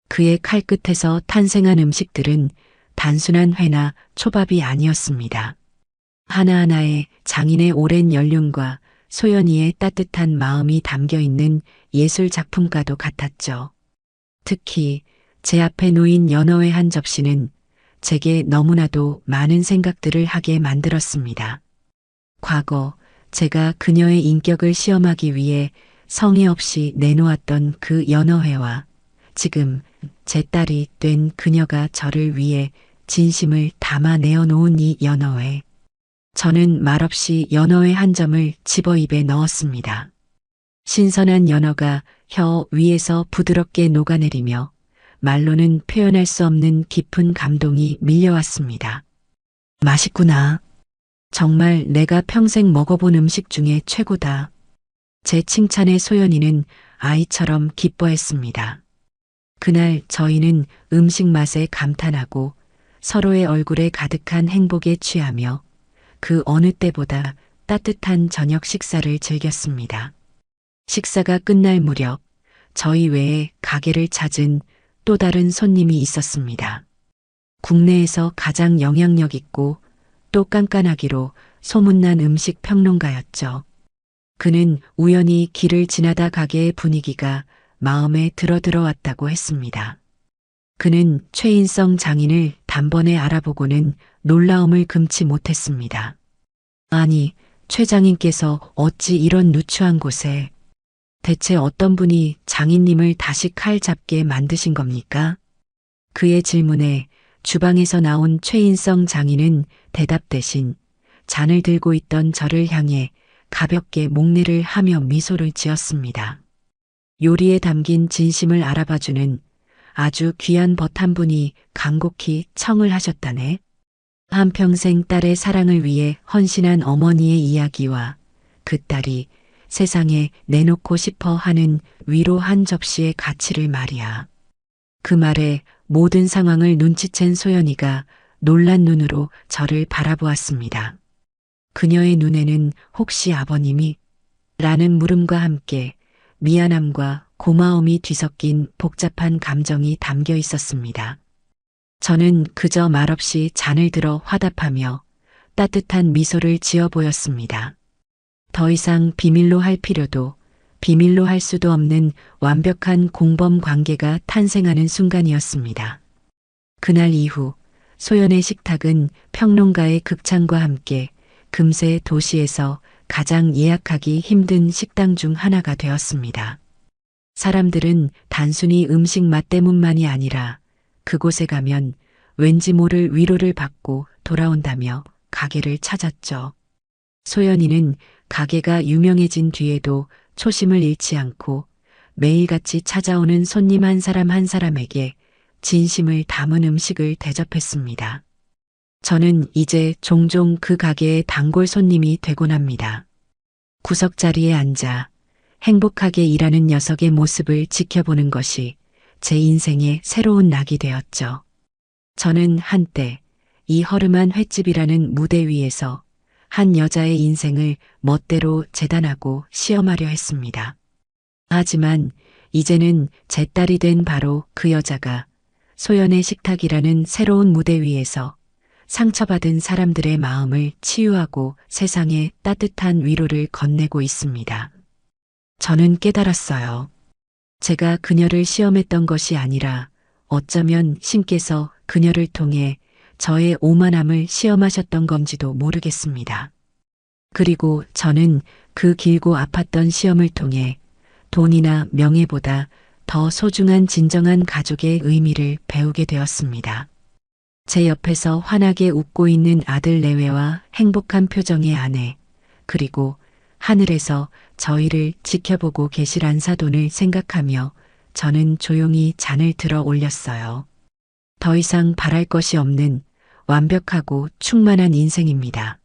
Speaker 1: 그의 칼끝에서 탄생한 음식들은 단순한 회나 초밥이 아니었습니다. 하나하나에 장인의 오랜 연륜과 소연이의 따뜻한 마음이 담겨 있는 예술 작품과도 같았죠. 특히 제 앞에 놓인 연어회 한 접시는 제게 너무나도 많은 생각들을 하게 만들었습니다. 과거 제가 그녀의 인격을 시험하기 위해 성의 없이 내놓았던 그 연어회와 지금 제 딸이 된 그녀가 저를 위해 진심을 담아 내어놓은 이 연어회. 저는 말없이 연어회 한 점을 집어 입에 넣었습니다. 신선한 연어가 혀 위에서 부드럽게 녹아내리며 말로는 표현할 수 없는 깊은 감동이 밀려왔습니다. 맛있구나. 정말 내가 평생 먹어본 음식 중에 최고다. 제 칭찬에 소연이는 아이처럼 기뻐했습니다. 그날 저희는 음식 맛에 감탄하고 서로의 얼굴에 가득한 행복에 취하며 그 어느 때보다 따뜻한 저녁 식사를 즐겼습니다. 식사가 끝날 무렵 저희 외에 가게를 찾은 또 다른 손님이 있었습니다. 국내에서 가장 영향력 있고 또 깐깐하기로 소문난 음식 평론가였죠. 그는 우연히 길을 지나다 가게의 분위기가 마음에 들어왔다고 했습니다. 그는 최인성 장인을 단번에 알아보고는 놀라움을 금치 못했습니다. 아니, 최 장인께서 어찌 이런 누추한 곳에 대체 어떤 분이 장인님을 다시 칼 잡게 만드신 겁니까? 그의 질문에 주방에서 나온 최인성 장인은 대답 대신 잔을 들고 있던 저를 향해 가볍게 목례를 하며 미소를 지었습니다. 요리에 담긴 진심을 알아봐주는 아주 귀한 벗 한 분이 간곡히 청을 하셨다네. 한평생 딸의 사랑을 위해 헌신한 어머니의 이야기와 그 딸이 세상에 내놓고 싶어 하는 위로 한 접시의 가치를 말이야. 그 말에 모든 상황을 눈치챈 소연이가 놀란 눈으로 저를 바라보았습니다. 그녀의 눈에는 혹시 아버님이? 라는 물음과 함께 미안함과 고마움이 뒤섞인 복잡한 감정이 담겨 있었습니다. 저는 그저 말없이 잔을 들어 화답하며 따뜻한 미소를 지어 보였습니다. 더 이상 비밀로 할 필요도 비밀로 할 수도 없는 완벽한 공범 관계가 탄생하는 순간이었습니다. 그날 이후 소연의 식탁은 평론가의 극찬과 함께 금세 도시에서 가장 예약하기 힘든 식당 중 하나가 되었습니다. 사람들은 단순히 음식 맛 때문만이 아니라 그곳에 가면 왠지 모를 위로를 받고 돌아온다며 가게를 찾았죠. 소연이는 가게가 유명해진 뒤에도 초심을 잃지 않고 매일같이 찾아오는 손님 한 사람 한 사람에게 진심을 담은 음식을 대접했습니다. 저는 이제 종종 그 가게의 단골 손님이 되곤 합니다. 구석자리에 앉아 행복하게 일하는 녀석의 모습을 지켜보는 것이 제 인생의 새로운 낙이 되었죠. 저는 한때 이 허름한 횟집이라는 무대 위에서 한 여자의 인생을 멋대로 재단하고 시험하려 했습니다. 하지만 이제는 제 딸이 된 바로 그 여자가 소연의 식탁이라는 새로운 무대 위에서 상처받은 사람들의 마음을 치유하고 세상에 따뜻한 위로를 건네고 있습니다. 저는 깨달았어요. 제가 그녀를 시험했던 것이 아니라 어쩌면 신께서 그녀를 통해 저의 오만함을 시험하셨던 건지도 모르겠습니다. 그리고 저는 그 길고 아팠던 시험을 통해 돈이나 명예보다 더 소중한 진정한 가족의 의미를 배우게 되었습니다. 제 옆에서 환하게 웃고 있는 아들 내외와 행복한 표정의 아내, 그리고 하늘에서 저희를 지켜보고 계실 안사돈을 생각하며 저는 조용히 잔을 들어 올렸어요. 더 이상 바랄 것이 없는 완벽하고 충만한 인생입니다.